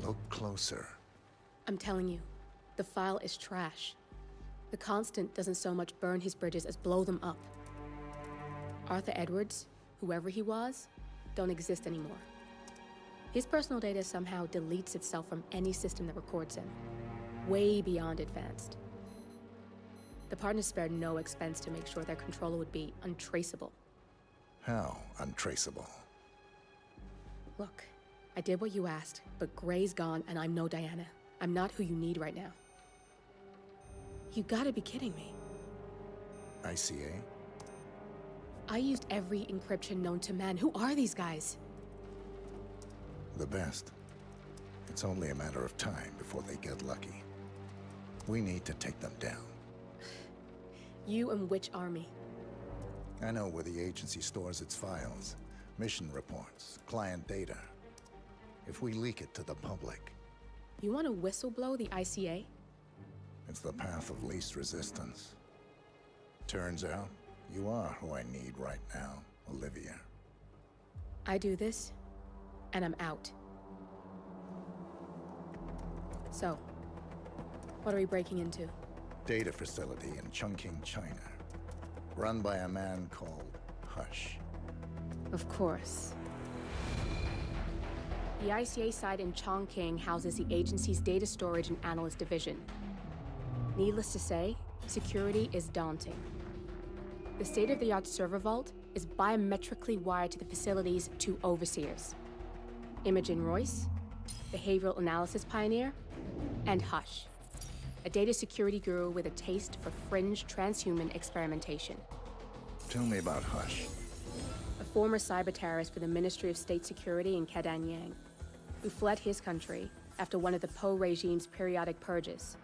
Look closer. I'm telling you, the file is trash. The Constant doesn't so much burn his bridges as blow them up. Arthur Edwards, whoever he was, don't exist anymore. His personal data somehow deletes itself from any system that records him, way beyond advanced. The partners spared no expense to make sure their controller would be untraceable. How untraceable? Look, I did what you asked, but Gray's gone and I'm no Diana. I'm not who you need right now. You gotta be kidding me. ICA? I used every encryption known to man. Who are these guys? The best. It's only a matter of time before they get lucky. We need to take them down. You and which army? I know where the agency stores its files, mission reports, client data. If we leak it to the public... You want to whistleblow the ICA? It's the path of least resistance. Turns out, you are who I need right now, Olivia. I do this, and I'm out. So, what are we breaking into? Data facility in Chongqing, China. Run by a man called Hush. Of course. The ICA site in Chongqing houses the agency's data storage and analyst division. Needless to say, security is daunting. The state-of-the-art server vault is biometrically wired to the facility's two overseers: Imogen Royce, behavioral analysis pioneer, and Hush, a data security guru with a taste for fringe transhuman experimentation. Tell me about Hush. A former cyber terrorist for the Ministry of State Security in Kedanyang, who fled his country after one of the Po regime's periodic purges.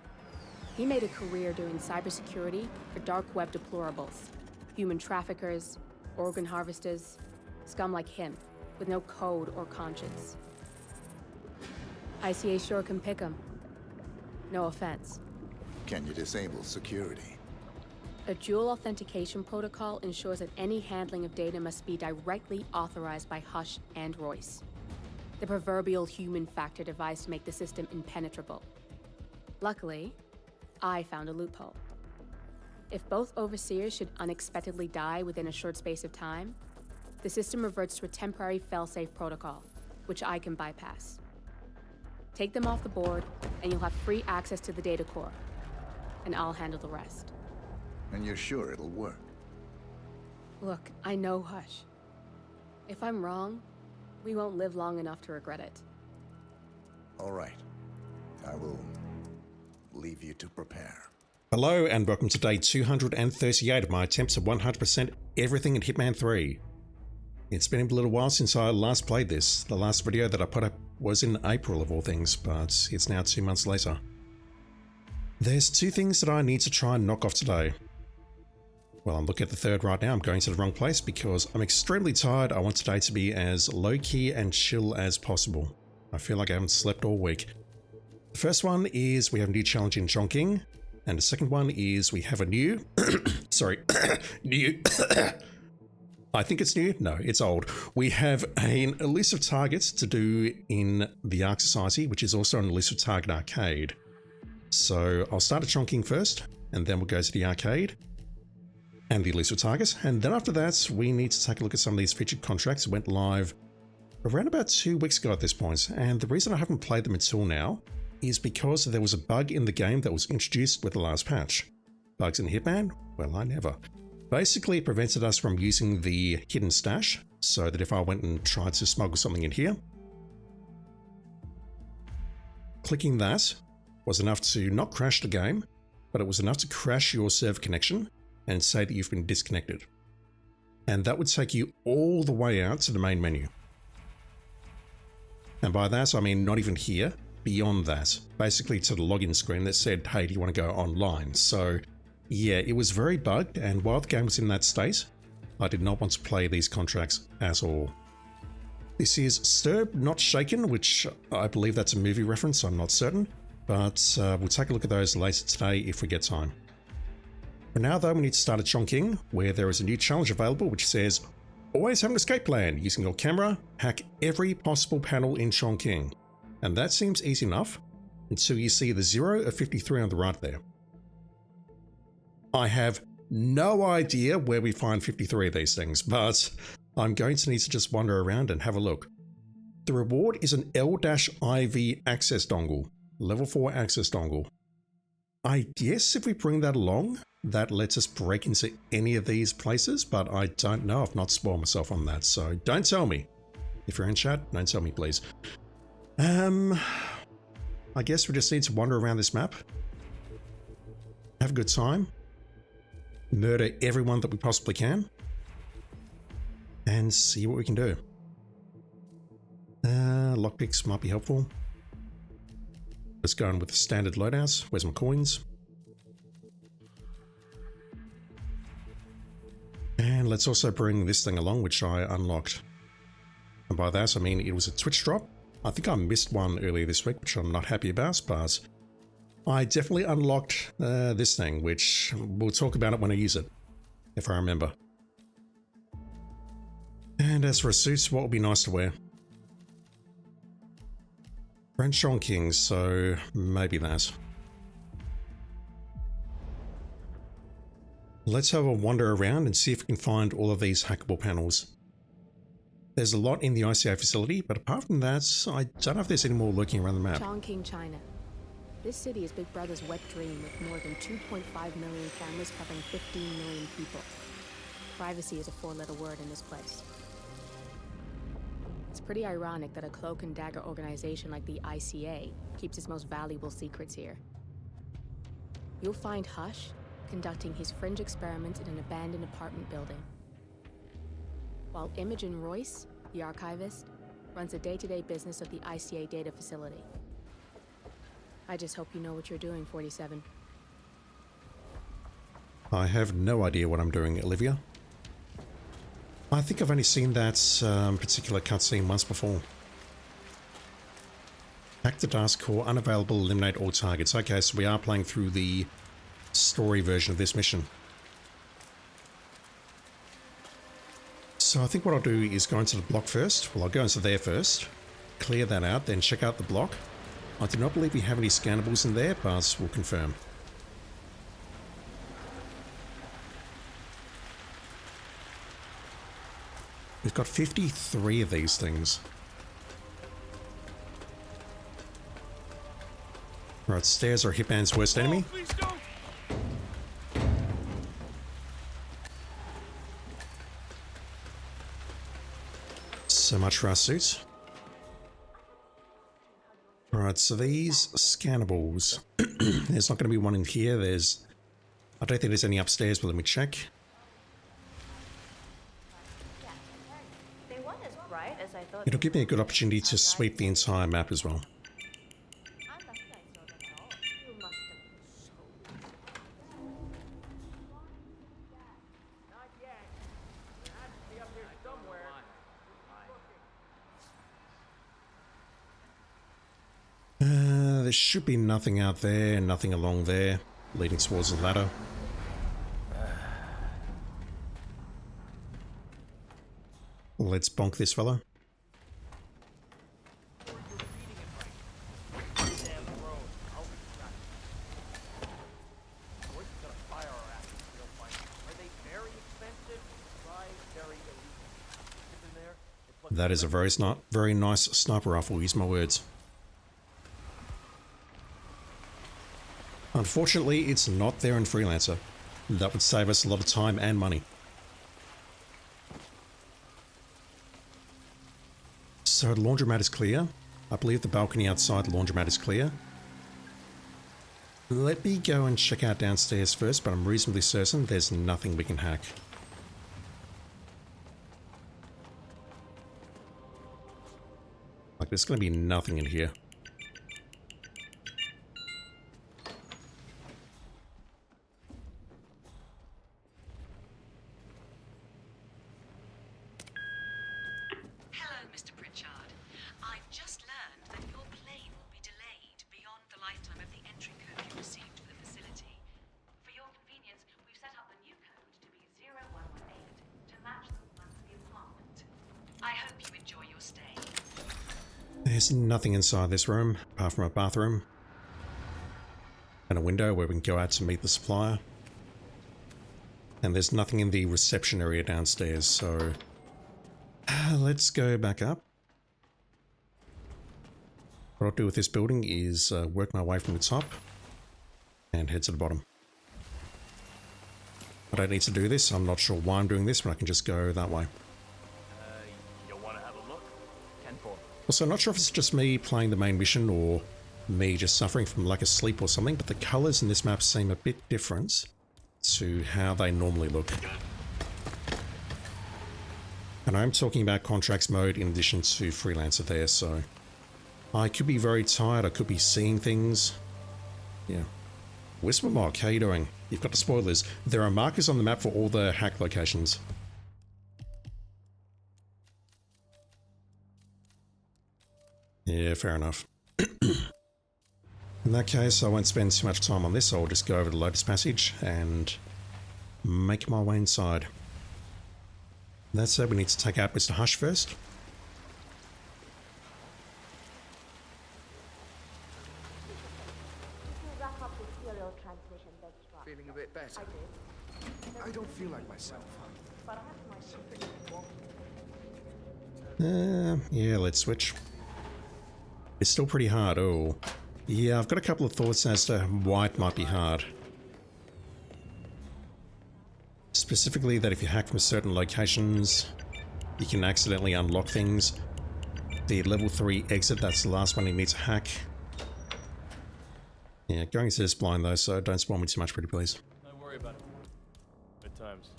He made a career doing cybersecurity for dark web deplorables, human traffickers, organ harvesters, scum like him, with no code or conscience. ICA sure can pick him. No offense. Can you disable security? A dual authentication protocol ensures that any handling of data must be directly authorized by Hush and Royce, the proverbial human factor device to make the system impenetrable. Luckily, I found a loophole. If both overseers should unexpectedly die within a short space of time, the system reverts to a temporary fail-safe protocol, which I can bypass. Take them off the board, and you'll have free access to the data core, and I'll handle the rest. And you're sure it'll work? Look, I know Hush. If I'm wrong, we won't live long enough to regret it. All right. I will leave you to prepare. Hello and welcome to day 238 of my attempts at 100% everything in Hitman 3. It's been a little while since I last played this. The last video that I put up was in April of all things, but it's now 2 months later. There's two things that I need to try and knock off today. Well, I'm looking at the third right now. I'm going to the wrong place because I'm extremely tired. I want today to be as low-key and chill as possible. I feel like I haven't slept all week. The first one is we have a new challenge in Chongqing, and the second one is we have a new, new, I think it's new, no, it's old. We have an elusive target to do in the Ark Society, which is also an elusive target arcade. So I'll start at Chongqing first, and then we'll go to the arcade and the elusive target, and then after that we need to take a look at some of these featured contracts that went live around about 2 weeks ago at this point, and the reason I haven't played them until now is because there was a bug in the game that was introduced with the last patch. Bugs in Hitman? Well, I never. Basically, it prevented us from using the hidden stash, so that if I went and tried to smuggle something in here, clicking that was enough to not crash the game, but it was enough to crash your server connection and say that you've been disconnected. And that would take you all the way out to the main menu. And by that, I mean not even here, beyond that, basically to the login screen that said, hey, do you want to go online? So yeah, it was very bugged, and while the game was in that state, I did not want to play these contracts at all. This is Stirred Not Shaken, which I believe that's a movie reference, I'm not certain, but we'll take a look at those later today if we get time. For now though, we need to start at Chongqing, where there is a new challenge available which says, always have an escape plan. Using your camera, hack every possible panel in Chongqing. And that seems easy enough until you see the 0 of 53 on the right there. I have no idea where we find 53 of these things, but I'm going to need to just wander around and have a look. The reward is an L-IV access dongle, level 4 access dongle. I guess if we bring that along, that lets us break into any of these places, but I don't know. I've not spoiled myself on that, so don't tell me. If you're in chat, don't tell me, please. I guess we just need to wander around this map, have a good time, murder everyone that we possibly can, and see what we can do. Lockpicks might be helpful. Let's go on with the standard loadouts. Where's my coins? And let's also bring this thing along, which I unlocked. And by that, I mean it was a Twitch drop. I think I missed one earlier this week, which I'm not happy about, but I definitely unlocked this thing, which we'll talk about it when I use it, if I remember. And as for a suit, what would be nice to wear? French Chongqing, so maybe that. Let's have a wander around and see if we can find all of these hackable panels. There's a lot in the ICA facility, but apart from that, I don't know if there's any more lurking around the map. Chongqing, China. This city is Big Brother's wet dream with more than 2.5 million cameras covering 15 million people. Privacy is a four-letter word in this place. It's pretty ironic that a cloak and dagger organization like the ICA keeps its most valuable secrets here. You'll find Hush conducting his fringe experiments in an abandoned apartment building, while Imogen Royce, the archivist, runs the day-to-day business of the ICA data facility. I just hope you know what you're doing, 47. I have no idea what I'm doing, Olivia. I think I've only seen that particular cutscene once before. Hack the task core, unavailable, eliminate all targets. Okay, so we are playing through the story version of this mission. So I think what I'll do is go into the block first. Well, I'll go into there first, clear that out, then check out the block. I do not believe we have any scannables in there, but we'll confirm. We've got 53 of these things. Right, stairs are Hitman's worst enemy. So much for our suits. Alright, so these scannables. There's not going to be one in here. I don't think there's any upstairs, but let me check. It'll give me a good opportunity to sweep the entire map as well. There should be nothing out there, nothing along there, leading towards the ladder. Let's bonk this fella. That is a very nice sniper rifle, use my words. Unfortunately, it's not there in Freelancer. That would save us a lot of time and money. So the laundromat is clear. I believe the balcony outside the laundromat is clear. Let me go and check out downstairs first, but I'm reasonably certain there's nothing we can hack. Like, there's going to be nothing in here. There's nothing inside this room, apart from a bathroom. And a window where we can go out to meet the supplier. And there's nothing in the reception area downstairs, so... let's go back up. What I'll do with this building is work my way from the top and head to the bottom. I don't need to do this. I'm not sure why I'm doing this, but I can just go that way. You want to have a look? 10-4. Also, I'm not sure if it's just me playing the main mission or me just suffering from lack of sleep or something, but the colours in this map seem a bit different to how they normally look. And I'm talking about contracts mode in addition to freelancer there, so I could be very tired, I could be seeing things. Yeah. Whispermark, how you doing? You've got the spoilers. There are markers on the map for all the hack locations. Yeah, fair enough. In that case, I won't spend too much time on this. I'll just go over the Lotus Passage and make my way inside. That said, we need to take out Mr. Hush first. Feeling a bit better? I don't feel like myself. Yeah, let's switch. It's still pretty hard. Oh, yeah, I've got a couple of thoughts as to why it might be hard. Specifically that if you hack from certain locations, you can accidentally unlock things. The level 3 exit, that's the last one you need to hack. Yeah, going into this blind though, so don't spoil me too much, pretty please. Don't worry about it. At times,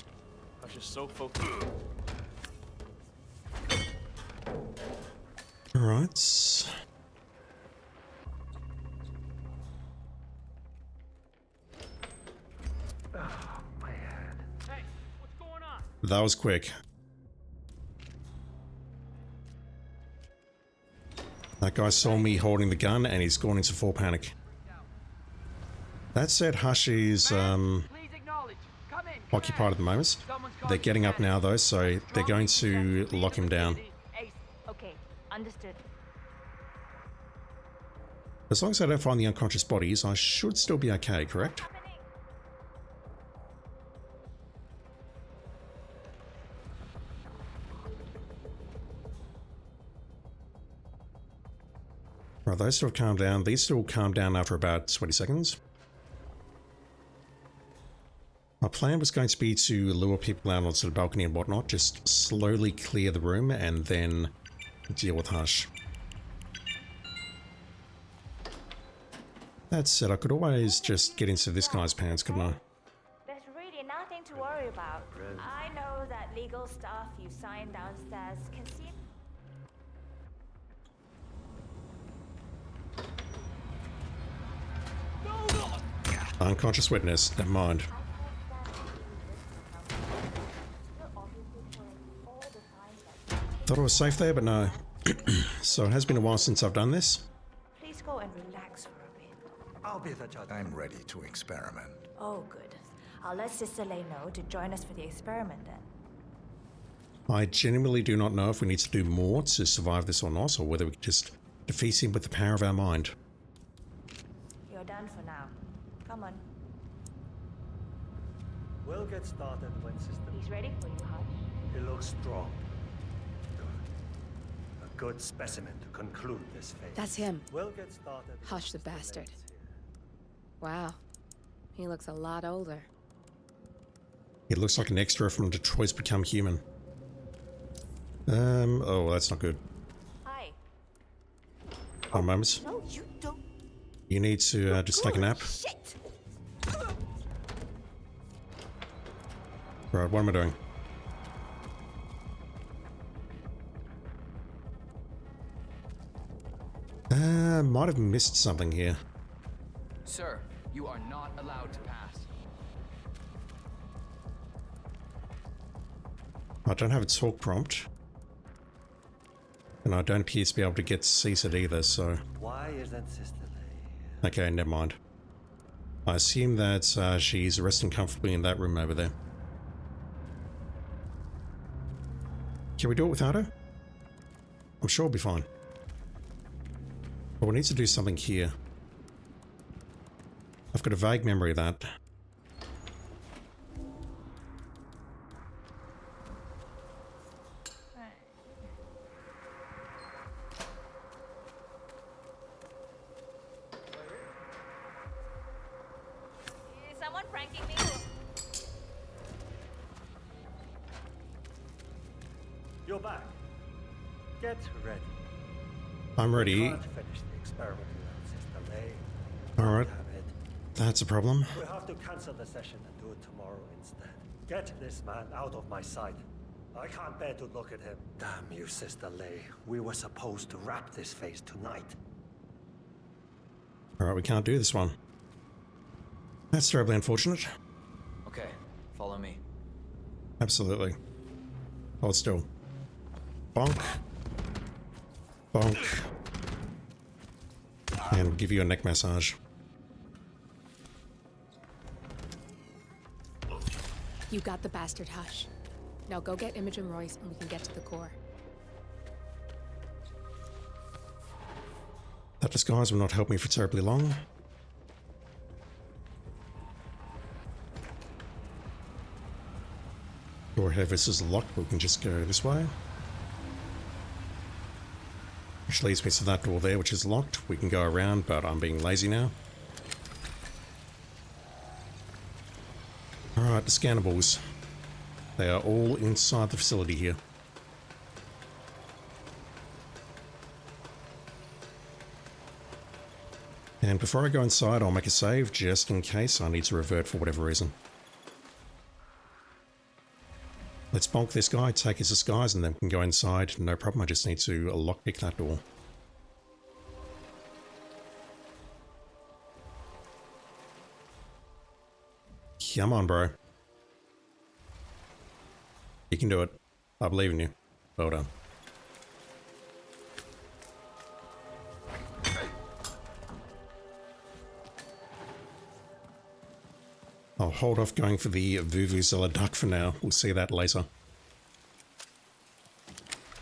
I was just so focused. Alright. Hey, what's going on? That was quick. That guy saw me holding the gun and he's gone into full panic. That said, Hush is occupied at the moment. They're getting up now though, so they're going to lock him down. Okay, understood. As long as I don't find the unconscious bodies, I should still be okay, correct? Right, those still calm down. These still calm down after about 20 seconds. My plan was going to be to lure people out onto the balcony and whatnot, just slowly clear the room and then deal with Hush. That said, I could always just get into this guy's pants, couldn't I? There's really nothing to worry about. I know that legal stuff you signed downstairs can seem... Unconscious witness, never mind. Thought I was safe there, but no. So it has been a while since I've done this. Please go and relax for a bit. I'll be the judge. I'm ready to experiment. Oh, good. I'll let Sister Lay know to join us for the experiment then. I genuinely do not know if we need to do more to survive this or not, or whether we can just defeat him with the power of our mind. You're done for now. Come on. We'll get started when system. He's ready for you, Hush. He looks strong. Good. A good specimen to conclude this phase. That's him. We'll get started. Hush the when Sister bastard. Lane's here. Wow. He looks a lot older. It looks like an extra from Detroit's Become Human. Oh, that's not good. Hi. One moment. No, you don't. You need to just take a nap. Shit! Right, what am I doing? Might have missed something here. Sir, you are not allowed to pass. I don't have a talk prompt. And I don't appear to be able to get seated either, so... Why isn't Sister Lay? Okay, never mind. I assume that she's resting comfortably in that room over there. Can we do it without her? I'm sure we'll be fine. But we need to do something here. I've got a vague memory of that. Is someone pranking me? You're back. Get ready. I'm We ready. can't finish the experiment without Sister Lei. Alright, Damn it. that's a problem. We have to cancel the session and do it tomorrow instead. Get this man out of my sight. I can't bear to look at him. Damn you, Sister Lei. We were supposed to wrap this phase tonight. Alright, we can't do this one. That's terribly unfortunate. Okay, follow me. Absolutely. Hold still. Bonk. Bonk. And we'll give you a neck massage. You got the bastard, Hush. Now go get Imogen Royce and we can get to the core. That disguise will not help me for terribly long. Door here, this is locked, but we can just go this way. Which leads me to that door there, which is locked. We can go around, but I'm being lazy now. Alright, the scannables. They are all inside the facility here. And before I go inside, I'll make a save, just in case I need to revert for whatever reason. Let's bonk this guy, take his disguise, and then we can go inside. No problem, I just need to lockpick that door. Come on, bro. You can do it. I believe in you. Well done. I'll hold off going for the Vuvuzela duck for now. We'll see that later.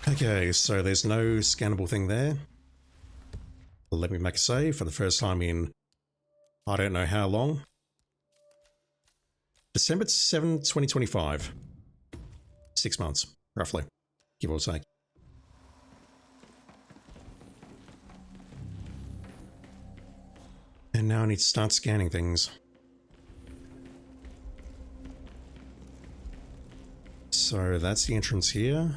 Okay, so there's no scannable thing there. Let me make a save for the first time in I don't know how long. December 7, 2025. 6 months, roughly, give or take. And now I need to start scanning things. So that's the entrance here.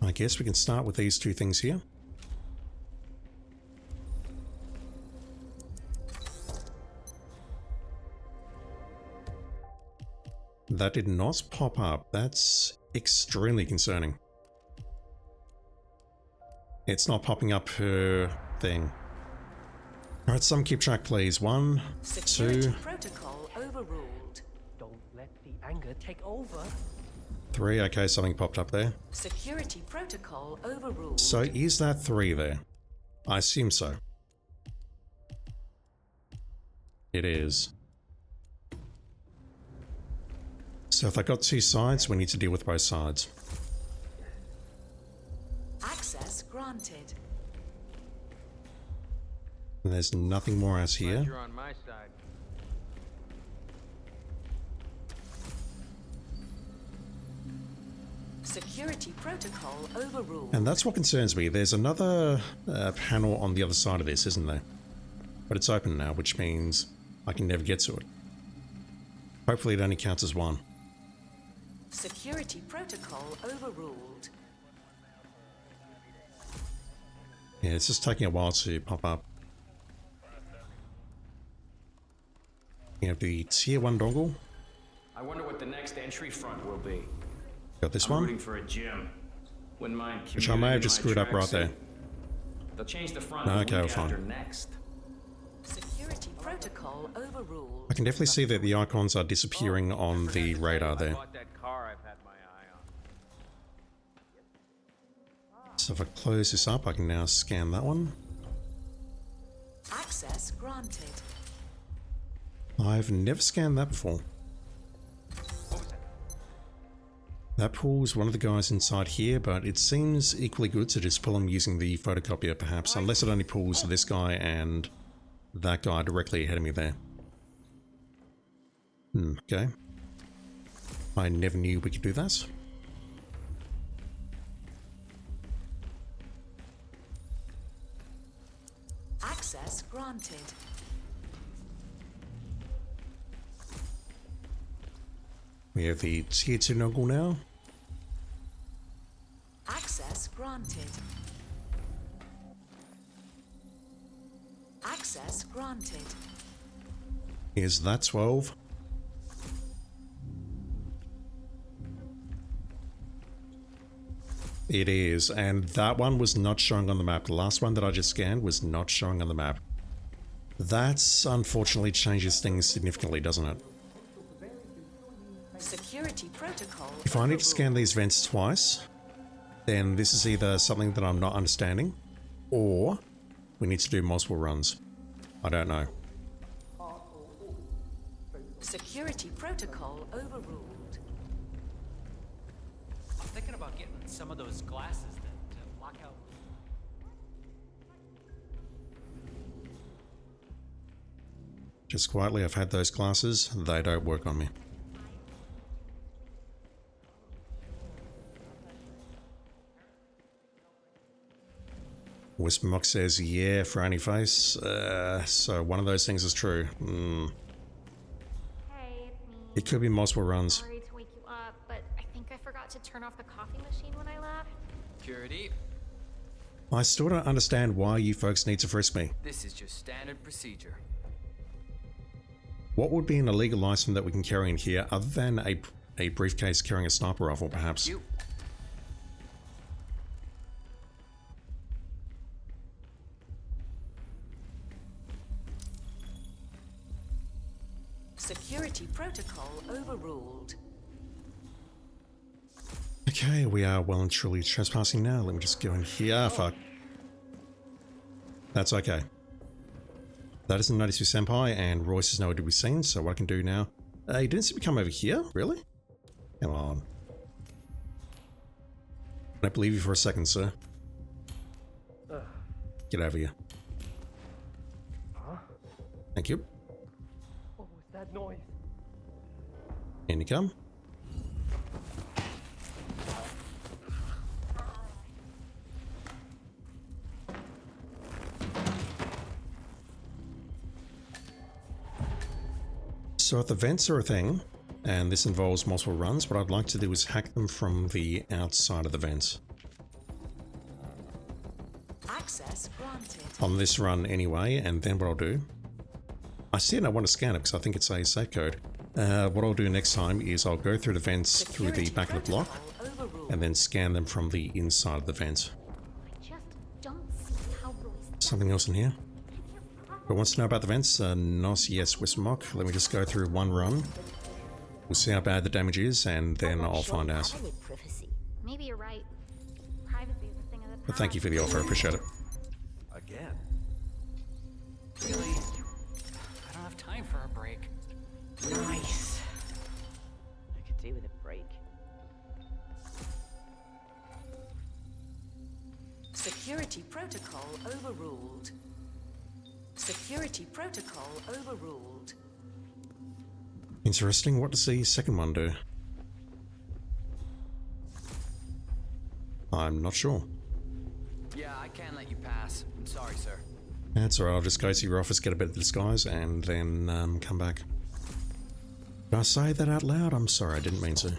I guess we can start with these two things here. That did not pop up. That's extremely concerning. It's not popping up her thing. Alright, some keep track please. 1, 2, Protocol overruled. Don't let the anger take over. 3. Okay, something popped up there. Security protocol overruled. So is that 3 there? I assume so. It is. So if I got 2 sides, we need to deal with both sides. Access granted. And there's nothing more else here. You're on my side. Security protocol overruled. And that's what concerns me. There's another panel on the other side of this, isn't there? But it's open now, which means I can never get to it. Hopefully it only counts as 1. Security protocol overruled. Yeah, it's just taking a while to pop up. You have the tier 1 dongle. I wonder what the next entry front will be. Got this I'm one. rooting for a gym. Wouldn't mind Which I may have just commuting screwed up right there. They'll change the front No, the okay, week fine. after next. Security protocol overruled. I can definitely see that the icons are disappearing on the radar there. I bought that car I've had my eye on. So if I close this up, I can now scan that one. Access granted. I've never scanned that before. That pulls one of the guys inside here, but it seems equally good to just pull him using the photocopier perhaps, unless it only pulls this guy and that guy directly ahead of me there. Okay. I never knew we could do that. Access granted. We have the tier 2 noggle now. Access granted. Access granted. Is that 12? It is, and that one was not showing on the map. The last one that I just scanned was not showing on the map. That unfortunately changes things significantly, doesn't it? Security protocol. If I need to scan these vents twice, then this is either something that I'm not understanding, or we need to do multiple runs. I don't know. Security protocol overruled. I'm thinking about getting some of those glasses that block out. Just quietly, I've had those glasses. They don't work on me. Whispermock says, yeah, frowny face. So one of those things is true. Hey, it's me. It could be multiple runs. Sorry to wake you up, but I think I forgot to turn off the coffee machine when I left. Security. I still don't understand why you folks need to frisk me. This is just standard procedure. What would be an illegal item that we can carry in here other than a briefcase carrying a sniper rifle, perhaps? You. Security protocol overruled. Okay, we are well and truly trespassing now. Let me just go in here. Fuck. That's okay. That is a notice to Senpai, and Royce is nowhere to be seen, so what I can do now... he didn't see me come over here? Really? Come on. I don't believe you for a second, sir. Get over here. Huh? Thank you. What was that noise? In you come. So if the vents are a thing, and this involves multiple runs, what I'd like to do is hack them from the outside of the vents. Access granted. On this run anyway, and then what I'll do... I see it and I want to scan it because I think it's a safe code. What I'll do next time is I'll go through the vents through the back of the block, and then scan them from the inside of the vents. I just don't see how Royce... Something else in here? Who wants to know about the vents? Nos, yes, Whispermock. Let me just go through one run. We'll see how bad the damage is, and then I'll find out. Maybe you're right. Privacy is a thing of the past. But thank you for the offer, I appreciate it. Again? Really? I don't have time for a break. Nice. I could do with a break. Security protocol overruled. Security protocol overruled. Interesting. What does the second one do? I'm not sure. Yeah, I can't let you pass. I'm sorry, sir. That's alright, I'll just go to your office, get a bit of disguise, and then come back. Did I say that out loud? I'm sorry, I didn't mean to.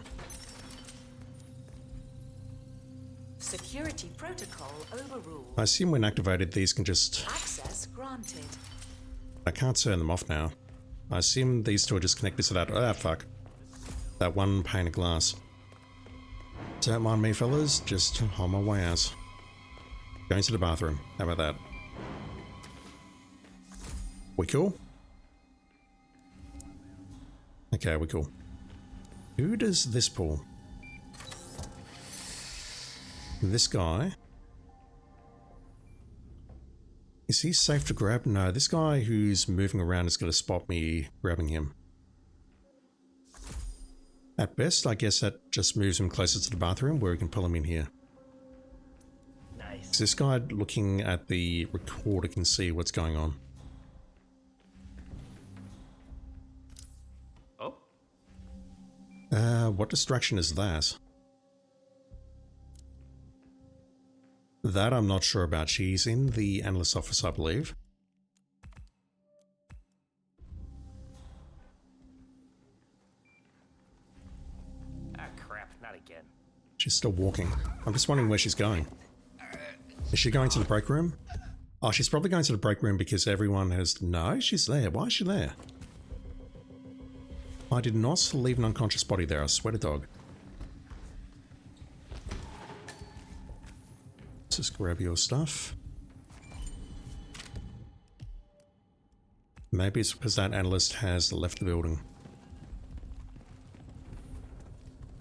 Security protocol overruled. I assume when activated, these can just... Access granted. I can't turn them off now. I assume these two are just connected to that... Ah, fuck. That one pane of glass. Don't mind me, fellas. Just on my way out. Going to the bathroom. How about that? We cool? Okay, we cool. Who does this pull? This guy. Is he safe to grab? No, this guy who's moving around is going to spot me grabbing him. At best, I guess that just moves him closer to the bathroom where we can pull him in here. Nice. This guy looking at the recorder can see what's going on. Oh? What distraction is that? That I'm not sure about. She's in the analyst's office, I believe. Ah, crap, not again. She's still walking. I'm just wondering where she's going. Is she going to the break room? Oh, she's probably going to the break room because everyone has... No, she's there. Why is she there? I did not leave an unconscious body there, I swear to dog. Let's just grab your stuff. Maybe it's because that analyst has left the building.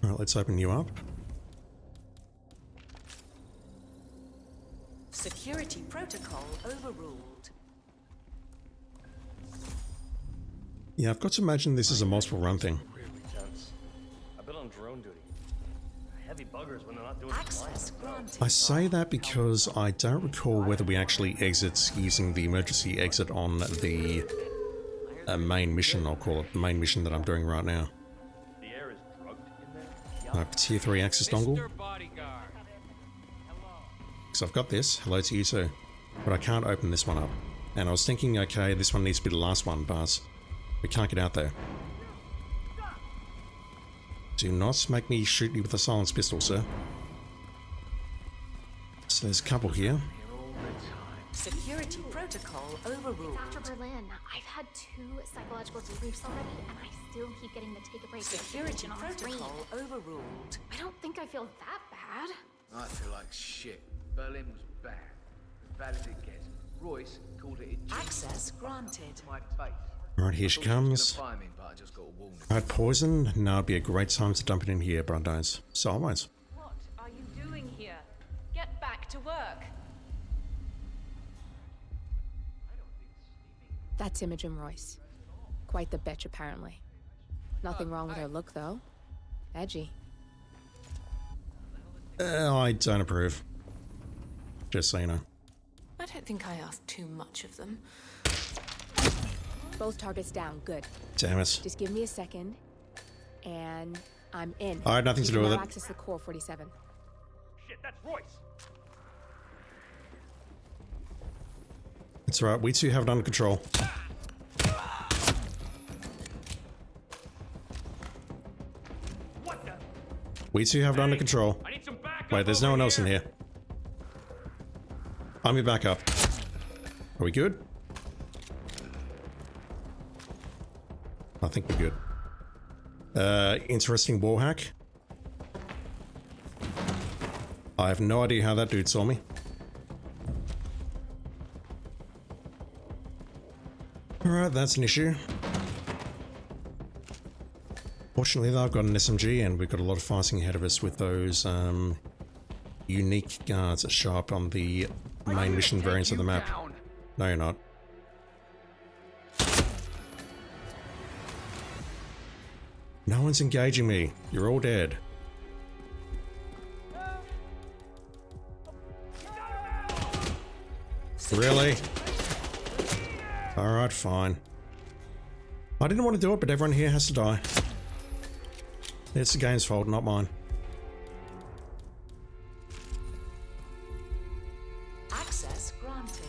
Alright, let's open you up. Security protocol overruled. Yeah, I've got to imagine this is a multiple run thing. Really tense. I've been on drone duty. Heavy buggers when they're not doing Access granted. I say that because I don't recall whether we actually exit using the emergency exit on the main mission, I'll call it. The main mission that I'm doing right now. The air is drugged in there. I have tier 3 access dongle. So I've got this. Hello to you too. But I can't open this one up. And I was thinking, okay, this one needs to be the last one, but we can't get out there. Do not make me shoot you with a silenced pistol, sir. So there's a couple here. Security protocol overruled. It's after Berlin. I've had 2 psychological debriefs already, and I still keep getting to take a break. Security protocol overruled. I don't think I feel that bad. I feel like shit. Berlin was bad. As bad as it gets. Royce called it Access granted. my face. Alright, here she comes. Find me, but I just got a warning. Alright, poison. Now would be a great time to dump it in here, but I don't. So I won't. What are you doing here? Get back to work. That's Imogen Royce. Quite the bitch, apparently. Nothing wrong with her look, though. Edgy. I don't approve. Just so you know. I don't think I asked too much of them. Both targets down. Good. Damn it. Just give me a second, and I'm in. I had nothing to do with it. Access the core 47. Shit, that's Royce. It's alright, we two have it under control. What the? We two have it under control. I need some backup. Wait, there's no one else in here. I'm your backup. Are we good? I think we're good. Interesting wall hack. I have no idea how that dude saw me. Alright, that's an issue. Fortunately though, I've got an SMG and we've got a lot of fighting ahead of us with those unique guards that show up on the main mission variants of the map. No, you're not. No one's engaging me. You're all dead. Really? Alright, fine. I didn't want to do it, but everyone here has to die. It's the game's fault, not mine. Access granted.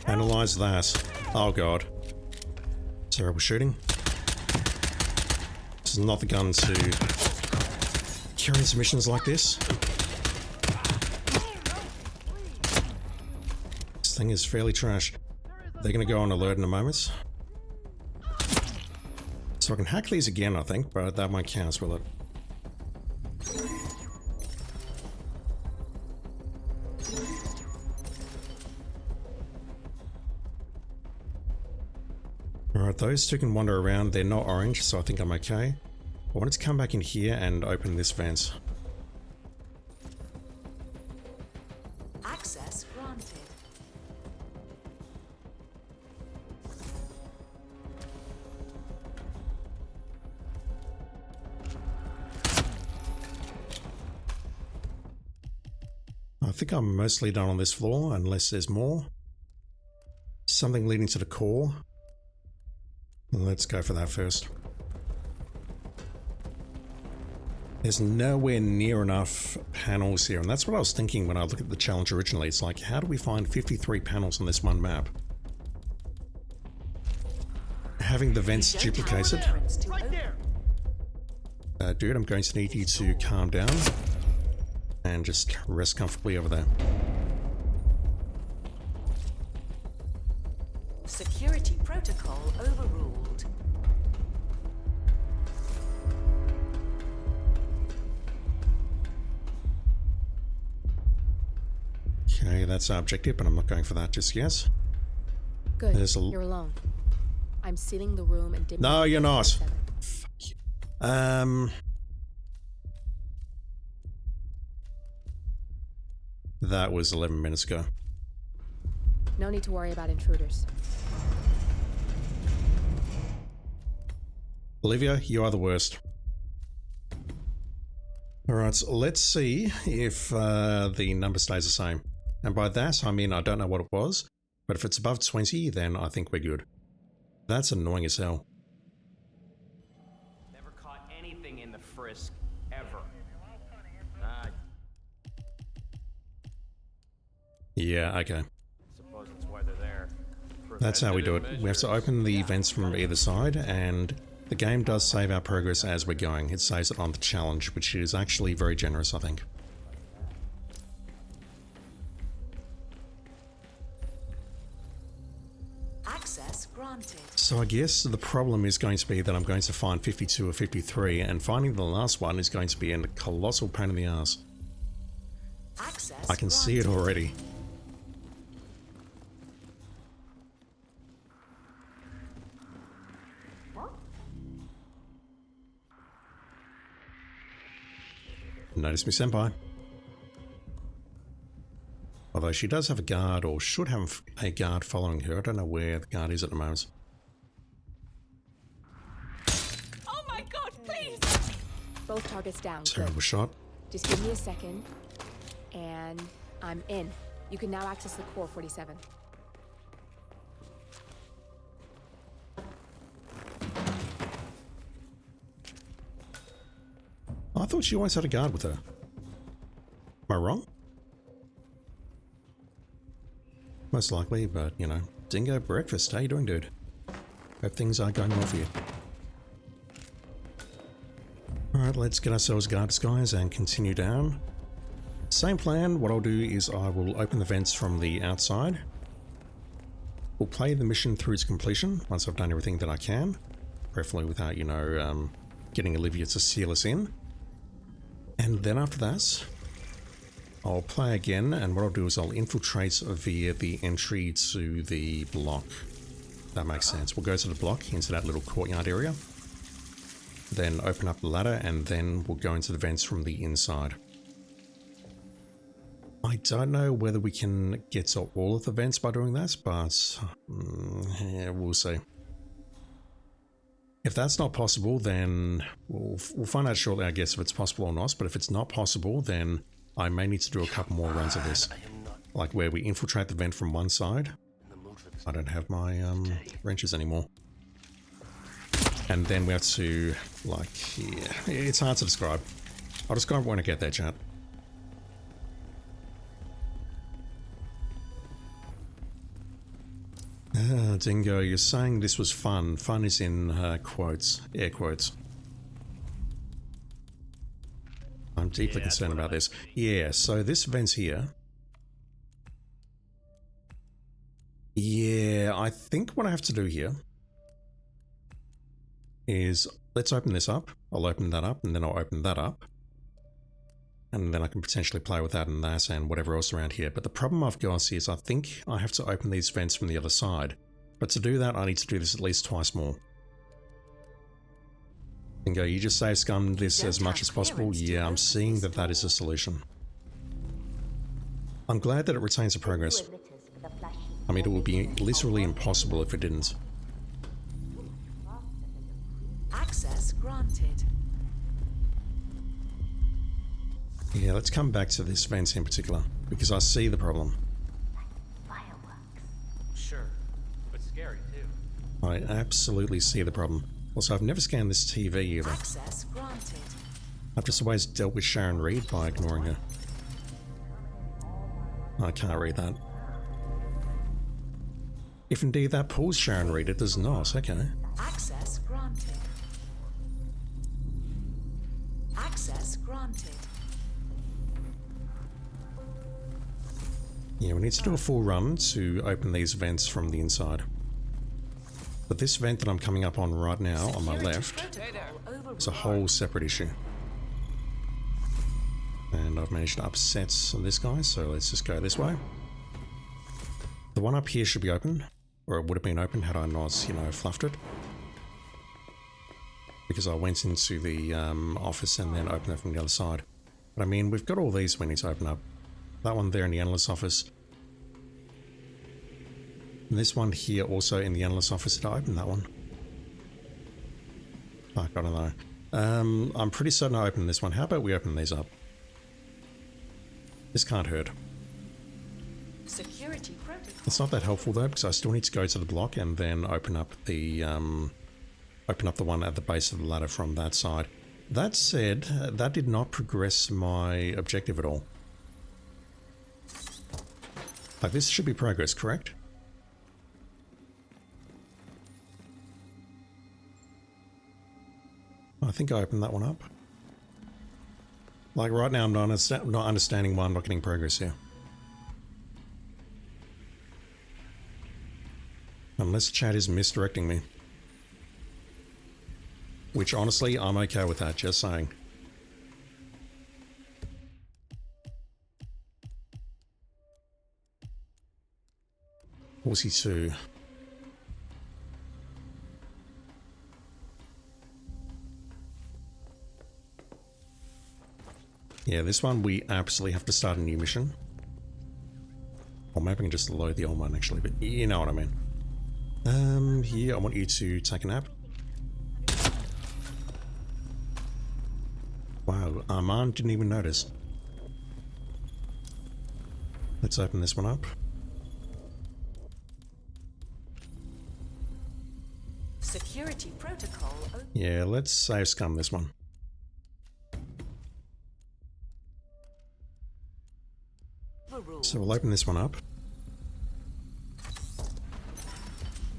Analyze that. Oh god. Terrible shooting. This is not the gun to carry into missions like this. This thing is fairly trash. They're gonna go on alert in a moment. So I can hack these again, I think, but that might count, will it? Alright, those two can wander around. They're not orange, so I think I'm okay. I wanted to come back in here and open this vent. think I'm mostly done on this floor, unless there's more. Something leading to the core. Let's go for that first. There's nowhere near enough panels here, and that's what I was thinking when I looked at the challenge originally. It's like, how do we find 53 panels on this one map? Having the vents duplicated. Right there. Dude, I'm going to need you to calm down and just rest comfortably over there. Security protocol overruled. Okay, that's our objective, but I'm not going for that just yet. Good. There's You're alone. I'm sealing the room and dimming. No, you're not. 7. Fuck you. That was 11 minutes ago. No need to worry about intruders. Olivia, you are the worst. Alright, so let's see if the number stays the same. And by that, I mean I don't know what it was, but if it's above 20, then I think we're good. That's annoying as hell. Never caught anything in the frisk, ever. Yeah, okay. Suppose that's why they're there. That's how we do it. We have to open the vents from either side, and the game does save our progress as we're going. It saves it on the challenge, which is actually very generous, I think. Access granted. So I guess the problem is going to be that I'm going to find 52 or 53, and finding the last one is going to be a colossal pain in the ass. Access I can see it already. Notice me, senpai. Although she does have a guard, or should have a guard following her. I don't know where the guard is at the moment. Oh my god, please! Both targets down. Terrible Good. shot. Just give me a second, and I'm in. You can now access the core 47. I thought she always had a guard with her. Am I wrong? Most likely, but you know. Dingo breakfast, how you doing, dude? Hope things are going well for you. Alright, let's get ourselves guard disguise and continue down. Same plan. What I'll do is I will open the vents from the outside. We'll play the mission through its completion once I've done everything that I can. Preferably without, you know, getting Olivia to seal us in. And then after that, I'll play again, and what I'll do is I'll infiltrate via the entry to the block. That makes sense. We'll go to the block, into that little courtyard area. Then open up the ladder, and then we'll go into the vents from the inside. I don't know whether we can get to all of the vents by doing that, but yeah, we'll see. If that's not possible, then we'll find out shortly, I guess, if it's possible or not. But if it's not possible, then I may need to do a couple more runs of this. Like where we infiltrate the vent from one side. I don't have my wrenches anymore. And then we have to, like, yeah, it's hard to describe. I'll describe it when I get there, chat. Dingo, you're saying this was fun. Fun is in quotes, air quotes. I'm deeply concerned about this. Yeah, so this vent's here. Yeah, I think what I have to do here is, let's open this up. I'll open that up, and then I'll open that up. And then I can potentially play with that and that and whatever else around here. But the problem I've got is I think I have to open these vents from the other side. But to do that, I need to do this at least twice more. Dingo, you just save scum this as much as possible? Yeah, I'm seeing that that is a solution. I'm glad that it retains the progress. I mean, it would be literally impossible if it didn't. Access granted. Yeah, let's come back to this vent in particular. Because I see the problem. Sure, but scary too. I absolutely see the problem. Also, I've never scanned this TV either. Access granted. I've just always dealt with Sharon Reed by ignoring her. I can't read that. If indeed that pulls Sharon Reed, it does not. Okay. Access granted. Access granted. Yeah, we need to do a full run to open these vents from the inside. But this vent that I'm coming up on right now, on my left, is a whole separate issue. And I've managed to upset this guy, so let's just go this way. The one up here should be open, or it would have been open had I not, you know, fluffed it. Because I went into the office and then opened it from the other side. But I mean, we've got all these we need to open up. That one there in the analyst's office. And this one here also in the analyst's office. Did I open that one? Fuck, I don't know. I'm pretty certain I opened this one. How about we open these up? This can't hurt. Security protocol. It's not that helpful though, because I still need to go to the block and then open up the one at the base of the ladder from that side. That said, that did not progress my objective at all. Like, this should be progress, correct? I think I opened that one up. Like, right now I'm not understanding why I'm not getting progress here. Unless chat is misdirecting me. Which, honestly, I'm okay with that, just saying. Horsey 2. Yeah, this one we absolutely have to start a new mission. Or maybe I can just load the old one actually, but you know what I mean. Here, I want you to take a nap. Wow, Armand didn't even notice. Let's open this one up. Security protocol. Yeah, let's save scum this one. So we'll open this one up.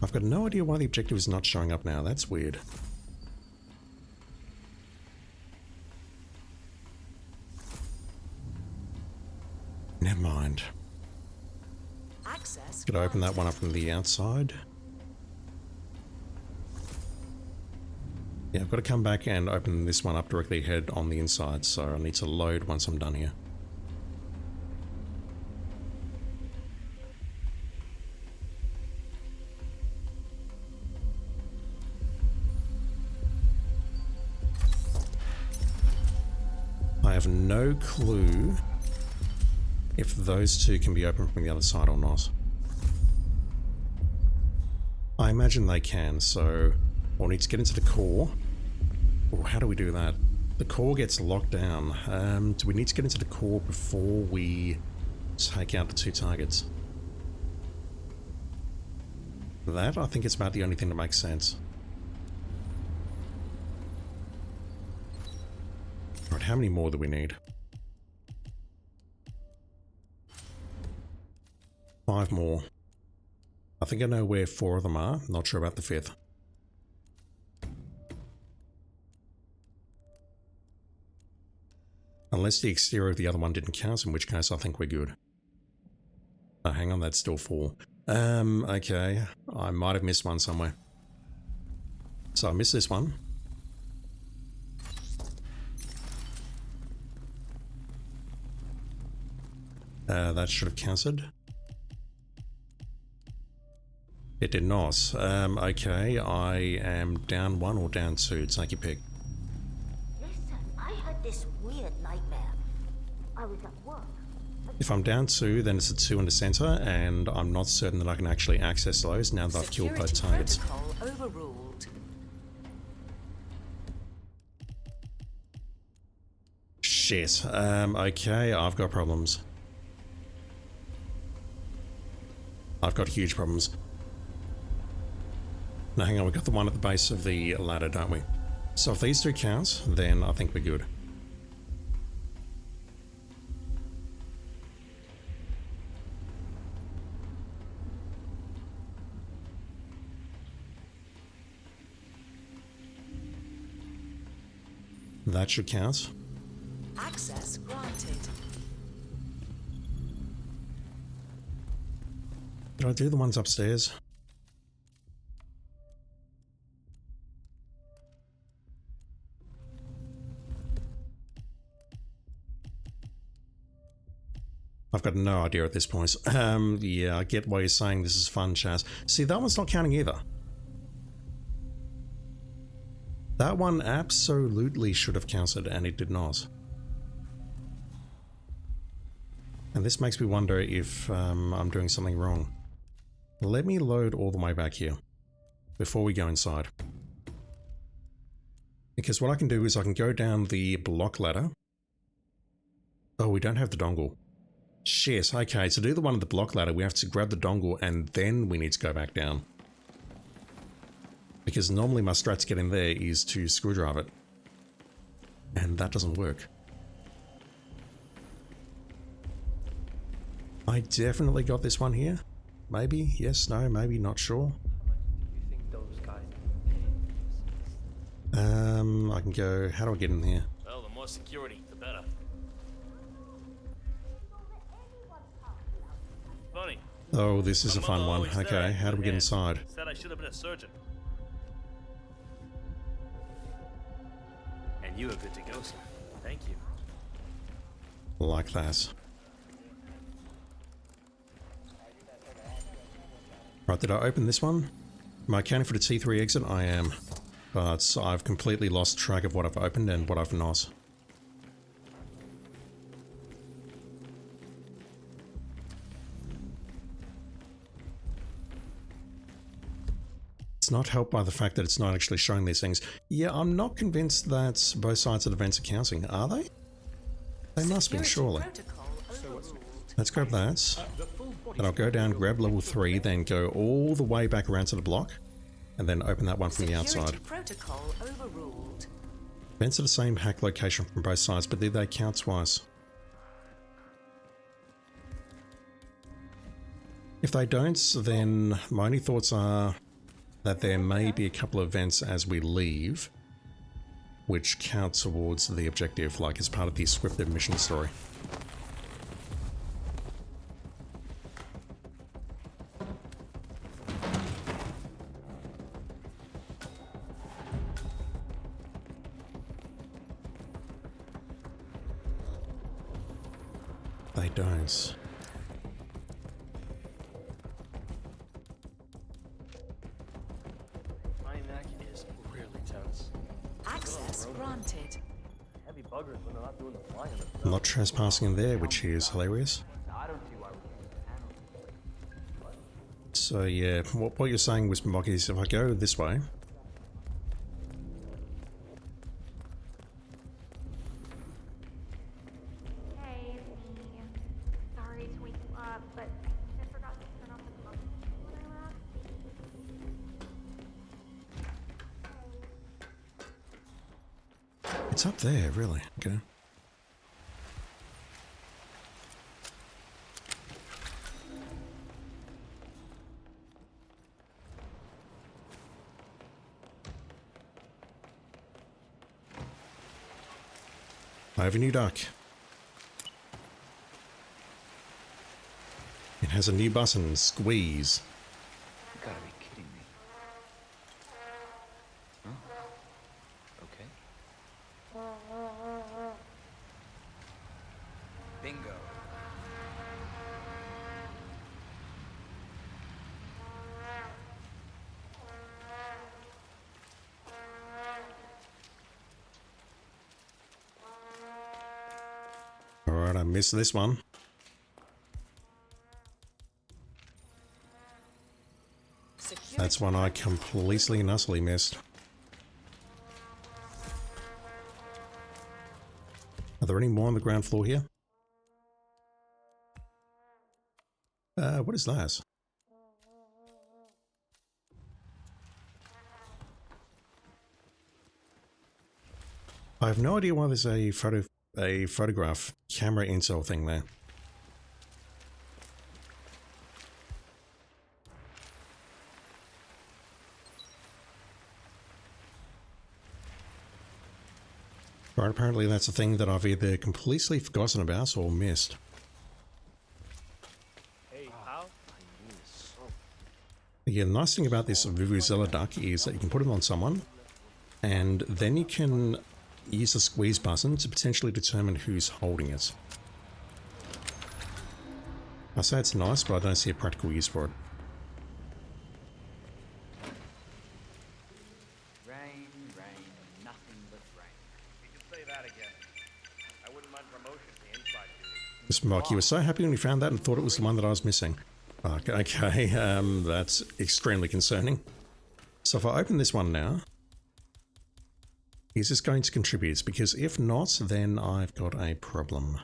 I've got no idea why the objective is not showing up now. That's weird. Never mind. Could I open that one up from the outside? Yeah, I've got to come back and open this one up directly ahead on the inside, so I need to load once I'm done here. I have no clue if those two can be opened from the other side or not. I imagine they can, so we'll need to get into the core. Or how do we do that? The core gets locked down. Do we need to get into the core before we take out the two targets? That, I think, is about the only thing that makes sense. Right, how many more do we need? 5 more. I think I know where 4 of them are. Not sure about the 5th. Unless the exterior of the other one didn't count, in which case I think we're good. Oh, hang on, that's still 4. Okay. I might have missed one somewhere. So I missed this one. That should have counted. It did not. Okay, I am down 1 or down 2. Take your pick. Listen, I had this weird nightmare. I was at work. If I'm down 2, then it's a 2 in the center, and I'm not certain that I can actually access those now that I've killed both targets. Overruled. Shit. Okay, I've got problems. I've got huge problems. Now hang on, we got the one at the base of the ladder, don't we? So if these two count, then I think we're good. That should count. Access granted. Did I do the ones upstairs? I've got no idea at this point. Yeah, I get why you're saying this is fun, Chaz. See, that one's not counting either. That one absolutely should have counted, and it did not. And this makes me wonder if I'm doing something wrong. Let me load all the way back here before we go inside. Because what I can do is I can go down the block ladder. Oh, we don't have the dongle. Shit, okay, to do the one at the block ladder, we have to grab the dongle and then we need to go back down. Because normally my strat to get in there is to screwdrive it. And that doesn't work. I definitely got this one here. Maybe, yes, no, maybe, not sure. I can go, how do I get in here? Well, the more security, the better. Funny. Oh, this is a fun one. Okay, how do we get inside? Said I should have been a surgeon. And you are good to go, sir. Thank you. Like that. Right, did I open this one? Am I accounting for the T3 exit? I am. But I've completely lost track of what I've opened and what I've not. It's not helped by the fact that it's not actually showing these things. Yeah, I'm not convinced that both sides of the vents are counting, are they? They must be, surely. Let's grab that. Then I'll go down, grab level 3, then go all the way back around to the block, and then open that one from the outside. Protocol overruled. Vents are the same hack location from both sides, but did they count twice? If they don't, then my only thoughts are that there may be a couple of vents as we leave, which count towards the objective, like as part of the scripted mission story. They don't. My neck is really tense. Access granted. Heavy buggers when they're not doing the flying. I'm not trespassing in there, which is hilarious. I don't see why we So yeah, what you're saying, Whisper Mock, is if I go this way... Hey, it's me. Sorry to wake you up, but I forgot to turn off the pump when I left. It's up there, really. Okay. I have a new duck. It has a new button, squeeze. You gotta be kidding me. Oh. Okay. Bingo. Alright, I missed this one. That's one I completely and utterly missed. Are there any more on the ground floor here? What is that? I have no idea why there's a photograph camera intel thing there. Right, apparently that's a thing that I've either completely forgotten about or missed. Hey, how? Yeah, the nice thing about this Vuvuzela duck is that you can put it on someone, and then you can use the squeeze button to potentially determine who's holding it. I say it's nice, but I don't see a practical use for it. Rain, rain, nothing but rain. You can say that again. I wouldn't mind promotion to inside duty. Mr. Mike, you were so happy when you found that and thought it was the one that I was missing. Okay, that's extremely concerning. So if I open this one now, is this going to contribute? Because if not, then I've got a problem.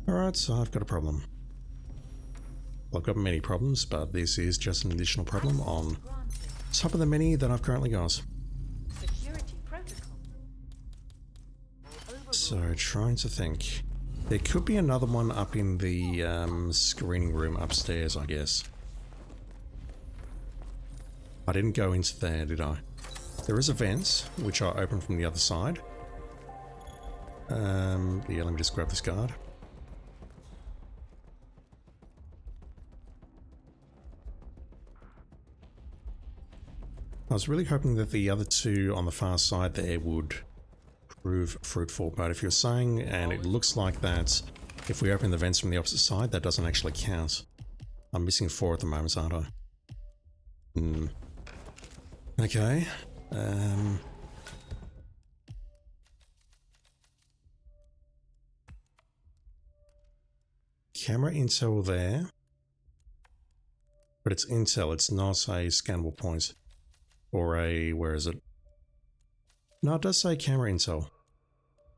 Alright, so I've got a problem. Well, I've got many problems, but this is just an additional problem on top of the many that I've currently got. So, trying to think. There could be another one up in the screening room upstairs, I guess. I didn't go into there, did I? There is a vent, which I opened from the other side. Yeah, let me just grab this guard. I was really hoping that the other two on the far side there would prove fruitful, but if you're saying, and it looks like that if we open the vents from the opposite side, that doesn't actually count. I'm missing 4 at the moment, aren't I? Okay. Camera intel there. But it's intel, it's not a scannable point. Or a, where is it? No, it does say camera intel.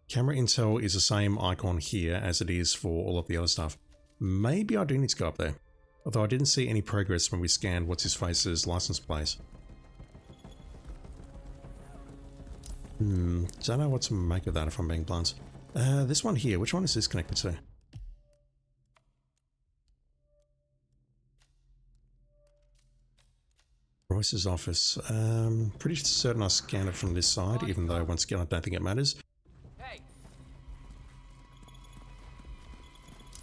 Camera intel is the same icon here as it is for all of the other stuff. Maybe I do need to go up there. Although I didn't see any progress when we scanned what's-his-face's license plate. Don't know what to make of that if I'm being blunt. This one here, which one is this connected to? Royce's office. Pretty certain I scanned it from this side, even though once again I don't think it matters.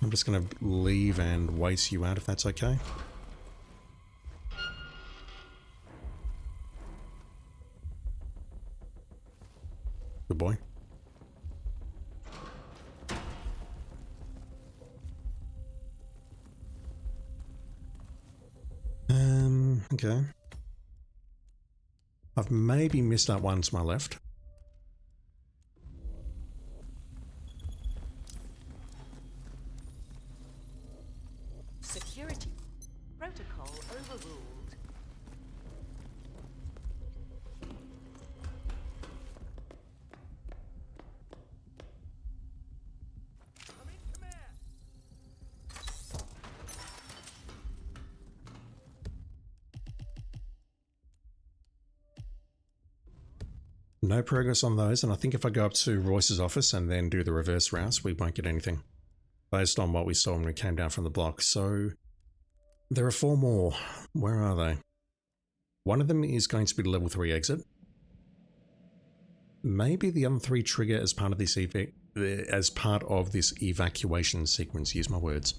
I'm just going to leave and wait you out if that's okay. Good boy. Okay. I've maybe missed that one to my left. Security protocol overruled. No progress on those, and I think if I go up to Royce's office and then do the reverse route, we won't get anything. Based on what we saw when we came down from the block. So there are 4 more. Where are they? One of them is going to be the level 3 exit. Maybe the other 3 trigger as part of this evacuation sequence. Use my words.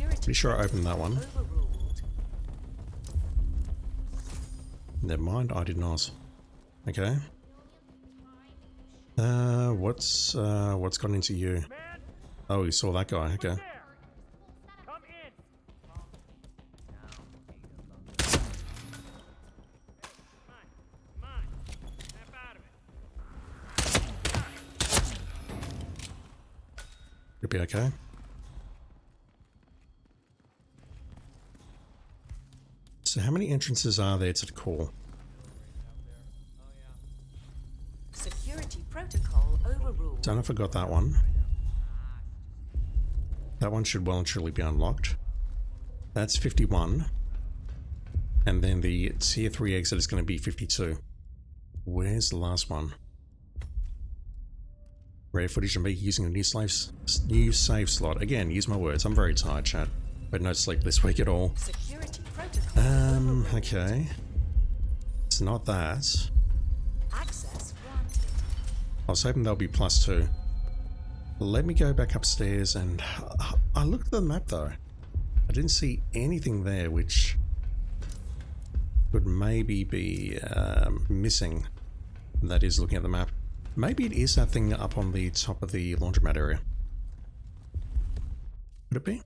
Pretty sure I opened that one. Never mind, I did not. Okay. What's gone into you? Oh, you saw that guy, okay. You'll be okay. So how many entrances are there to the core? Security protocol overruled. Don't know if I got that one. That one should well and truly be unlocked. That's 51. And then the tier 3 exit is going to be 52. Where's the last one? Rare footage of me using a new save slot. Again, use my words. I'm very tired, chat. But no sleep this week at all. Okay. It's not that. Access granted. I was hoping there'll be +2. Let me go back upstairs and... I looked at the map though. I didn't see anything there which could maybe be missing. That is looking at the map. Maybe it is that thing up on the top of the laundromat area. Could it be?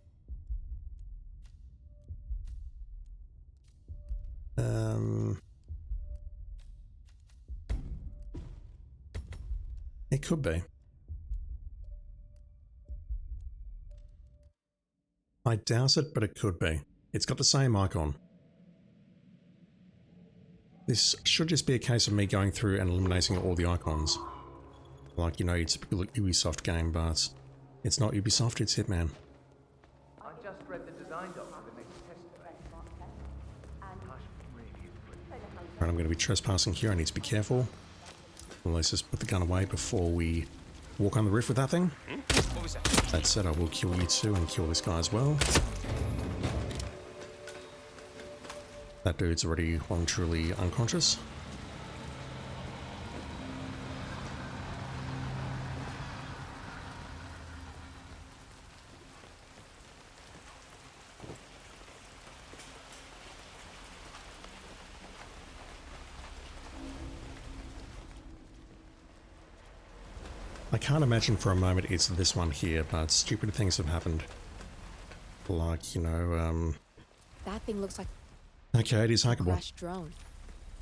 It could be. I doubt it, but it could be. It's got the same icon. This should just be a case of me going through and eliminating all the icons. Like, you know, your typical Ubisoft game, but it's not Ubisoft, it's Hitman. I just read the design doc for the next test. Right, I'm going to be trespassing here. I need to be careful. Well, let's just put the gun away before we walk on the roof with that thing. What was that? That said, I will kill you too and kill this guy as well. That dude's already well and truly unconscious. I can't imagine for a moment it's this one here, but stupid things have happened. Like, you know, That thing looks like okay, it is a hackable. crashed drone.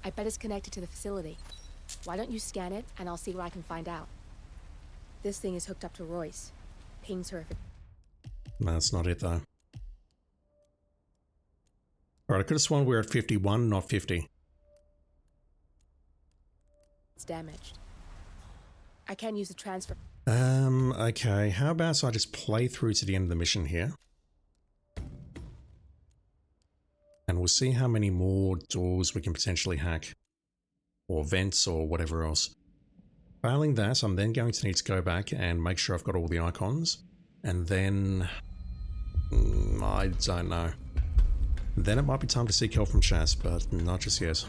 I bet it's connected to the facility. Why don't you scan it and I'll see what I can find out. This thing is hooked up to Royce. Pings her if it... No, that's not it though. Alright, I could have sworn we were at 51, not 50. It's damaged. I can't use the transfer. Okay, how about I just play through to the end of the mission here? And we'll see how many more doors we can potentially hack. Or vents or whatever else. Failing that, I'm then going to need to go back and make sure I've got all the icons. And then... I don't know. Then it might be time to seek help from Chaz, but not just yet.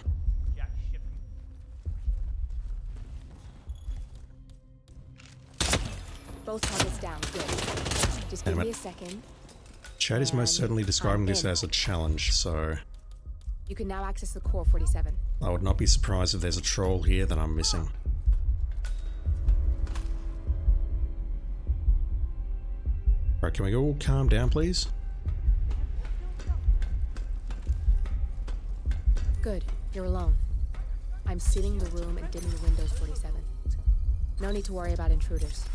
Both targets down. Good. Just give me a second. Chad is most certainly describing this as a challenge, so... You can now access the core 47. I would not be surprised if there's a troll here that I'm missing. Right, can we all calm down, please? Good. You're alone. I'm sealing the room and dimming the windows 47. No need to worry about intruders.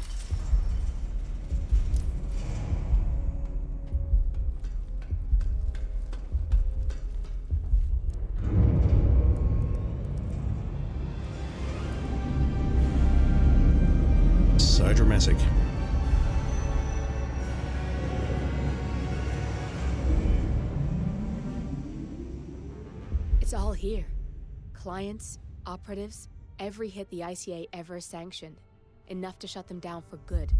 So dramatic. It's all here. Clients, operatives, every hit the ICA ever sanctioned. Enough to shut them down for good.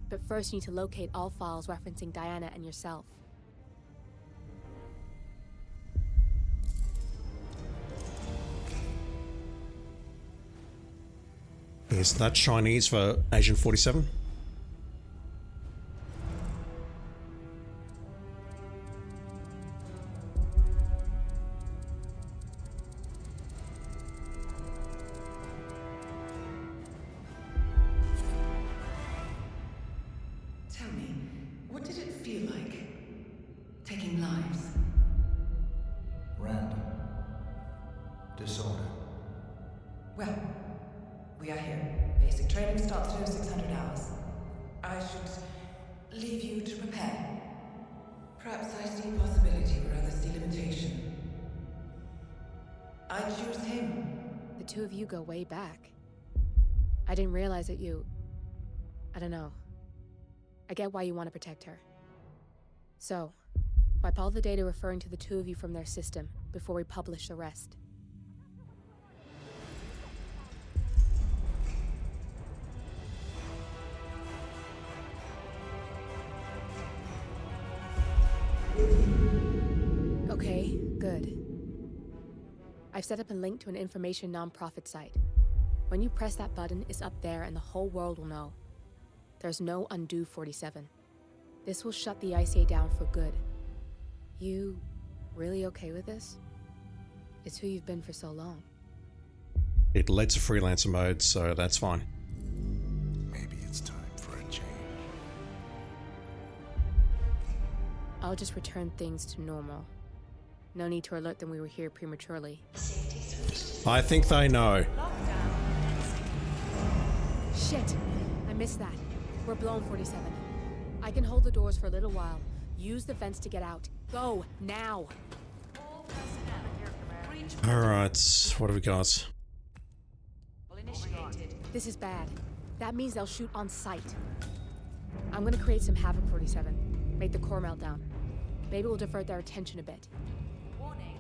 But first you need to locate all files referencing Diana and yourself. Is that Chinese for Agent 47? Tell me, what did it feel like? Taking lives? Random. Disorder. Well, we are here. Basic training starts in 600 hours. I should leave you to prepare. Perhaps I see possibility where others see limitation. I choose him. The two of you go way back. I didn't realize that you... I don't know. I get why you want to protect her. So, wipe all the data referring to the two of you from their system before we publish the rest. Okay, good. I've set up a link to an information nonprofit site. When you press that button, it's up there and the whole world will know. There's no undo 47. This will shut the ICA down for good. You really okay with this? It's who you've been for so long. It led to freelancer mode, so that's fine. Maybe it's time for a change. I'll just return things to normal. No need to alert them we were here prematurely. I think they know. Shit! I missed that. We're blown, 47. I can hold the doors for a little while. Use the vents to get out. Go, now! Alright, what have we got? This is bad. That means they'll shoot on sight. I'm gonna create some havoc, 47. Make the core melt down. Maybe we'll divert their attention a bit. Warning.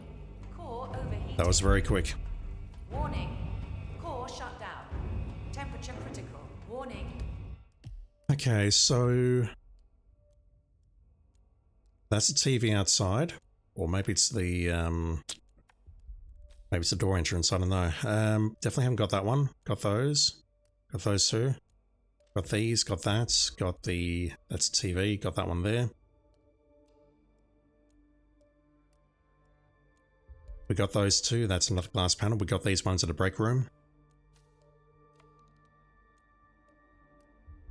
Core overheating. That was very quick. Warning. Core shut down. Temperature critical. Warning. Okay, so that's the TV outside, or maybe it's the door entrance. I don't know. Definitely haven't got that one. Got those two. Got these. Got that. Got the that's TV. Got that one there. We got those two. That's another glass panel. We got these ones at the break room.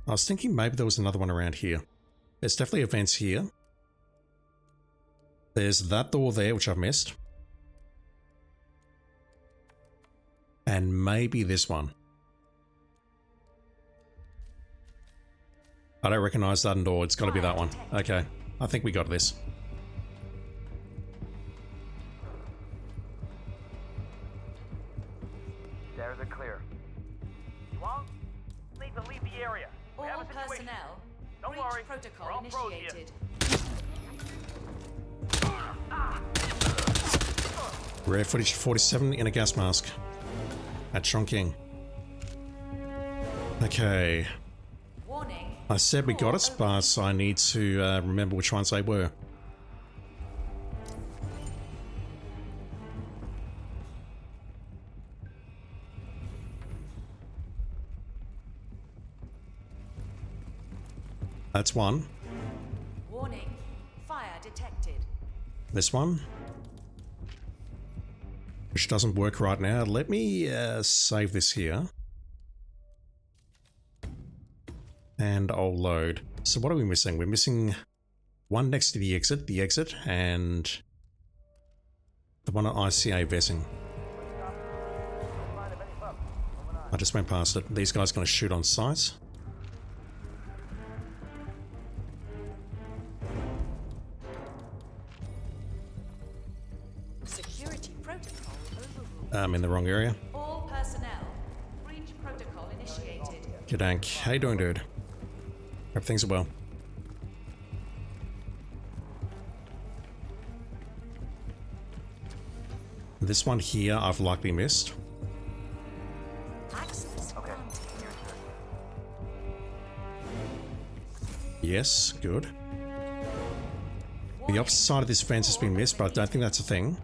I was thinking maybe there was another one around here. There's definitely events here. There's that door there, which I've missed. And maybe this one. I don't recognize that door. It's got to be that one. Okay. I think we got this. Stairs are clear. You won't need to leave the area. All personnel. Don't breach worry. protocol We're all pros here. initiated. Rare footage 47 in a gas mask. At Chongqing. Okay. Warning. I said we got it, but I need to remember which ones they were. That's one. Warning. Fire detected. This one. Which doesn't work right now. Let me save this here. And I'll load. So what are we missing? We're missing one next to the exit, and the one at ICA vetting. I just went past it. These guys are going to shoot on sight. Security protocol overruled. I'm in the wrong area. All personnel. Breach protocol initiated. G'dank. How you doing, dude? Hope things are well. This one here I've likely missed. Access granted. Yes, good. The opposite side of this fence has been missed, but I don't think that's a thing.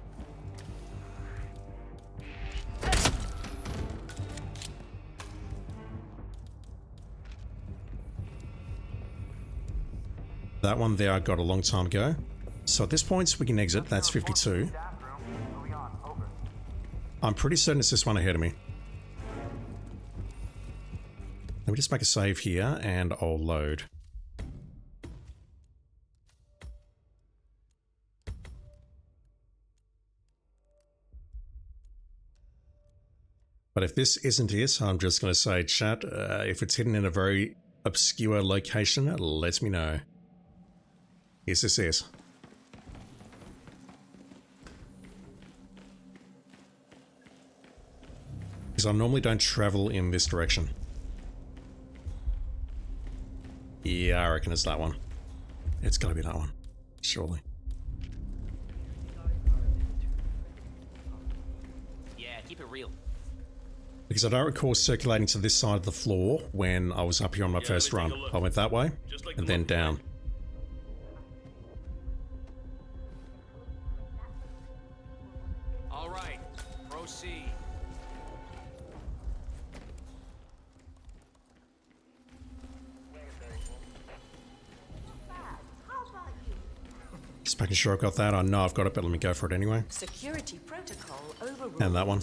That one there I got a long time ago. So at this point we can exit. That's 52. I'm pretty certain it's this one ahead of me. Let me just make a save here and I'll load. But if this isn't it, I'm just going to say, chat, if it's hidden in a very obscure location, let me know. Yes, this is. Because I normally don't travel in this direction. Yeah, I reckon it's that one. It's gotta be that one. Surely. Yeah, keep it real. Because I don't recall circulating to this side of the floor when I was up here on my first run. I went that way, and then down. All right, proceed. Just making sure I've got that. I know I've got it, but let me go for it anyway. Security protocol overruled. And that one.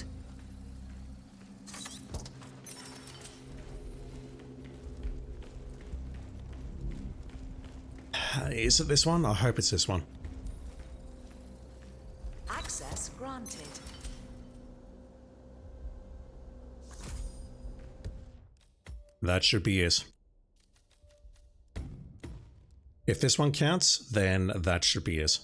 Is it this one? I hope it's this one. Access granted. That should be it. If this one counts, then that should be it.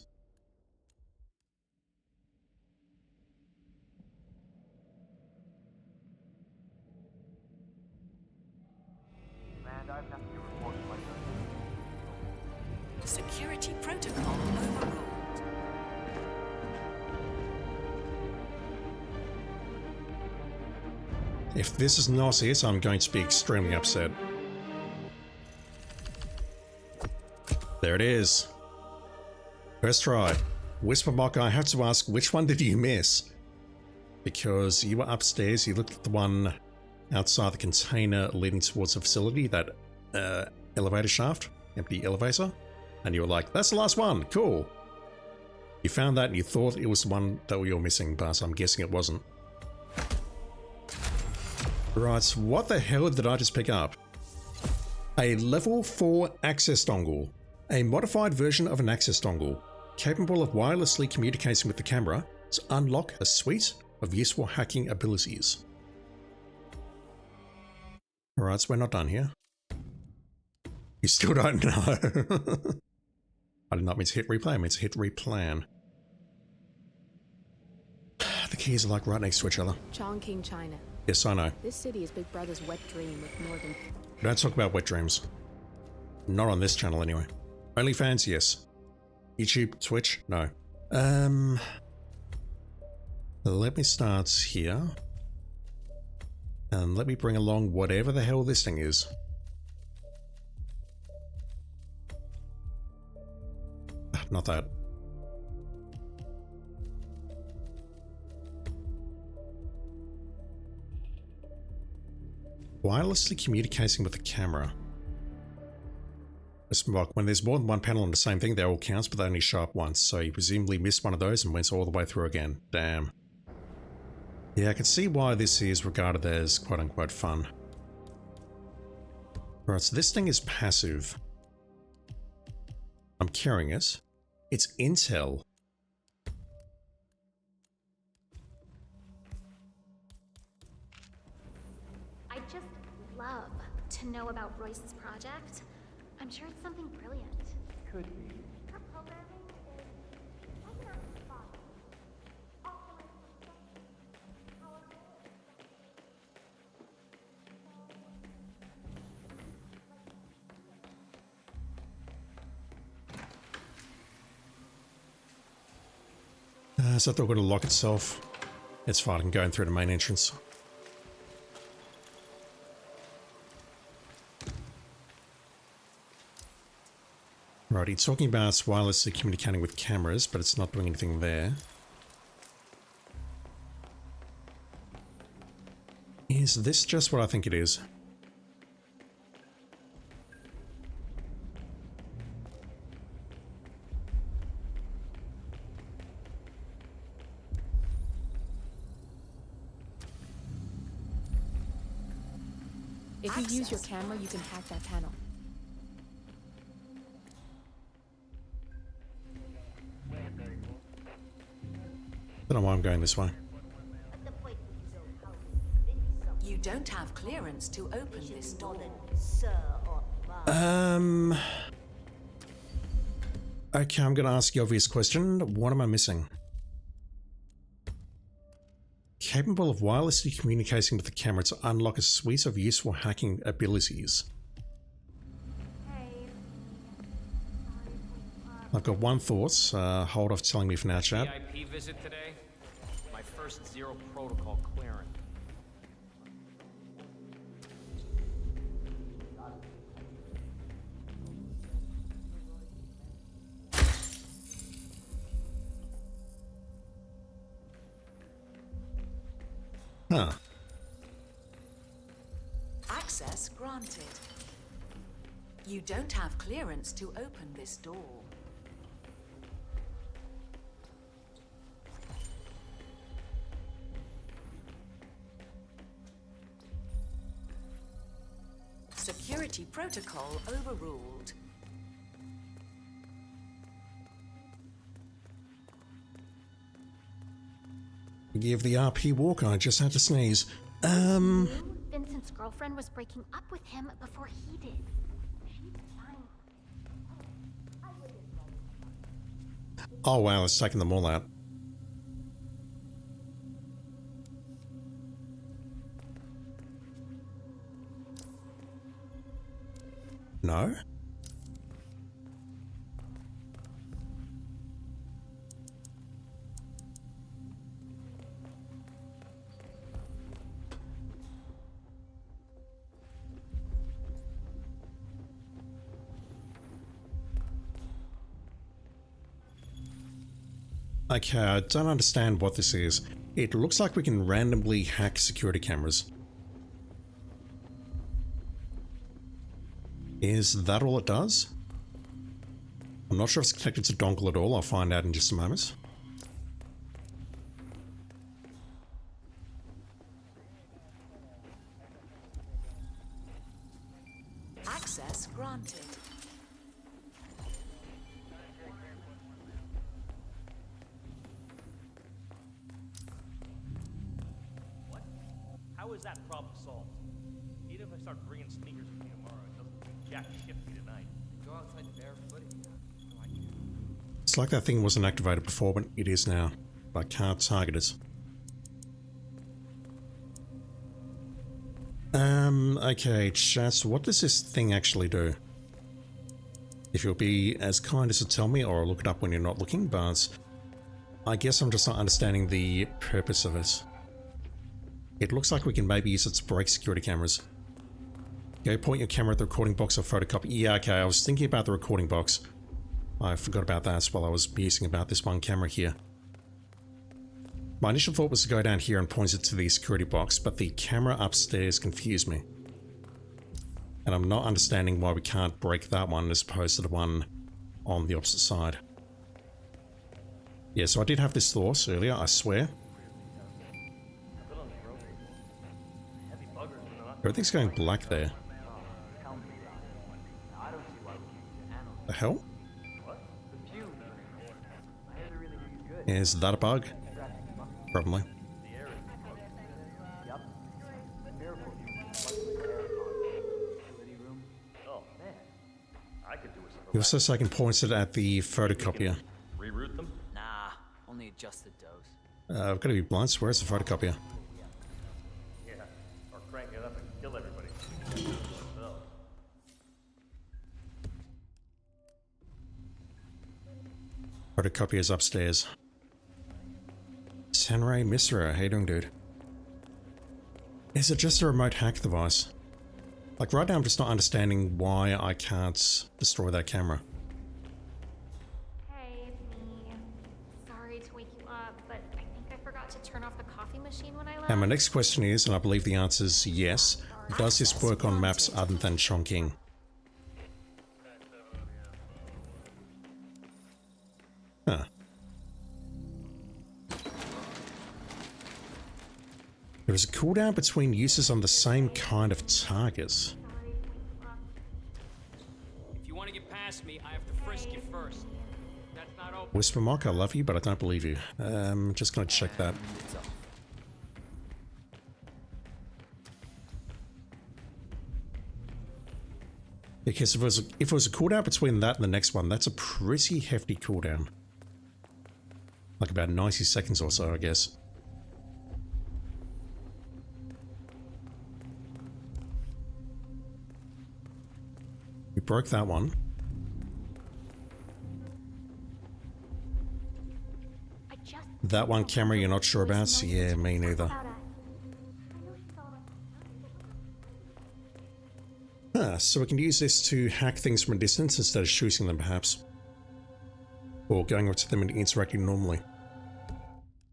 Security protocol overruled. If this is not it, I'm going to be extremely upset. There it is. First try. Whispermock, I have to ask, which one did you miss? Because you were upstairs, you looked at the one outside the container leading towards the facility, that elevator shaft, empty elevator, and you were like, that's the last one, cool. You found that and you thought it was the one that we were missing, but I'm guessing it wasn't. Right, what the hell did I just pick up? A level 4 access dongle. A modified version of an access dongle, capable of wirelessly communicating with the camera to unlock a suite of useful hacking abilities. Alright, so we're not done here. You still don't know. I did not mean to hit replay, I meant to hit replan. The keys are like right next to each other. Chongqing, China. Yes, I know. This city is Big Brother's wet dream with more than... Don't talk about wet dreams. Not on this channel anyway. OnlyFans, yes. YouTube, Twitch, no. Let me start here. And let me bring along whatever the hell this thing is. Not that. Wirelessly communicating with the camera. When there's more than one panel on the same thing, they all count, but they only show up once, so you presumably missed one of those and went all the way through again. Damn. Yeah, I can see why this is regarded as quote-unquote fun. Right, so this thing is passive. I'm carrying it. It's intel. I just love to know about Royce's project. I'm sure it's something brilliant. Could be. Her programming is fun. So I thought we're going to lock itself. It's fine, I can go in through the main entrance. Right, he's talking about wirelessly communicating with cameras, but it's not doing anything there. Is this just what I think it is? If you use your camera, you can hack that panel. Don't know why I'm going this way. You don't have clearance to open this door. Okay, I'm going to ask the obvious question. What am I missing? Capable of wirelessly communicating with the camera to unlock a suite of useful hacking abilities. Hey, I've got one thought. Hold off telling me for now, chap. VIP visit today. My first zero protocol clearance. Huh. Access granted. You don't have clearance to open this door. Security protocol overruled. Give the RP walk. I just had to sneeze. Vincent's girlfriend was breaking up with him before he did. She's fine. Oh wow, it's taking them all out. No? Okay, I don't understand what this is. It looks like we can randomly hack security cameras. Is that all it does? I'm not sure if it's connected to dongle at all. I'll find out in just a moment. Access granted. How is that problem solved? Even if I start bringing sneakers with me tomorrow, it doesn't do jack shit for me tonight. Go outside barefooted. It's like that thing wasn't activated before, but it is now. I can't target it. Okay, chat, what does this thing actually do? If you'll be as kind as to tell me, or I'll look it up when you're not looking, but I guess I'm just not understanding the purpose of it. It looks like we can maybe use it to break security cameras. Okay, point your camera at the recording box or photocopy. Yeah, okay, I was thinking about the recording box. I forgot about that while I was musing about this one camera here. My initial thought was to go down here and point it to the security box, but the camera upstairs confused me. And I'm not understanding why we can't break that one as opposed to the one on the opposite side. Yeah, so I did have this thought earlier, I swear. Everything's going black there. The hell? Is that a bug? Probably. It also so I can point it at the photocopier. Reroute them? Nah, only adjust the dose. I've got to be blunt. Where's the photocopier? Yeah, or crank it up and kill everybody. So. Photocopier's upstairs. Senrai Misra, how you doing, dude? Is it just a remote hack device? Like, right now I'm just not understanding why I can't destroy that camera. Hey, it's me. Sorry to wake you up, but I think I forgot to turn off the coffee machine when I left. And my next question is, and I believe the answer is yes, does this work on maps other than Chongqing? Huh. There is a cooldown between uses on the same kind of targets. If you want to get past me, I have to frisk you first. That's not open. Whisper Mock, I love you, but I don't believe you. Just gonna check that. Because if it was a cooldown between that and the next one, that's a pretty hefty cooldown. Like about 90 seconds or so, I guess. We broke that one. That one camera you're not sure about? Yeah, me neither. So we can use this to hack things from a distance instead of shooting them, perhaps. Or going up to them and interacting normally.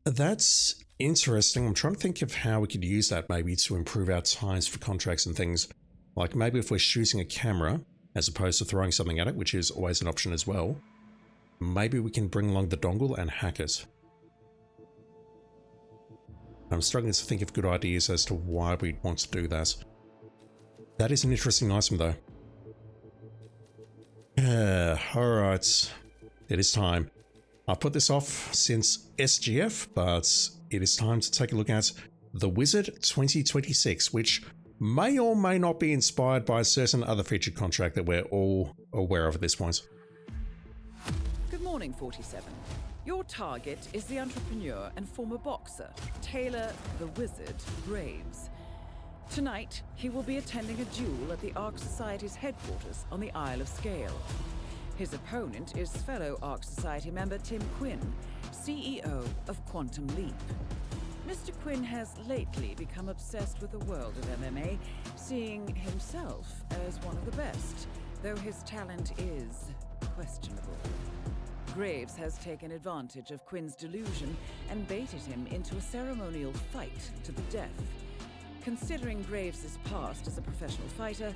That's interesting. I'm trying to think of how we could use that maybe to improve our times for contracts and things. Like maybe if we're shooting a camera, as opposed to throwing something at it, which is always an option as well, maybe we can bring along the dongle and hack it. I'm struggling to think of good ideas as to why we'd want to do that. That is an interesting item though. Alright. It is time. I've put this off since SGF, but it is time to take a look at the Wizard 2026, which may or may not be inspired by a certain other featured contract that we're all aware of at this point. Good morning, 47. Your target is the entrepreneur and former boxer, Taylor the Wizard Graves. Tonight, he will be attending a duel at the Ark Society's headquarters on the Isle of Scale. His opponent is fellow Ark Society member Tim Quinn, CEO of Quantum Leap. Mr. Quinn has lately become obsessed with the world of MMA, seeing himself as one of the best, though his talent is questionable. Graves has taken advantage of Quinn's delusion and baited him into a ceremonial fight to the death. Considering Graves' past as a professional fighter,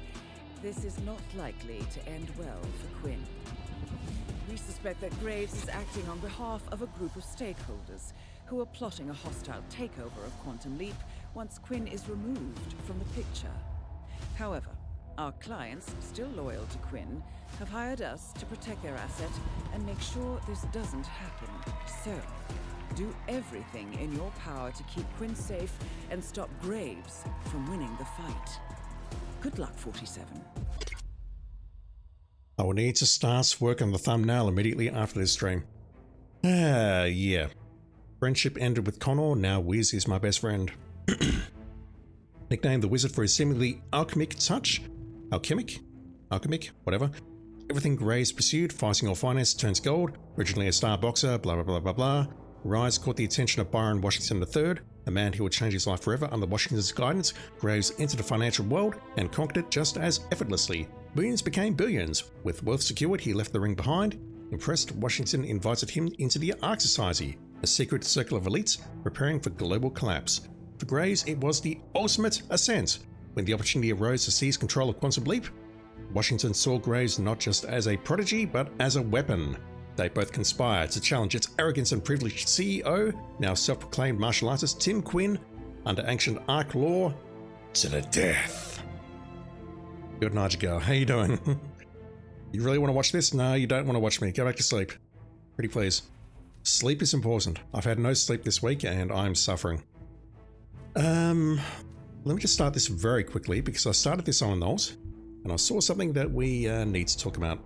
this is not likely to end well for Quinn. We suspect that Graves is acting on behalf of a group of stakeholders who are plotting a hostile takeover of Quantum Leap once Quinn is removed from the picture. However, our clients, still loyal to Quinn, have hired us to protect their asset and make sure this doesn't happen. So, do everything in your power to keep Quinn safe and stop Graves from winning the fight. Good luck, 47. I will need to start work on the thumbnail immediately after this stream. Yeah. Friendship ended with Connor, now Wiz is my best friend. Nicknamed the Wizard for his seemingly alchemic touch. Alchemic, whatever. Everything Graves pursued, fighting or finance, turns gold. Originally a star boxer, blah blah blah blah blah. Rise caught the attention of Byron Washington III, a man who would change his life forever under Washington's guidance. Graves entered the financial world and conquered it just as effortlessly. Billions became billions. With wealth secured, he left the ring behind. Impressed, Washington invited him into the Ark Society, a secret circle of elites preparing for global collapse. For Graves, it was the ultimate ascent. When the opportunity arose to seize control of Quantum Leap, Washington saw Graves not just as a prodigy, but as a weapon. They both conspired to challenge its arrogance and privileged CEO, now self-proclaimed martial artist Tim Quinn, under ancient Ark law, to the death. Good night, girl. How you doing? You really want to watch this? No, you don't want to watch me. Go back to sleep. Pretty please. Sleep is important. I've had no sleep this week and I'm suffering. Let me just start this very quickly because I started this on Knowles and I saw something that we need to talk about.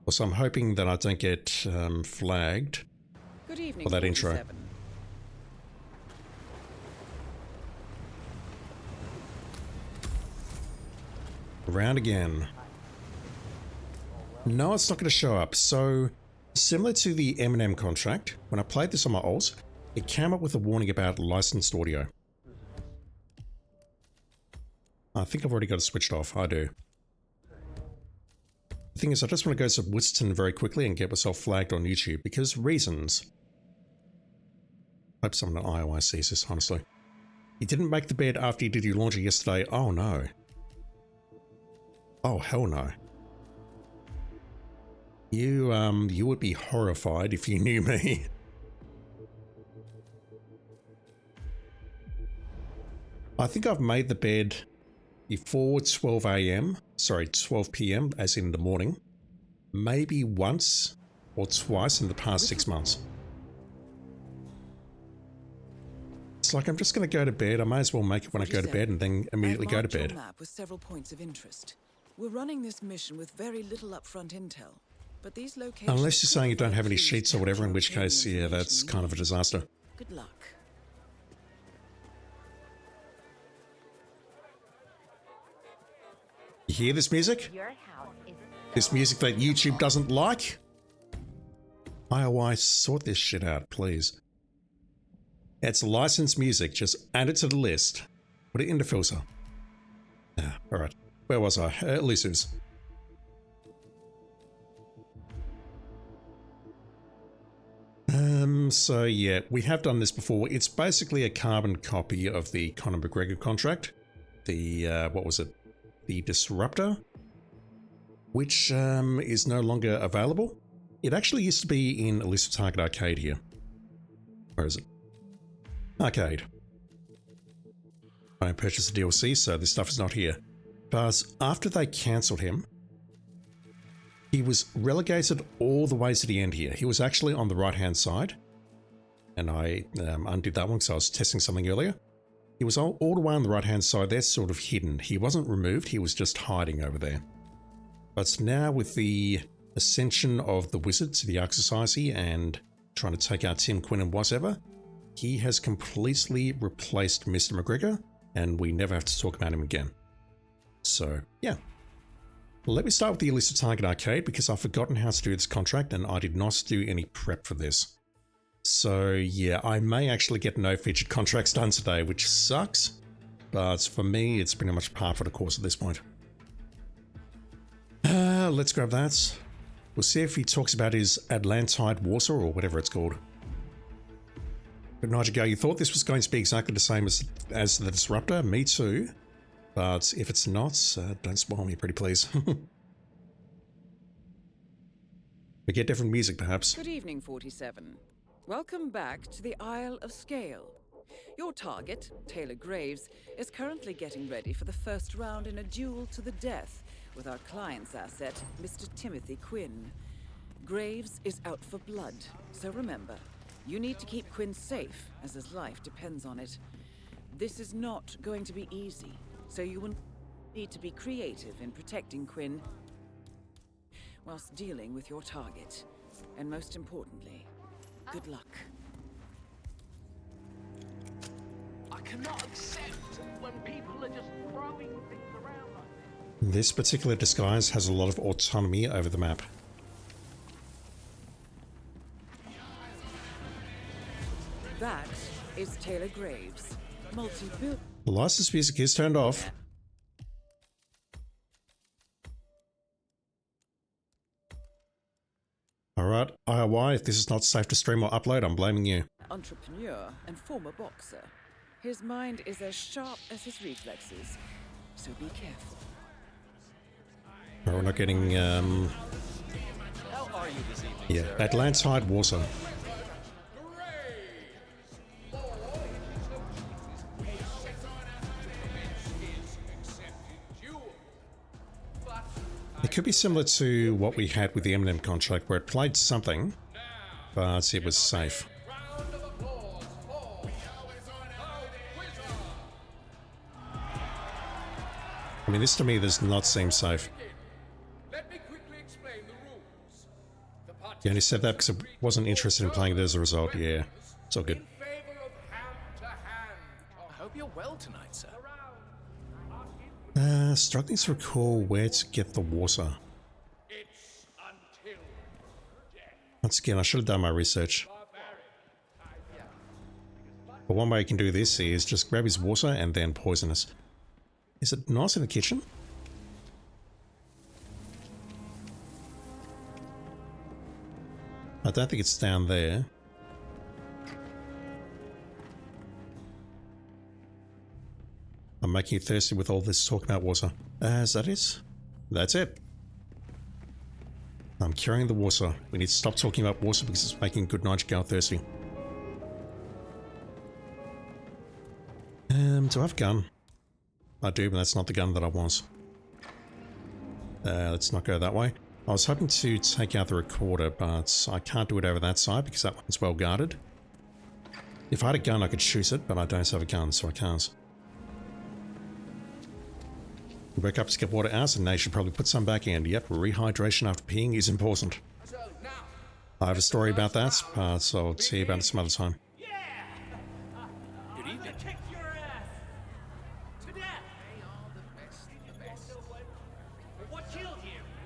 Also, I'm hoping that I don't get flagged Good evening, for that 47. intro. Round again. No, it's not going to show up. So, similar to the Eminem contract, when I played this on my Ols, it came up with a warning about licensed audio. I think I've already got it switched off. I do. The thing is, I just want to go to Winston very quickly and get myself flagged on YouTube because reasons. Hope someone at IOI sees this, honestly. You didn't make the bed after you did your laundry yesterday. Oh no. Oh hell no. You would be horrified if you knew me. I think I've made the bed before 12 a.m. Sorry, 12 p.m. as in the morning. Maybe once or twice in the past 6 months. It's like I'm just going to go to bed. I might as well make it when I go to bed and then immediately go to bed. Map with several points of interest. We're running this mission with very little upfront intel, but these locations. Unless you're saying you don't have any sheets or whatever, in which case, yeah, that's kind of a disaster. Good luck. You hear this music? This music that YouTube doesn't like? IOI, sort this shit out, please. It's licensed music, just add it to the list. Put it into filter. Ah, alright. Where was I? Elusives. So yeah, we have done this before. It's basically a carbon copy of the Conor McGregor contract. The, what was it? The Disruptor, which is no longer available. It actually used to be in Elusive Target Arcade here. Where is it? Arcade. I purchased the DLC, so this stuff is not here. But after they cancelled him, he was relegated all the way to the end here. He was actually on the right-hand side. And I undid that one because I was testing something earlier. He was all the way on the right-hand side there, sort of hidden. He wasn't removed, he was just hiding over there. But now with the ascension of the Wizard to the Ark Society and trying to take out Tim Quinn and whatever, he has completely replaced Mr. McGregor, and we never have to talk about him again. So, yeah. Let me start with the Elusive Target Arcade because I've forgotten how to do this contract and I did not do any prep for this. So yeah, I may actually get no featured contracts done today, which sucks, but for me it's pretty much par for the course at this point. Let's grab that. We'll see if he talks about his Atlantide Warsaw or whatever it's called. But Nigel, you thought this was going to be exactly the same as the Disruptor? Me too. But if it's not, don't spoil me, pretty please. We get different music, perhaps. Good evening, 47. Welcome back to the Isle of Scale. Your target, Taylor Graves, is currently getting ready for the first round in a duel to the death with our client's asset, Mr. Timothy Quinn. Graves is out for blood, so remember, you need to keep Quinn safe, as his life depends on it. This is not going to be easy, so you will need to be creative in protecting Quinn whilst dealing with your target. And most importantly, good luck. I cannot accept when people are just throwing things around like this. This particular disguise has a lot of autonomy over the map. That is Taylor Graves, multi-bill. The license music is turned off. Alright, IOI, if this is not safe to stream or upload, I'm blaming you. Entrepreneur and former boxer. His mind is as sharp as his reflexes, so be careful. Oh, we're not getting, How are you this evening, yeah, sir? Atlantide Warsaw. It could be similar to what we had with the Eminem contract, where it played something, but it was safe. I mean, this to me does not seem safe. You only said that because I wasn't interested in playing it as a result. Yeah, it's all good. I hope you're well tonight, sir. Struggling to recall where to get the water. Once again, I should have done my research. But one way you can do this is just grab his water and then poison us. Is it nice in the kitchen? I don't think it's down there. I'm making you thirsty with all this talk about water. Is that it? That's it. I'm carrying the water. We need to stop talking about water because it's making good night go thirsty. Do I have a gun? I do, but that's not the gun that I want. Let's not go that way. I was hoping to take out the recorder, but I can't do it over that side because that one's well guarded. If I had a gun, I could shoot it, but I don't have a gun, so I can't. We woke up to get water out, and now you should probably put some back in. Yep, rehydration after peeing is important. I have a story about that, but I'll tell you about it some other time. Good evening.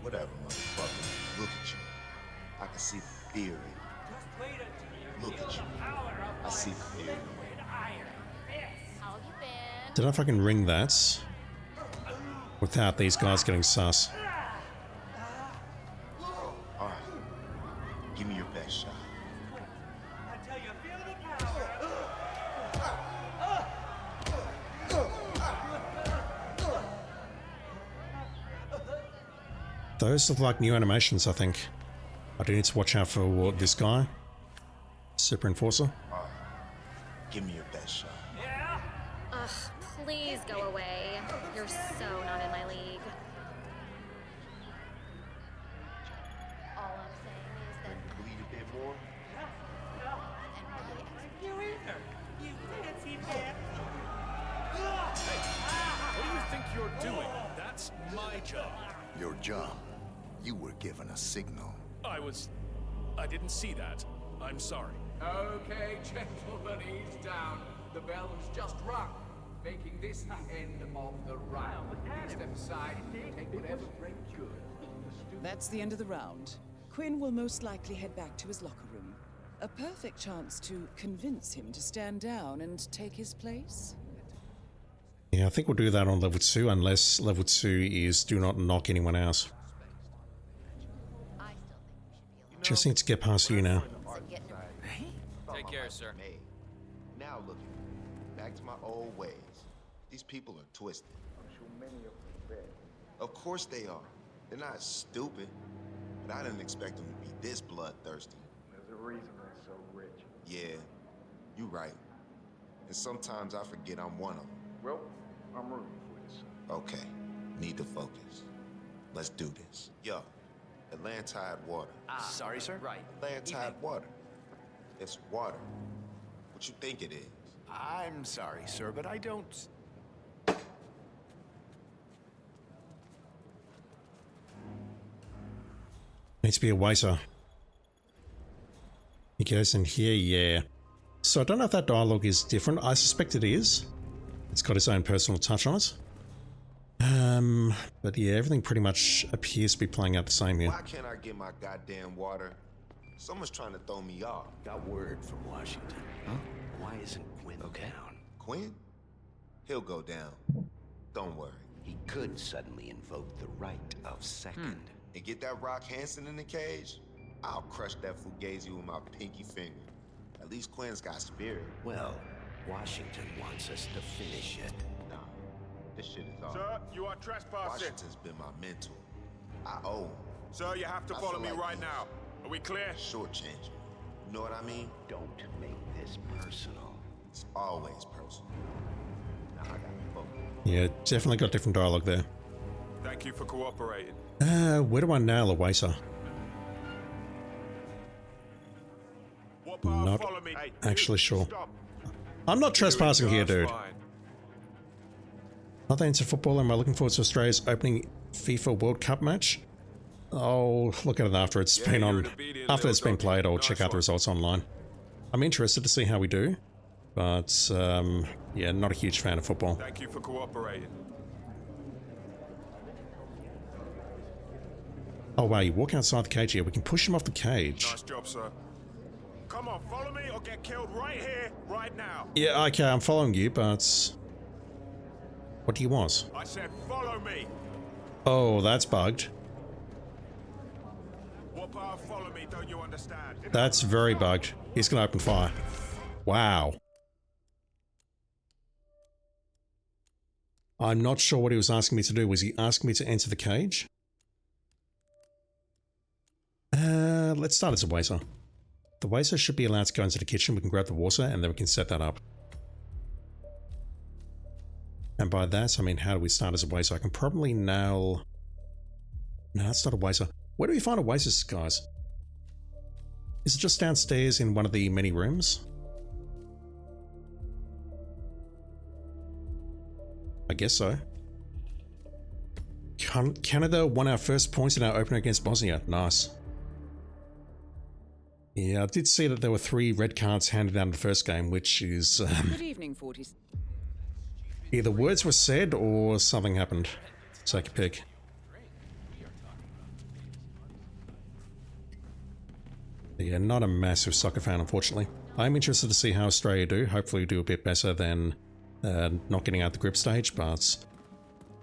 Whatever, motherfucker. Look at you. I can see the fear in you. I see you. Did I fucking ring that without these guys getting sus? All right. Give me your best shot. Those look like new animations, I think. I do need to watch out for this guy. Super Enforcer. All right. Give me your best shot. Ugh, please go away. You're so not in my league. All I'm saying is that Bleed a bit more. You either. You fancy man. What do you think you're doing? That's my job. Your job. You were given a signal. I didn't see that. I'm sorry. Okay, gentlemen, ease down. The bell has just rung, making this the end of the round. Step aside, take whatever break yours. That's the end of the round. Quinn will most likely head back to his locker room. A perfect chance to convince him to stand down and take his place. Yeah, I think we'll do that on level 2, unless level 2 is do not knock anyone out. Just need to get past you now. Take care, sir. Now look at me. Back to my old ways. These people are twisted. I'm sure many of them bad. Of course they are. They're not stupid. But I didn't expect them to be this bloodthirsty. There's a reason they're so rich. Yeah, you're right. And sometimes I forget I'm one of them. Well, I'm rooting for you, son. Okay, need to focus. Let's do this. Yo, Atlantide water. Sorry, sir? Right. Atlantide water. It's water. What you think it is? I'm sorry, sir, but I don't... Needs to be a waiter. He goes in here, yeah. So I don't know if that dialogue is different. I suspect it is. It's got its own personal touch on it. But yeah, everything pretty much appears to be playing out the same here. Why can't I get my goddamn water? Someone's trying to throw me off. Got word from Washington. Huh? Why isn't Quinn down? Quinn? He'll go down. Don't worry. He could suddenly invoke the right of second. And get that Rock Hansen in the cage? I'll crush that Fugazi with my pinky finger. At least Quinn's got spirit. Well, Washington wants us to finish it. Nah, this shit is off. Sir, you are trespassing. Washington's been my mentor. I owe him. Sir, you have to follow me right now. Are we clear? Shortchange me. You know what I mean? Don't make this personal. It's always personal. Now I gotta focus. Yeah, definitely got different dialogue there. Thank you for cooperating. Where do I nail a waiter? Not actually sure. I'm not trespassing here, dude. Nothing into football. Am I looking forward to Australia's opening FIFA World Cup match? I'll look at it after it's been on. After it's been played, I'll check out the results online. I'm interested to see how we do, but yeah, not a huge fan of football. Thank you for cooperating. Oh wow, you walk outside the cage here. We can push him off the cage. Nice job, sir. Come on, follow me or get killed right here, right now. Yeah, okay, I'm following you, but what do you want? I said follow me. Oh, that's bugged. What part of follow me don't you understand? That's very bugged. He's gonna open fire. Wow. I'm not sure what he was asking me to do. Was he asking me to enter the cage? Let's start as a waiter. The waiter should be allowed to go into the kitchen. We can grab the water and then we can set that up. And by that, I mean, how do we start as a waiter? I can probably nail... No, that's not a waiter. Where do we find a waiter, guys? Is it just downstairs in one of the many rooms? I guess so. Canada won our first points in our opener against Bosnia. Nice. Yeah, I did see that there were 3 red cards handed out in the first game, which is... Good evening, 40. Either words were said or something happened. Take a pick. Yeah, not a massive soccer fan, unfortunately. I'm interested to see how Australia do. Hopefully do a bit better than not getting out the group stage, but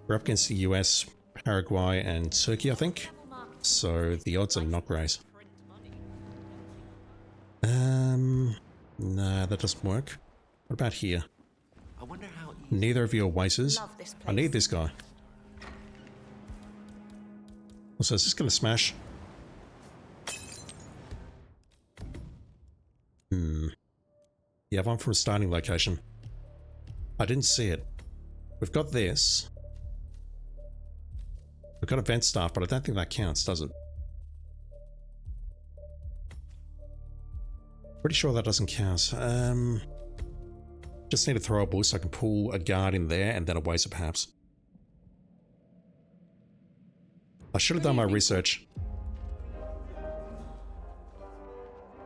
we're up against the US, Paraguay and Turkey, I think. So the odds are not great. No, that doesn't work. What about here? I wonder how Neither of you are wasters. I need this guy. Also, is this going to smash? You have one from a starting location. I didn't see it. We've got this. We've got event staff, but I don't think that counts, does it? Pretty sure that doesn't count. Just need a throwable so I can pull a guard in there and then a waster perhaps. I should have done my research.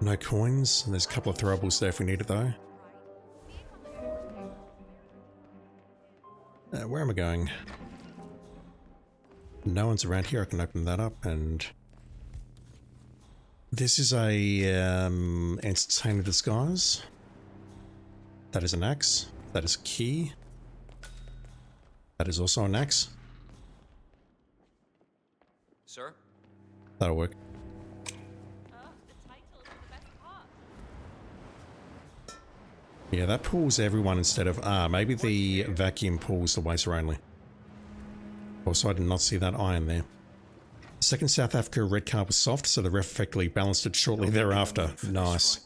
No coins. There's a couple of throwables there if we need it though. Where am I going? No one's around here. I can open that up and... This is a entertainer disguise. That is an axe. That is a key. That is also an axe. Sir? That'll work. Yeah, that pulls everyone instead of... maybe the vacuum pulls the waster only. Also, I did not see that iron there. Second South Africa red card was soft, so the ref effectively balanced it shortly thereafter. Nice.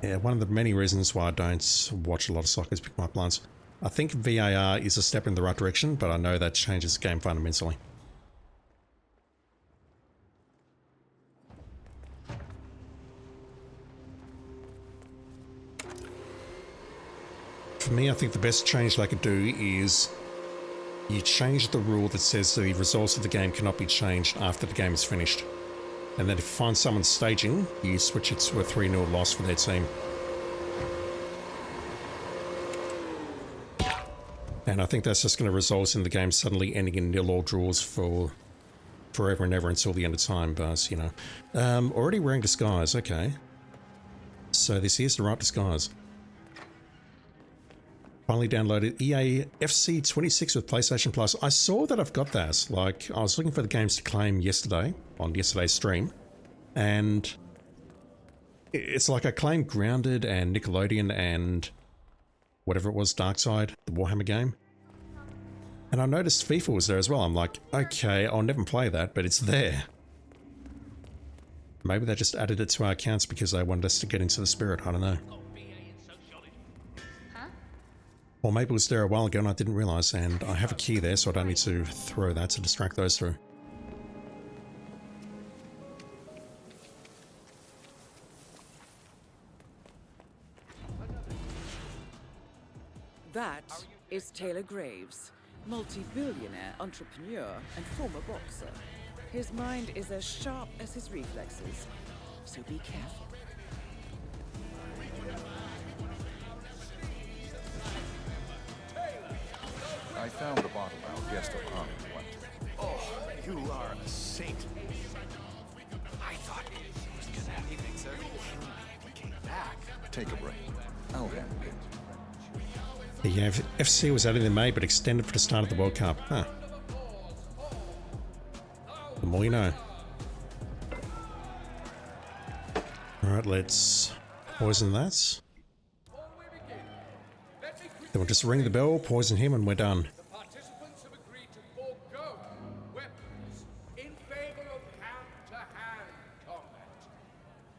Yeah, one of the many reasons why I don't watch a lot of soccer is pick my plants. I think VAR is a step in the right direction, but I know that changes the game fundamentally. For me, I think the best change they could do is you change the rule that says the results of the game cannot be changed after the game is finished. And then if you find someone staging, you switch it to a 3-0 loss for their team. And I think that's just going to result in the game suddenly ending in 0-0 draws for forever and ever until the end of time, but, you know. Already wearing disguise, okay. So this is the right disguise. Finally downloaded EA FC 26 with PlayStation Plus. I saw that I've got that. Like, I was looking for the games to claim yesterday, on yesterday's stream, and it's like I claimed Grounded and Nickelodeon and whatever it was, Darkside, the Warhammer game. And I noticed FIFA was there as well. I'm like, okay, I'll never play that, but it's there. Maybe they just added it to our accounts because they wanted us to get into the spirit, I don't know. Or maybe it was there a while ago and I didn't realise, and I have a key there so I don't need to throw that to distract those through. That is Taylor Graves, multi-billionaire entrepreneur and former boxer. His mind is as sharp as his reflexes, so be careful. I found the bottle our guest of honor wanted. Oh, you are a saint. I thought he was gonna evening, sir. Kill me if he came back. Take a break. I'll handle it. Yeah, FC was added in May, but extended for the start of the World Cup. Huh. The more you know. Alright, let's poison that. Then we'll just ring the bell, poison him, and we're done. The participants have agreed to forego weapons in favor of hand-to-hand combat.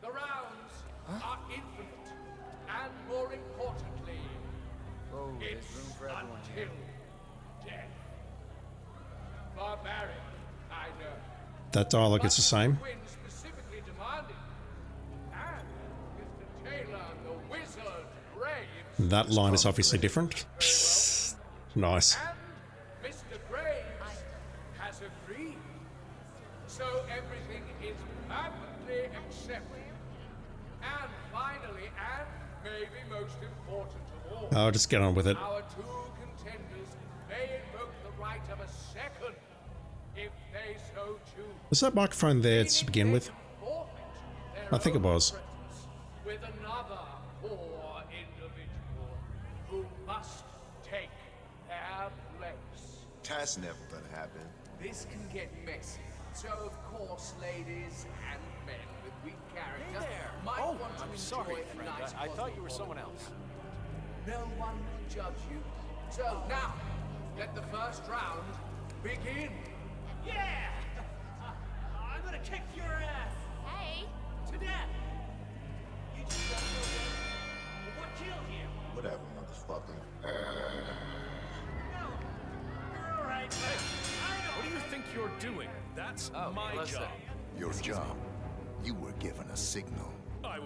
The rounds are infinite, and more importantly, it's until death. Barbaric, I know. That dialogue is the same. Specifically demanded, and Mr. Taylor, the Wizard Graves. That line is obviously different. Nice. And Mr. Graves has agreed. So everything is perfectly accepted. And finally, and maybe most important of all, I'll just get on with it. our two contenders may invoke the right of a second if they so choose. Was that microphone there to begin with? Forfeit I think it was. With another poor individual who must take their place. That's never gonna happen. This can get messy. So, of course, ladies and men with weak character might want to I'm enjoy sorry, a friend. nice I thought you were bottle someone of else. No one will judge you. So now, let the first round begin. Yeah! I'm gonna kick your ass! Hey! To death! You just got killed. Well, what killed you? Whatever, motherfucker. No! You're alright, What do you think you're doing? That's my listen. job. Your job. You were given a signal. I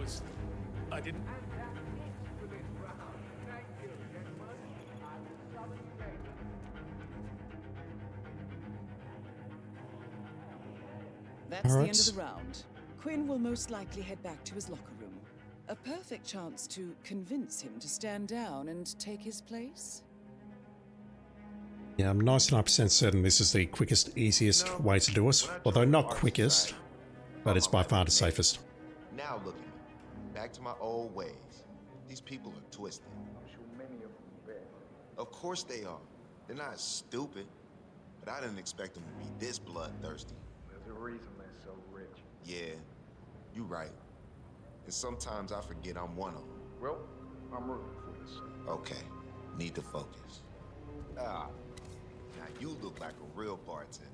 didn't. That's the end of the round. Quinn will most likely head back to his locker room. A perfect chance to convince him to stand down and take his place. Yeah, I'm 99% certain this is the quickest, easiest way to do it. Although not quickest, but it's by far the safest. Now look at me. Back to my old ways. These people are twisted. I'm sure many of them are bad. Of course they are. They're not stupid. But I didn't expect them to be this bloodthirsty. There's a reason they're so rich. Yeah, you're right. And sometimes I forget I'm one of them. Well, I'm rooting for this. Okay, need to focus. Ah, now you look like a real bartender.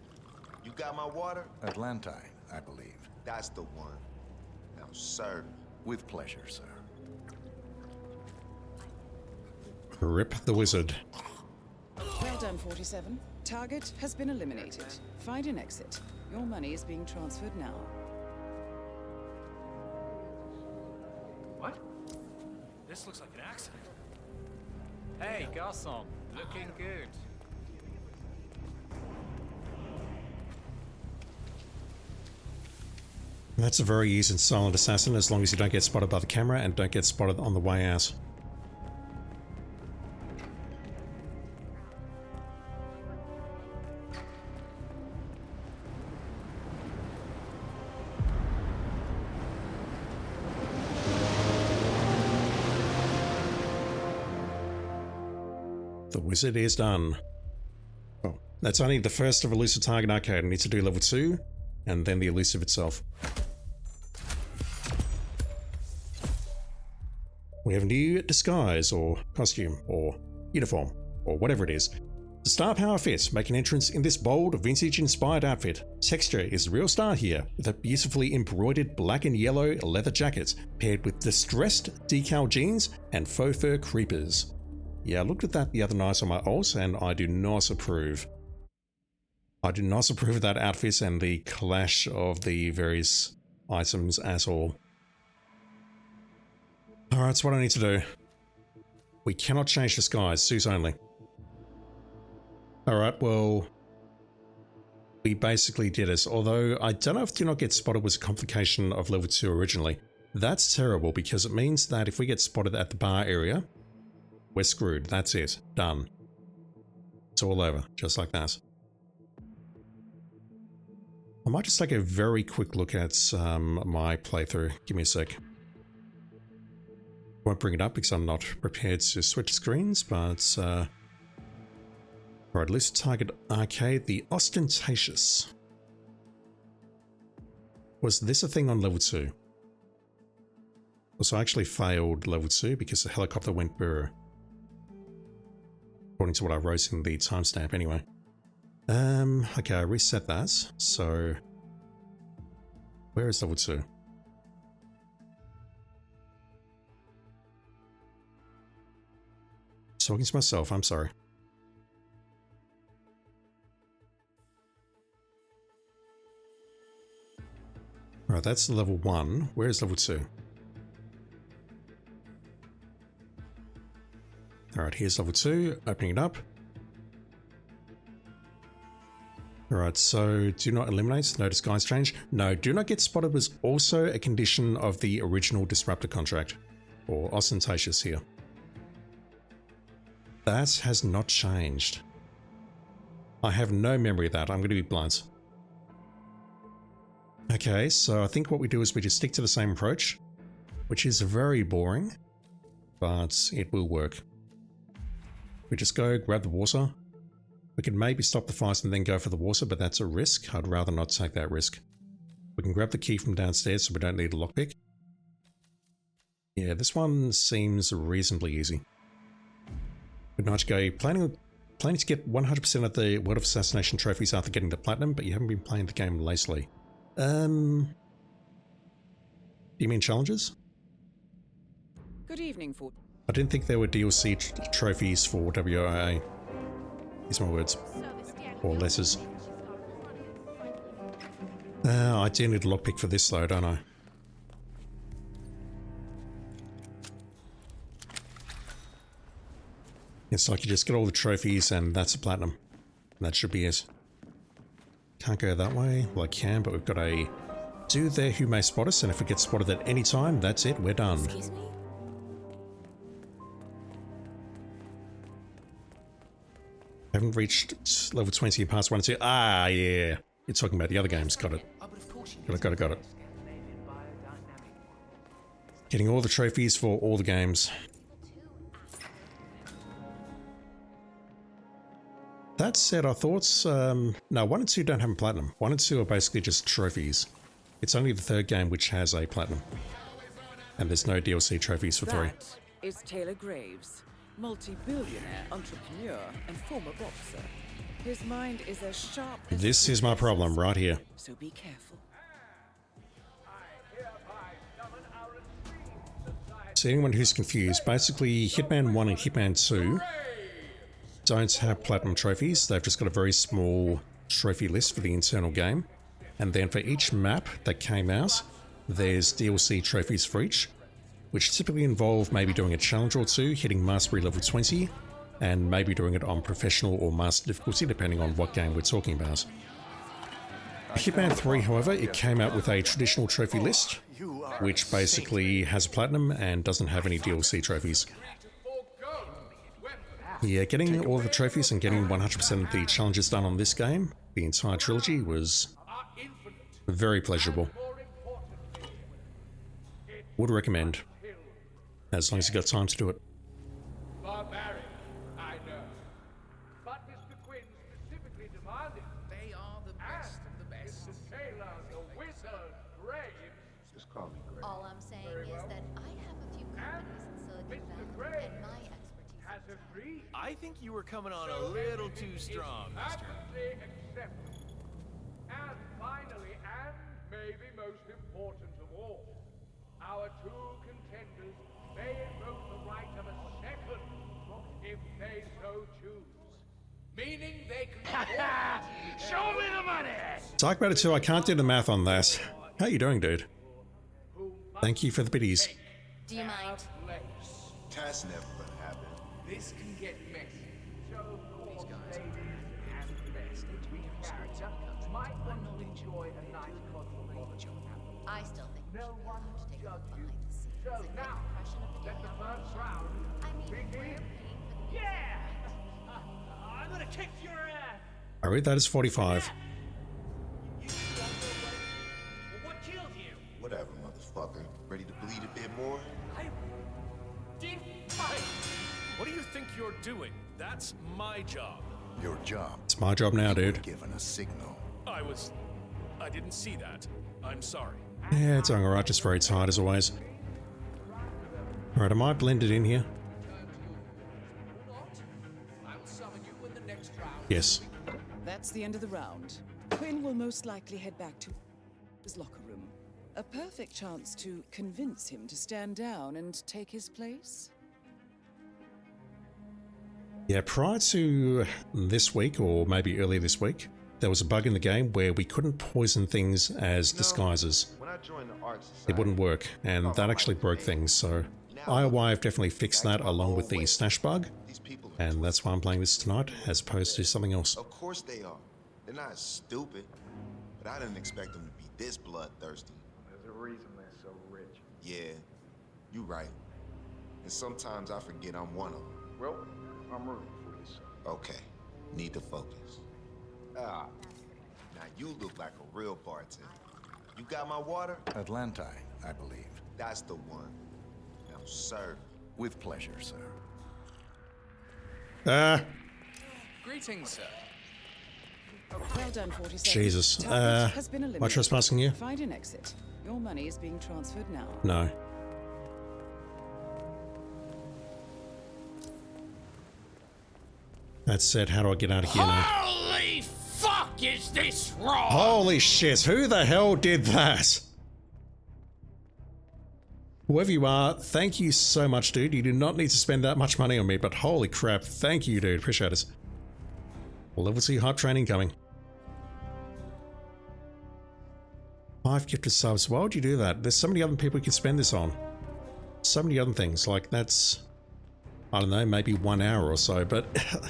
You got my water? Atlantine, I believe. That's the one. Now serve me. With pleasure, sir. Rip the wizard. Well done, 47. Target has been eliminated. Find an exit. Your money is being transferred now. What? This looks like an accident. Hey, garçon. Looking good. That's a very easy and silent assassin as long as you don't get spotted by the camera and don't get spotted on the way out. The wizard is done. Oh, that's only the first of Elusive Target Arcade. I need to do level 2 and then the Elusive itself. We have a new disguise or costume or uniform or whatever it is. The star power fit make an entrance in this bold, vintage-inspired outfit. Texture is the real star here, with a beautifully embroidered black and yellow leather jacket paired with distressed decal jeans and faux fur creepers. Yeah, I looked at that the other night on my alt and I do not approve. I do not approve of that outfit and the clash of the various items at all. Alright, that's what I need to do. We cannot change disguise, suits only. Alright, well, we basically did it, although I don't know if do not get spotted was a complication of level 2 originally. That's terrible because it means that if we get spotted at the bar area, we're screwed. That's it. Done. It's all over, just like that. I might just take a very quick look at my playthrough. Give me a sec. Won't bring it up because I'm not prepared to switch screens, but right, Elusive Target Arcade, the Ostentatious. Was this a thing on level 2? Also, I actually failed level 2 because the helicopter went burr. According to what I wrote in the timestamp anyway. Okay, I reset that, so where is level 2? Talking to myself, I'm sorry. Right, that's level 1. Where is level 2? Alright, here's level 2. Opening it up. Alright, so do not eliminate, no disguise change. No, do not get spotted was also a condition of the original Disruptor contract. Or Ostentatious here. That has not changed. I have no memory of that, I'm going to be blunt. Okay, so I think what we do is we just stick to the same approach, which is very boring, but it will work. We just go grab the water. We can maybe stop the fight and then go for the water, but that's a risk. I'd rather not take that risk. We can grab the key from downstairs so we don't need a lockpick. Yeah, this one seems reasonably easy. Good night, go. Planning to get 100% of the World of Assassination trophies after getting the platinum, but you haven't been playing the game lazily. Do you mean challenges? Good evening, I didn't think there were DLC trophies for WIA. These are my words. Or letters. I do need a lockpick for this though, don't I? It's like you just get all the trophies and that's a platinum. And that should be it. Can't go that way. Well, I can, but we've got a dude there who may spot us, and if we get spotted at any time, that's it, we're done. Excuse me? Haven't reached level 20 in parts 1 and 2. Ah, yeah. You're talking about the other games. Got it. Got it. Getting all the trophies for all the games. That said, our thoughts, no, 1 and 2 don't have a platinum. 1 and 2 are basically just trophies. It's only the third game which has a platinum. And there's no DLC trophies for 3. That is Taylor Graves, multi-billionaire entrepreneur and former boxer. His mind is as sharp as... This is my problem right here. So be careful. So anyone who's confused, basically Hitman 1 and Hitman 2 don't have platinum trophies. They've just got a very small trophy list for the internal game. And then for each map that came out, there's DLC trophies for each, which typically involve maybe doing a challenge or two, hitting mastery level 20, and maybe doing it on professional or master difficulty, depending on what game we're talking about. Hitman 3, however, it came out with a traditional trophy list, which basically has a platinum and doesn't have any DLC trophies. Yeah, getting all the trophies and getting 100% of the challenges done on this game, the entire trilogy, was very pleasurable. Would recommend, as long as you've got time to do it. Barbaric, I know. But Mr. Quinn specifically demanded. They are the best of the best. Mr. Taylor, the Wizard, Graves. Just call me Graves. All I'm saying is that I have a few companies in Silicon Valley, and my expertise has agreed. I think you were coming on a little too strong, mister. Acceptable. And finally, and maybe most important of all, our two contenders may invoke the right of a second if they so choose. Meaning they can... Show me the money! Talk about it too, I can't do the math on that. How you doing, dude? Thank you for the biddies. Do you mind? That's never gonna happen. This can get messy. So, these guys and the best character might want to enjoy a nice conversation. I still think no one to take a look judge you. behind the scenes. So A good now, impression of the let the first round begin. Yeah! I'm gonna kick your ass! I read that as 45. What killed you? Whatever, motherfucker. Ready to bleed a bit more? What do you think you're doing? That's my job. Your job. It's my job now, dude. Given a signal. I didn't see that. I'm sorry. Yeah, it's alright, just very tired as always. Alright, am I blended in here? Yes. That's the end of the round. Quinn will most likely head back to his locker room. A perfect chance to convince him to stand down and take his place. Yeah, prior to this week, or maybe earlier this week, there was a bug in the game where we couldn't poison things as disguises. When I joined the Art Society, It wouldn't work, and that actually broke things, so IOI have definitely fixed that along with the stash bug, and that's why I'm playing this tonight, as opposed to something else. Of course they are. They're not stupid, but I didn't expect them to be this bloodthirsty. There's a reason they're so rich. Yeah, you're right. And sometimes I forget I'm one of them. Well, I'm rooting for you, son. Okay, need to focus. Now you look like a real bartender. You got my water? Atlantine, I believe. That's the one. Now, sir. With pleasure, sir. Greetings, sir. Well done, 47. Jesus. Target has been Am I eliminated. trespassing you? Find an exit. Your money is being transferred now. No. That said, how do I get out of here now? Holy fuck, is this wrong? Holy shit, who the hell did that? Whoever you are, thank you so much, dude. You do not need to spend that much money on me, but holy crap, thank you, dude. Appreciate it. Level 2 hype training coming. 5 gifted subs. Why would you do that? There's so many other people you can spend this on. So many other things. Like, that's... I don't know, maybe 1 hour or so, but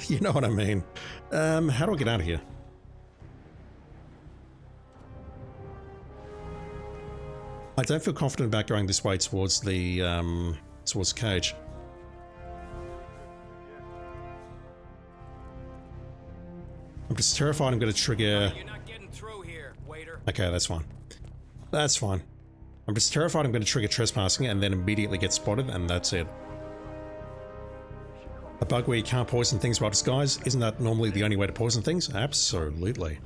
you know what I mean. How do I get out of here? I don't feel confident about going this way towards the cage. I'm just terrified I'm going to trigger... You're not getting through here, waiter. Okay, that's fine. That's fine. I'm just terrified I'm going to trigger trespassing and then immediately get spotted, and that's it. A bug where you can't poison things while disguised, isn't that normally the only way to poison things? Absolutely.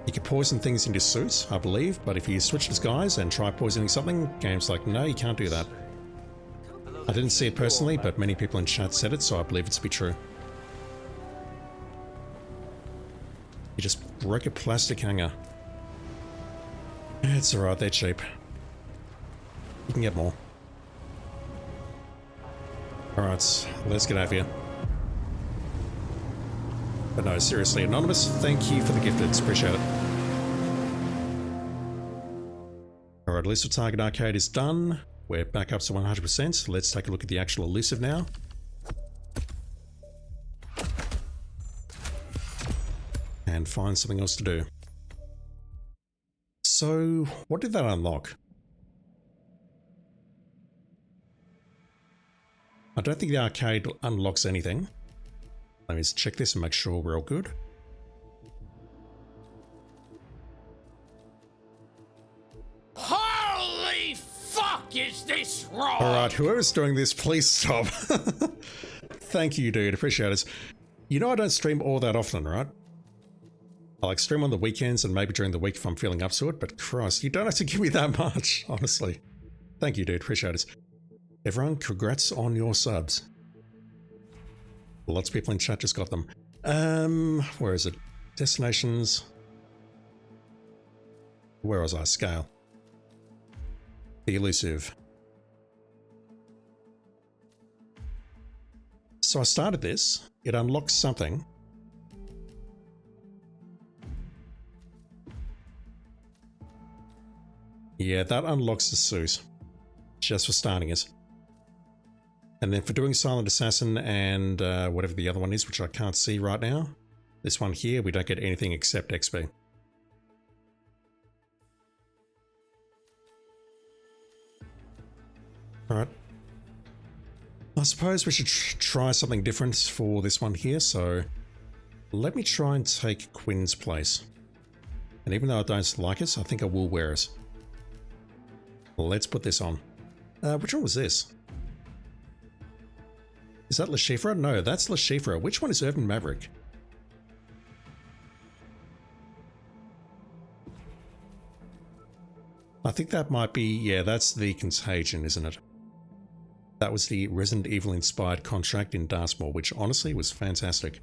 You can poison things into suits, I believe, but if you switch disguise and try poisoning something, game's like, no, you can't do that. I didn't see it personally, but many people in chat said it, so I believe it to be true. You just broke a plastic hanger. It's alright, they're cheap. You can get more. Alright, let's get out of here. But no, seriously, Anonymous, thank you for the gifteds. Appreciate it. Alright, Elusive Target Arcade is done. We're back up to 100%. Let's take a look at the actual Elusive now. And find something else to do. So, what did that unlock? I don't think the arcade unlocks anything. Let me just check this and make sure we're all good. Holy fuck, is this wrong? Alright, whoever's doing this, please stop. Thank you, dude. Appreciate it. You know I don't stream all that often, right? I like stream on the weekends and maybe during the week if I'm feeling up to it, but Christ, you don't have to give me that much, honestly. Thank you, dude. Appreciate it. Everyone, congrats on your subs. Lots of people in chat just got them. Where is it? Destinations. Where was I? Scale. The Elusive. So I started this. It unlocks something. Yeah, that unlocks the suit. Just for starting it. And then for doing Silent Assassin and whatever the other one is, which I can't see right now, this one here, we don't get anything except XP. Alright. I suppose we should try something different for this one here, so let me try and take Quinn's place. And even though I don't like it, I think I will wear it. Let's put this on. Which one was this? Is that Le Chiffre? No, that's Le Chiffre. Which one is Urban Maverick? I think that might be, yeah, that's the Contagion, isn't it? That was the Resident Evil inspired contract in Dartmoor, which honestly was fantastic.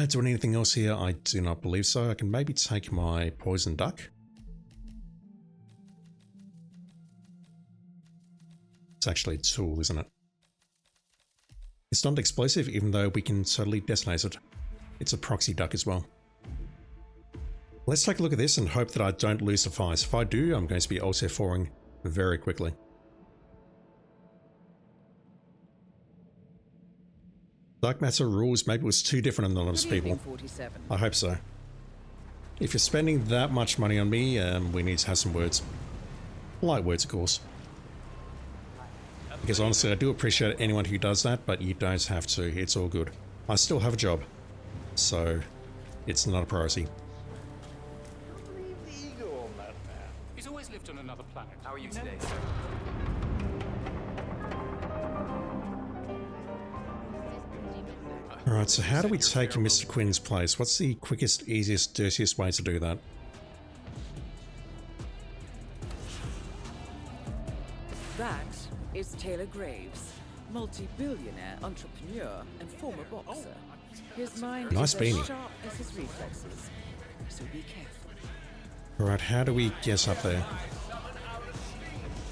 Doing anything else here? I do not believe so. I can maybe take my Poison Duck. It's actually a tool, isn't it? It's not explosive, even though we can totally detonate it. It's a proxy duck as well. Let's take a look at this and hope that I don't lose the fight. If I do, I'm going to be Alt-F4ing very quickly. Dark Matter rules, maybe it was too different anonymous people. 47. I hope so. If you're spending that much money on me, we need to have some words. Light words, of course. Because honestly, I do appreciate anyone who does that, but you don't have to. It's all good. I still have a job. So, it's not a priority. Leave the ego on that man. He's always lived on another planet. How are you today, sir? Alright, so how do we take Mr. Quinn's place? What's the quickest, easiest, dirtiest way to do that? That is Taylor Graves, multi-billionaire entrepreneur and former boxer. His mind Nice is beanie. as sharp as his reflexes, so be careful. Alright, how do we guess up there?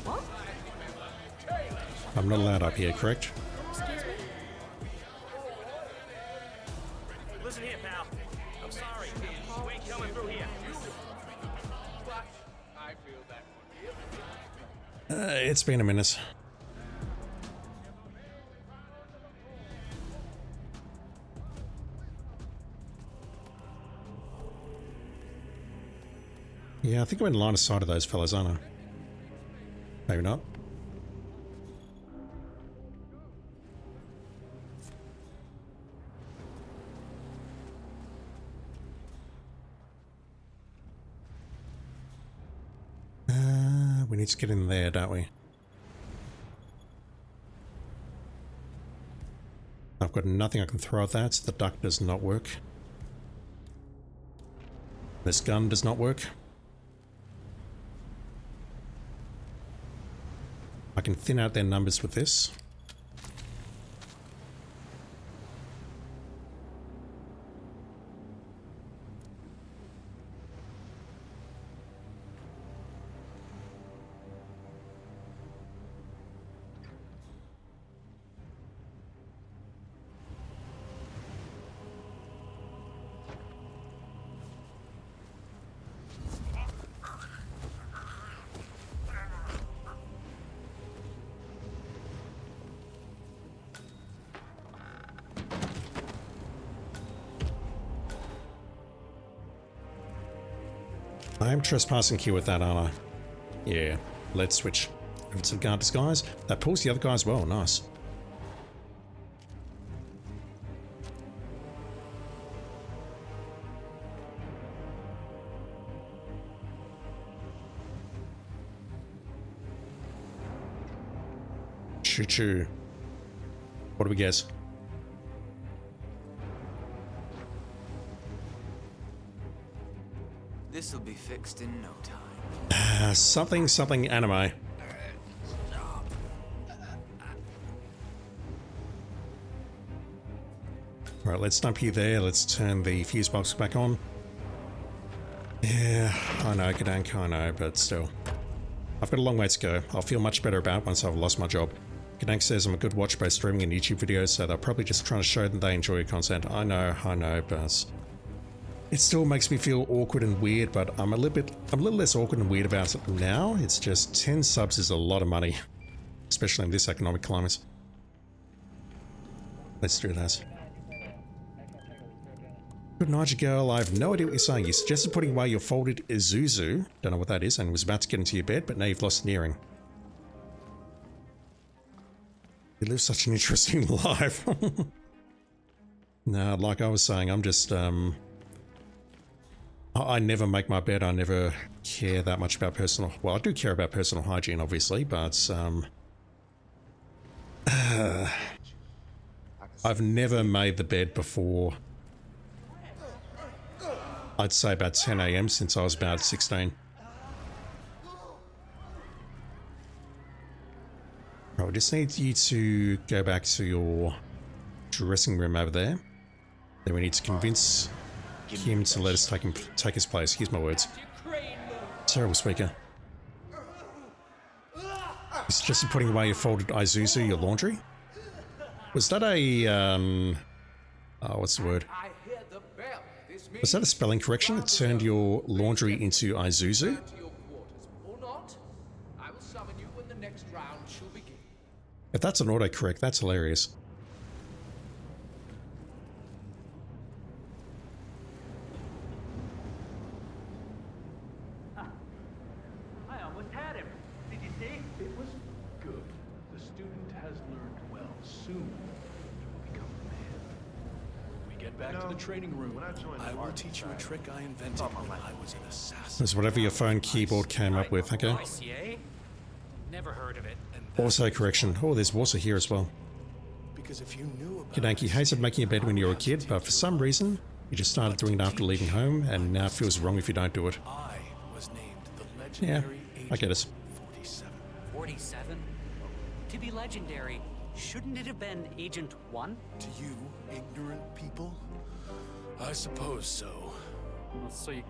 What? I'm not allowed up here, correct? Excuse me? Listen here, pal. I'm sorry. You ain't coming through here. But I feel that would be a It's been a minute. Yeah, I think I'm in line of sight of those fellas, aren't I? Maybe not. We need to get in there, don't we? I've got nothing I can throw at that, so the duck does not work. This gun does not work. I can thin out their numbers with this. I am trespassing here with that, aren't I? Yeah, let's switch. It's a guard disguise. That pulls the other guy as well. Nice. Choo-choo. What do we guess? This'll be fixed in no time. Something anime. Alright, let's dump you there. Let's turn the fuse box back on. Yeah, I know, Kadank, I know, but still. I've got a long way to go. I'll feel much better about once I've lost my job. Kadank says I'm a good watch by streaming and YouTube videos, so they're probably just trying to show that they enjoy your content. I know, but it still makes me feel awkward and weird, but I'm a little less awkward and weird about it now. It's just 10 subs is a lot of money, especially in this economic climate. Let's do that. Good night, girl. I have no idea what you're saying. You suggested putting away your folded Isuzu, don't know what that is, and was about to get into your bed, but now you've lost an earring. You live such an interesting life. No, like I was saying, I'm just, I never make my bed. I never care that much about personal... Well, I do care about personal hygiene, obviously, but, I've never made the bed before, I'd say about 10 AM since I was about 16. Right, we just need you to go back to your dressing room over there. Then we need to convince him to let us take his place. Here's my words. Terrible speaker. You suggested putting away your folded Isuzu, your laundry? Was that a, oh, what's the word? Was that a spelling correction? It turned your laundry into Isuzu? If that's an autocorrect, that's hilarious. I almost had him. Did you see? It was good. The student has learned well. Soon he will become a man. We get back to the training room. I will teach you a trick I invented when I was an assassin. It's whatever your phone keyboard came up with, okay? ICA? Never heard of it. Also correction. Oh, there's water here as well. Because if you knew about Hidanki hated making your bed when you were a kid, but for some reason, you just started doing it after leaving home, and now it feels wrong if you don't do it. I was named the Yeah, legendary I get it. 47. 47? To be legendary, shouldn't it have been Agent 1? To you, ignorant people? I suppose so. So you...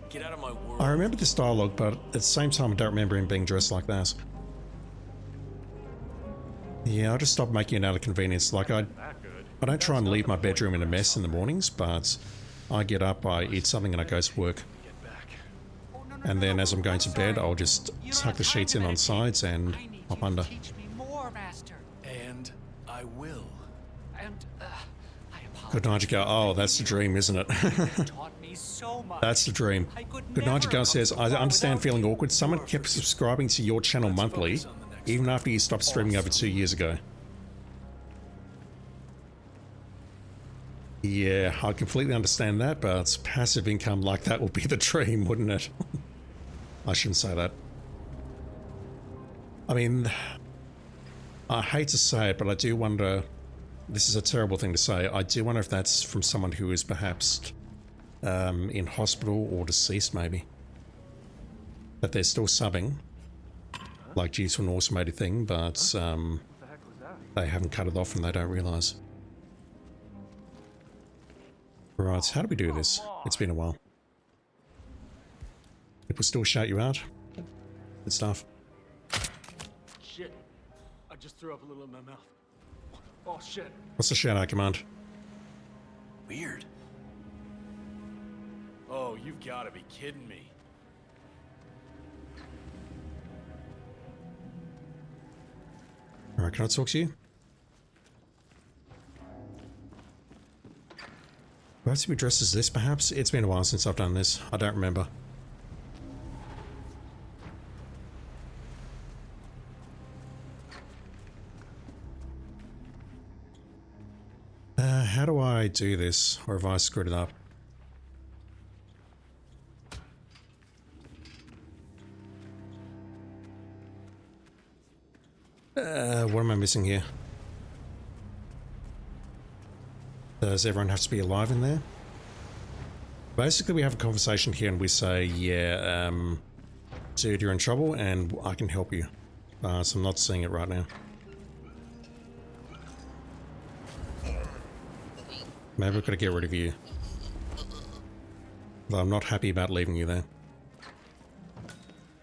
Get out of my world. I remember this dialogue, but at the same time, I don't remember him being dressed like that. Yeah, I just stopped making it out of convenience. Like, I don't try and leave my bedroom in a mess in the mornings, but I get up, I eat something, and I go to work. And then as I'm going to bed, I'll just tuck the sheets in on sides and hop under. Teach me more, Master. And I will. And, I apologize. Good night, girl. Oh, that's the dream, isn't it? Taught me so much. That's the dream. Good night, girl says, I understand feeling awkward. Someone kept subscribing to your channel monthly, even after you stopped streaming over 2 years ago. Yeah, I completely understand that, but passive income like that will be the dream, wouldn't it? I shouldn't say that. I mean, I hate to say it, but I do wonder, this is a terrible thing to say, I do wonder if that's from someone who is perhaps in hospital or deceased, maybe. But they're still subbing, like due to an automated thing, but they haven't cut it off and they don't realise. Right, how do we do this? It's been a while. People still shout you out? Good stuff. Shit. I just threw up a little in my mouth. Oh, shit. What's the shout out command? Weird. Oh, you've got to be kidding me. Alright, can I talk to you? Do I have to be dressed as this, perhaps? It's been a while since I've done this. I don't remember. How do I do this? Or have I screwed it up? What am I missing here? Does everyone have to be alive in there? Basically, we have a conversation here and we say, yeah, dude, you're in trouble and I can help you. So I'm not seeing it right now. Maybe we've got to get rid of you. But I'm not happy about leaving you there.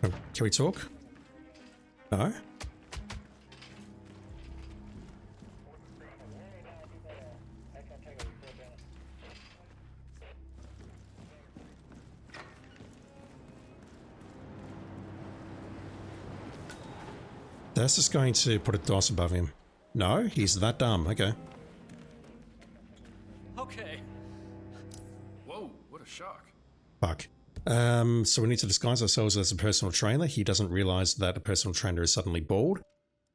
Oh, can we talk? No? That's just going to put a DOS above him. No, he's that dumb. Okay. Okay. Whoa, what a shock. Fuck. So we need to disguise ourselves as a personal trainer. He doesn't realize that a personal trainer is suddenly bald.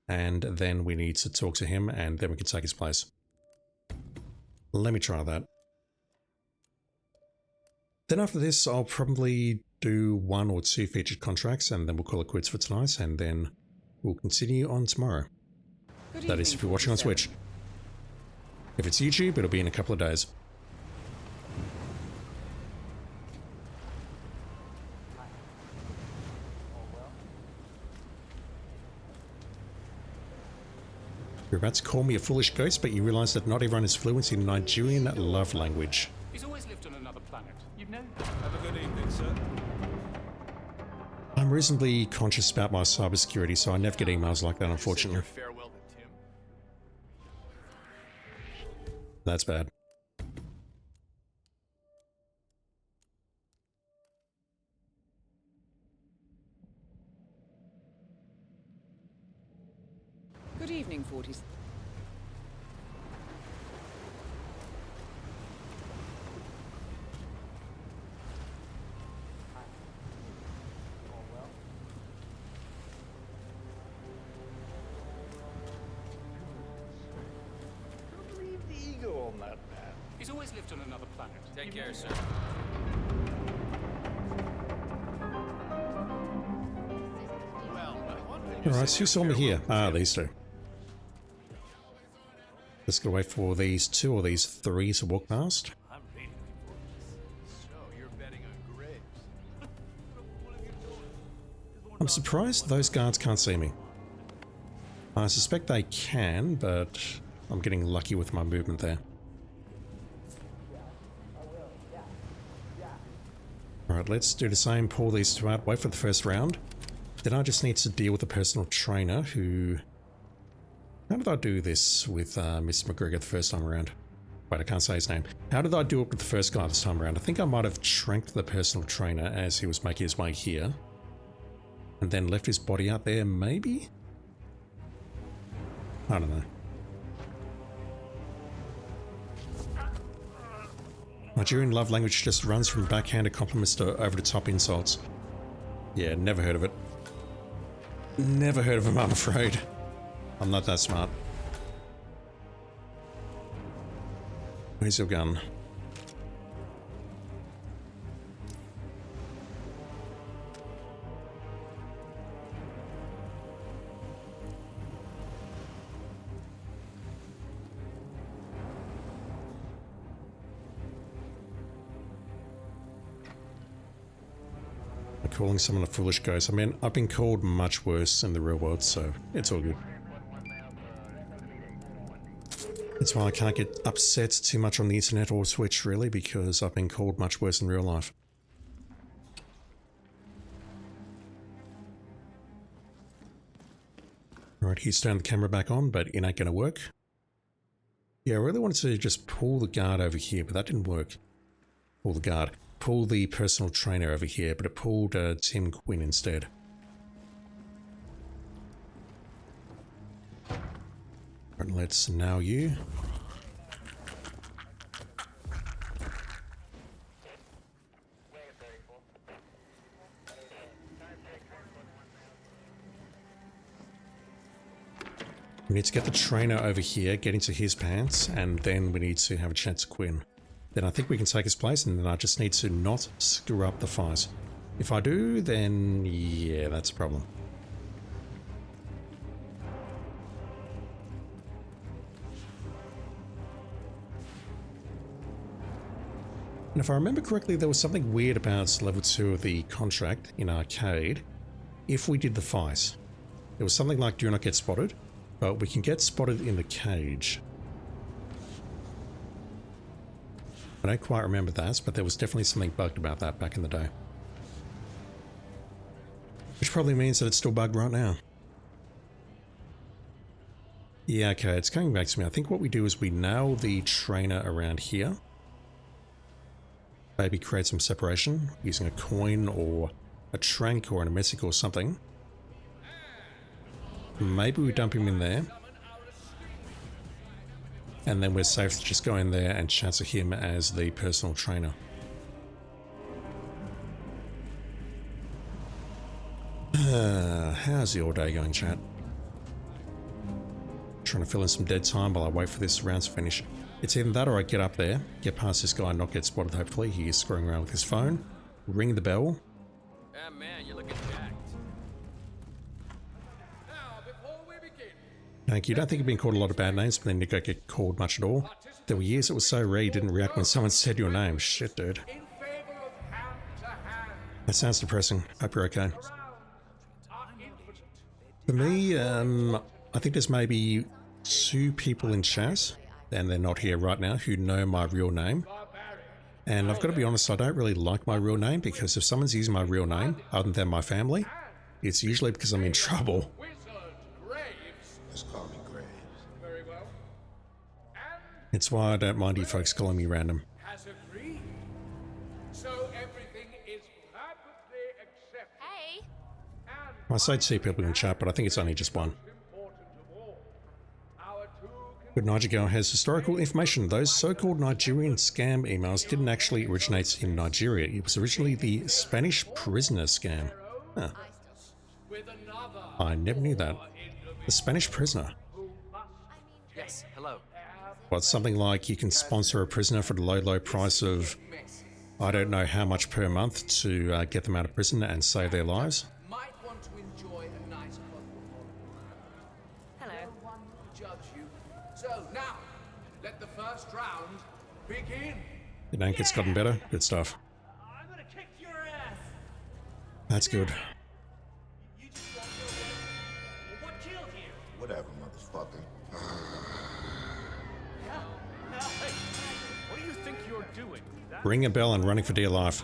And then we need to talk to him and then we can take his place. Let me try that. Then after this, I'll probably do 1 or 2 featured contracts and then we'll call it quits for tonight and then we'll continue on tomorrow. That is if you're watching on Switch. If it's YouTube, it'll be in a couple of days. You're about to call me a foolish ghost, but you realise that not everyone is fluent in Nigerian love language. He's always lived on another planet. You'd know. Have a good evening, sir. I'm reasonably conscious about my cybersecurity, so I never get emails like that, unfortunately. Farewell to Tim. That's bad. Good evening, 40. on that man. He's always lived on another planet. Take care, sir. Alright, so who saw me here? Ah, these two. Just gotta wait for these two or these three to walk past. I'm really looking forward to this. So, you're betting on Graves. I'm surprised those guards can't see me. I suspect they can, but I'm getting lucky with my movement there. Alright, let's do the same, pull these two out, wait for the first round. Then I just need to deal with a personal trainer who... How did I do this with Mr. McGregor the first time around? Wait, I can't say his name. How did I do it with the first guy this time around? I think I might have tranked the personal trainer as he was making his way here. And then left his body out there, maybe? I don't know. Nigerian love language just runs from backhanded compliments to over-the-top insults. Yeah, never heard of it. Never heard of him, I'm afraid. I'm not that smart. Where's your gun? Calling someone a foolish ghost. I mean, I've been called much worse in the real world, so it's all good. That's why I can't get upset too much on the internet or Twitch, really, because I've been called much worse in real life. Alright, he's turned the camera back on, but it ain't gonna work. Yeah, I really wanted to just pull the guard over here, but that didn't work. Pull the guard. Pull the personal trainer over here, but it pulled Tim Quinn instead. Right, let's now you. We need to get the trainer over here, get into his pants, and then we need to have a chat to Quinn. Then I think we can take his place, and then I just need to not screw up the fight. If I do, then yeah, that's a problem. And if I remember correctly, there was something weird about level 2 of the contract in arcade. If we did the fight, there was something like do not get spotted, but we can get spotted in the cage. I don't quite remember that, but there was definitely something bugged about that back in the day. Which probably means that it's still bugged right now. Yeah, okay, it's coming back to me. I think what we do is we nail the trainer around here. Maybe create some separation using a coin or a trank or an emetic or something. Maybe we dump him in there. And then we're safe to just go in there and chat to him as the personal trainer. How's your day going, chat? Trying to fill in some dead time while I wait for this round to finish. It's either that or I get up there, get past this guy and not get spotted hopefully. He is screwing around with his phone. Ring the bell. Yeah, man, you're looking jacked. Thank you. Don't think you've been called a lot of bad names, but then you don't get called much at all. There were years it was so rare you didn't react when someone said your name. Shit, dude. That sounds depressing. Hope you're okay. For me, I think there's maybe 2 people in chat, and they're not here right now, who know my real name. And I've got to be honest, I don't really like my real name, because if someone's using my real name, other than my family, it's usually because I'm in trouble. Just call me Graves. Very well. It's why I don't mind you folks calling me random. Has agreed. So everything is perfectly accepted. Hey! I say 2 people in chat, but I think it's only just 1. Good Niger Girl has historical information. Those so-called Nigerian scam emails didn't actually originate in Nigeria. It was originally the Spanish prisoner scam. Huh. I never knew that. The Spanish prisoner. Yes, hello. what, something like you can sponsor a prisoner for the low, low price of, I don't know how much per month to get them out of prison and save their lives. Might want to enjoy a nice Hello. No one will judge you. So now, let the first round begin. Your nanket's gotten better. Good stuff. I'm gonna kick your ass. That's good. You just walked away. What killed you? Whatever, motherfucker. Hey, what do you think you're doing? Ring a bell and running for dear life.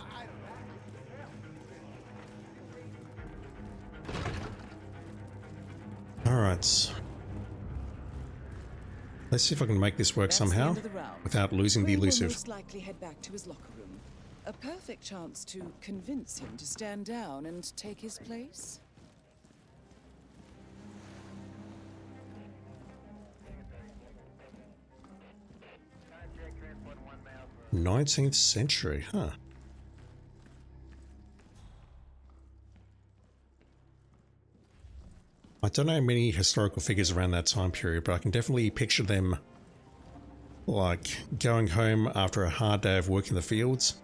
Alright. Let's see if I can make this work That's somehow the end of the round. without losing the Crane will elusive. most likely head back to his locker room. A perfect chance to convince him to stand down and take his place. – 19th century, huh? I don't know many historical figures around that time period, but I can definitely picture them like going home after a hard day of work in the fields,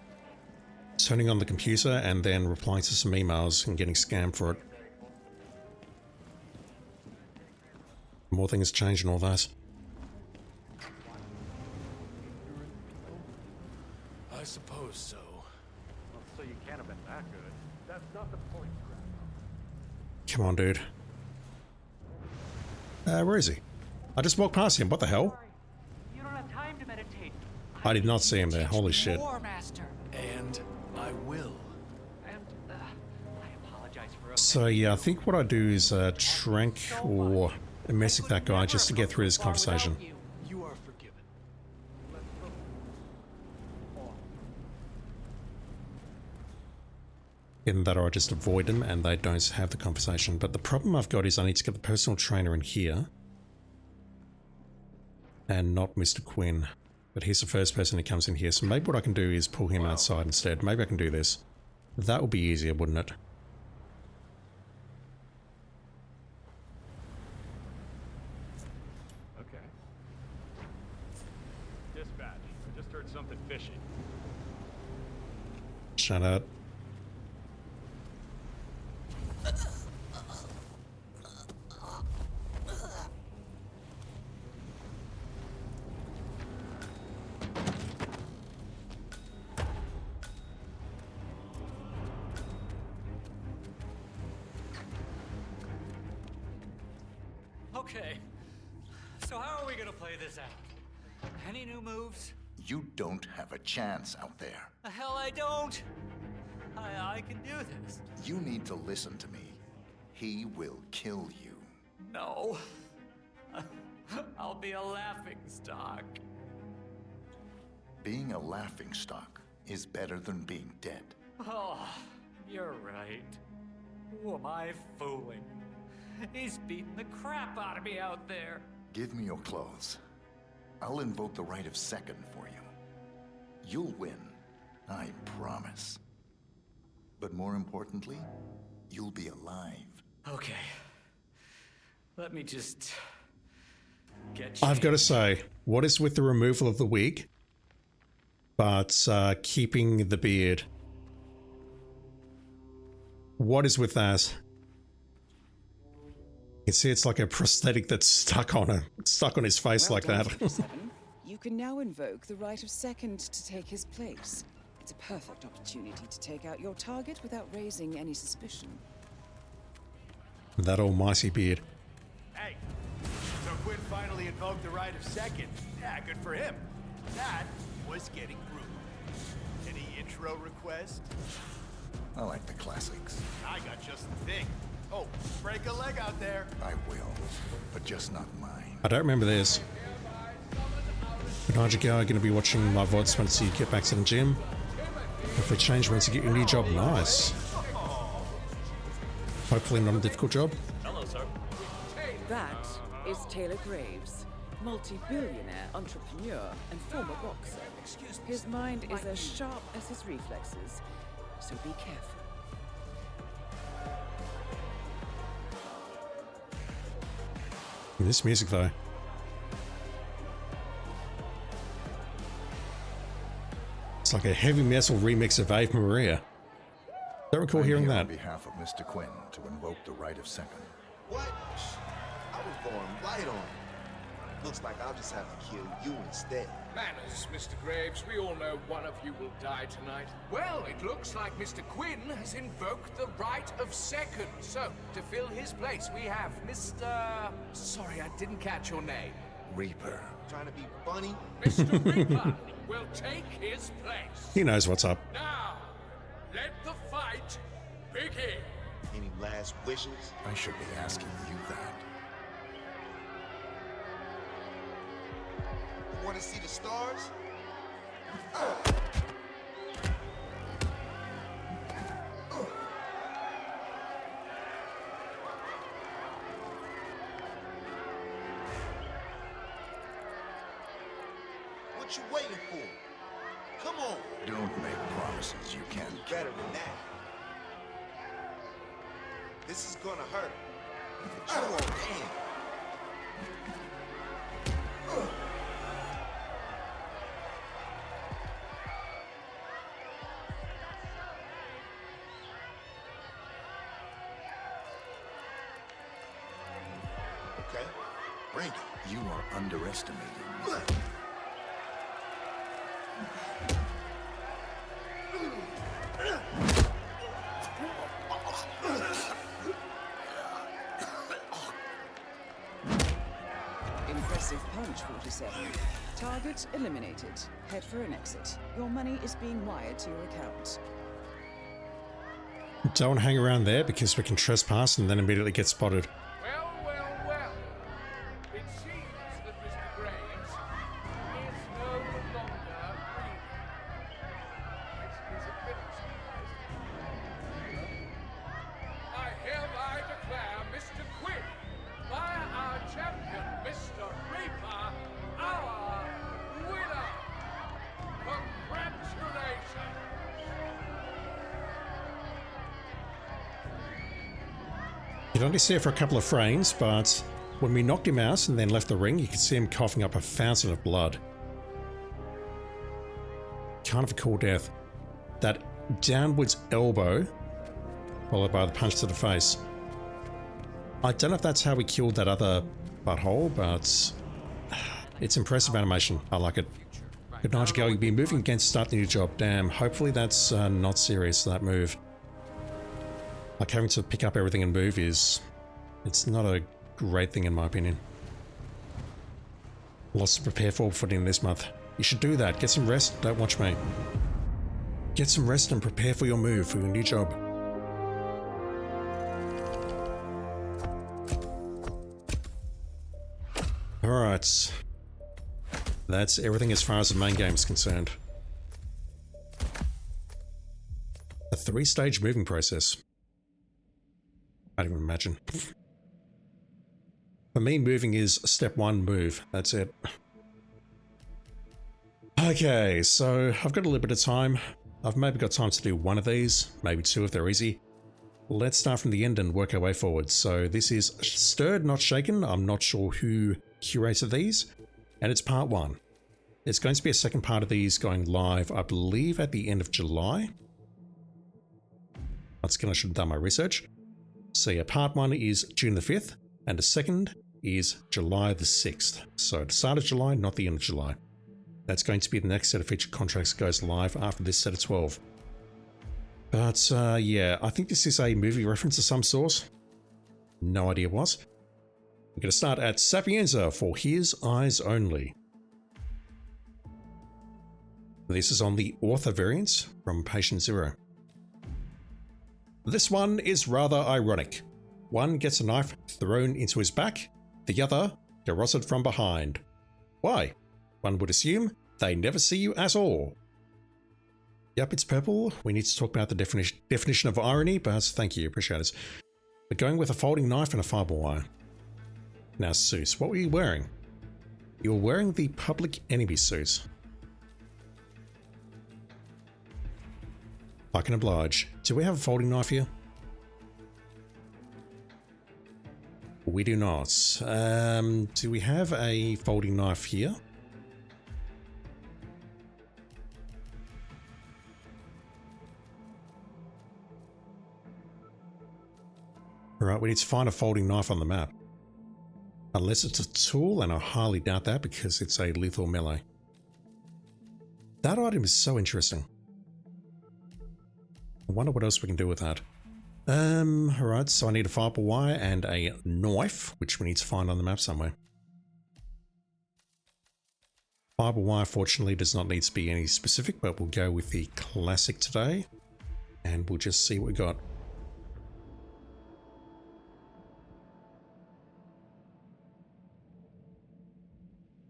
turning on the computer and then replying to some emails and getting scammed for it. More things change and all that. I suppose so. Well, so you can't have been that good. That's not the point, Come on, dude. Where is he? I just walked past him. What the hell? You don't have time to meditate. I did not see him there. Holy shit. More, Master. And I will. And I apologize for. So yeah, I think what I do is trank or mess with that guy just to get through this conversation. You are forgiven. Either that or I just avoid them and they don't have the conversation. But the problem I've got is I need to get the personal trainer in here. And not Mr. Quinn. But he's the first person who comes in here. So maybe what I can do is pull him outside instead. Maybe I can do this. That would be easier, wouldn't it? Okay. Dispatch. I just heard something fishy. Shut up. Okay. So how are we gonna play this out? Any new moves? You don't have a chance out there. The hell I don't. I can do this. You need to listen to me. He will kill you. No. I'll be a laughing stock. Being a laughingstock is better than being dead. Oh, you're right. Who am I fooling? He's beating the crap out of me out there. Give me your clothes. I'll invoke the right of second for you. You'll win, I promise. But more importantly, you'll be alive. Okay. Let me just get I've got to say, what is with the removal of the wig, but keeping the beard? What is with that? You can see it's like a prosthetic that's stuck on his face Well like done, that. 47. You can now invoke the right of second to take his place. It's a perfect opportunity to take out your target without raising any suspicion. That almighty beard. Hey, so Quinn finally invoked the right of second. Yeah, good for him. That was getting brutal. Any intro request? I like the classics. I got just the thing. Oh, break a leg out there. I will, but just not mine. I don't remember this. Good night, you going to be watching my VODs once you get back to the gym. Hopefully change once you get your new job. Nice. Hopefully not a difficult job. Hello, sir. That is Taylor Graves, multi-billionaire entrepreneur and former boxer. His mind is as sharp as his reflexes, so be careful. This music though. It's like a heavy metal remix of Ave Maria. Don't recall hearing that. On behalf of Mr. Quinn to invoke the right of second. What? I was going right on it. Looks like I'll just have to kill you instead. Manners, Mr. Graves. We all know one of you will die tonight. Well, it looks like Mr. Quinn has invoked the right of second. So, to fill his place, we have Mr... Sorry, I didn't catch your name. Reaper. Trying to be funny? Mr. Reaper will take his place. He knows what's up. Now, let the fight begin. Any last wishes? I should be asking you that. You want to see the stars? What you waiting for? Come on. Don't make promises you can't keep. Better than that. This is gonna hurt. But you won't end. Okay, bring it. You are underestimating me. Impressive punch, 47. Target eliminated. Head for an exit. Your money is being wired to your account. Don't hang around there because we can trespass and then immediately get spotted. Well, well, well. It seems that Mr. Graves is no longer breathing. This is a bit surprising. I hereby declare Mr. Quinn, by our champion, Mr. Reaper, our winner. Congratulations. You can only see it for a couple of frames, but when we knocked him out and then left the ring, you could see him coughing up a fountain of blood. Kind of a cool death. That downwards elbow, followed by the punch to the face. I don't know if that's how we killed that other butthole, but it's impressive animation. I like it. Good night, girl. You'll be moving again to start the new job. Damn, hopefully that's not serious, that move. Like having to pick up everything and move it's not a great thing in my opinion. Lots to prepare for the end of this month. You should do that. Get some rest. Don't watch me. Get some rest and prepare for your move, for your new job. Alright. That's everything as far as the main game is concerned. A 3-stage moving process. I don't even imagine. For me, moving is step 1, move. That's it. Okay, so I've got a little bit of time. I've maybe got time to do one of these, maybe 2 if they're easy. Let's start from the end and work our way forward. So this is Stirred, Not Shaken. I'm not sure who curated these, and it's part 1. There's going to be a second part of these going live, I believe, at the end of July. Once again, I should have done my research. So yeah, part 1 is June the 5th, and the second is July the 6th. So the start of July, not the end of July. That's going to be the next set of feature contracts goes live after this set of 12. But yeah, I think this is a movie reference of some sort. No idea what. We're going to start at Sapienza for His Eyes Only. This is on the author variant from Patient Zero. This one is rather ironic. One gets a knife thrown into his back, the other garroted from behind. Why? One would assume they never see you at all. Yep, it's purple. We need to talk about the definition of irony, but thank you, appreciate it. We're going with a folding knife and a fibre wire. Now, suits, what were you wearing? You were wearing the Public Enemy suit. I can oblige. Do we have a folding knife here? We do not. Do we have a folding knife here? Alright, we need to find a folding knife on the map. Unless it's a tool, and I highly doubt that because it's a lethal melee. That item is so interesting. I wonder what else we can do with that. Alright, so I need a fiber wire and a knife, which we need to find on the map somewhere. Fiber wire, fortunately, does not need to be any specific, but we'll go with the classic today. And we'll just see what we got.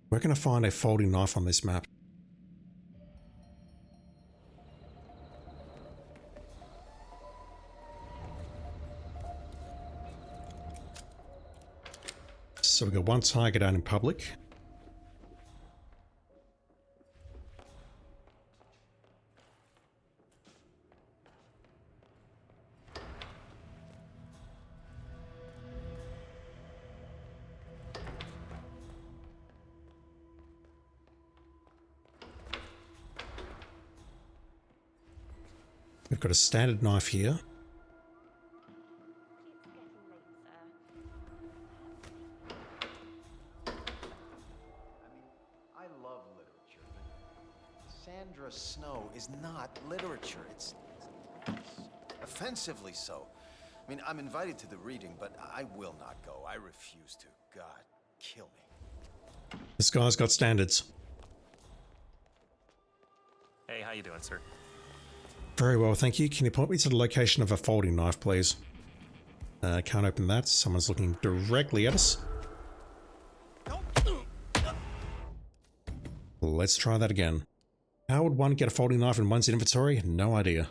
We're going to find a folding knife on this map. So we've got one target out in public. We've got a standard knife here. I love literature, but Sandra Snow is not literature. It's offensively so. I mean, I'm invited to the reading, but I will not go. I refuse to. God, kill me. This guy's got standards. Hey, how you doing, sir? Very well, thank you. Can you point me to the location of a folding knife, please? Can't open that. Someone's looking directly at us. Let's try that again. How would one get a folding knife in one's inventory? No idea.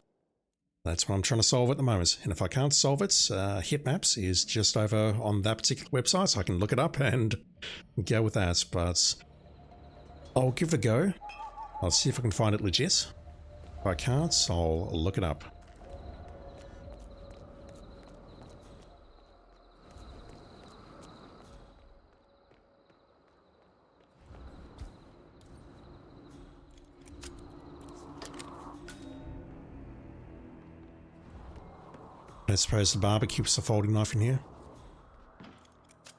That's what I'm trying to solve at the moment. And if I can't solve it, Hitmaps is just over on that particular website, so I can look it up and go with that. But I'll give it a go. I'll see if I can find it legit. If I can't, I'll look it up. I suppose the barber keeps the folding knife in here.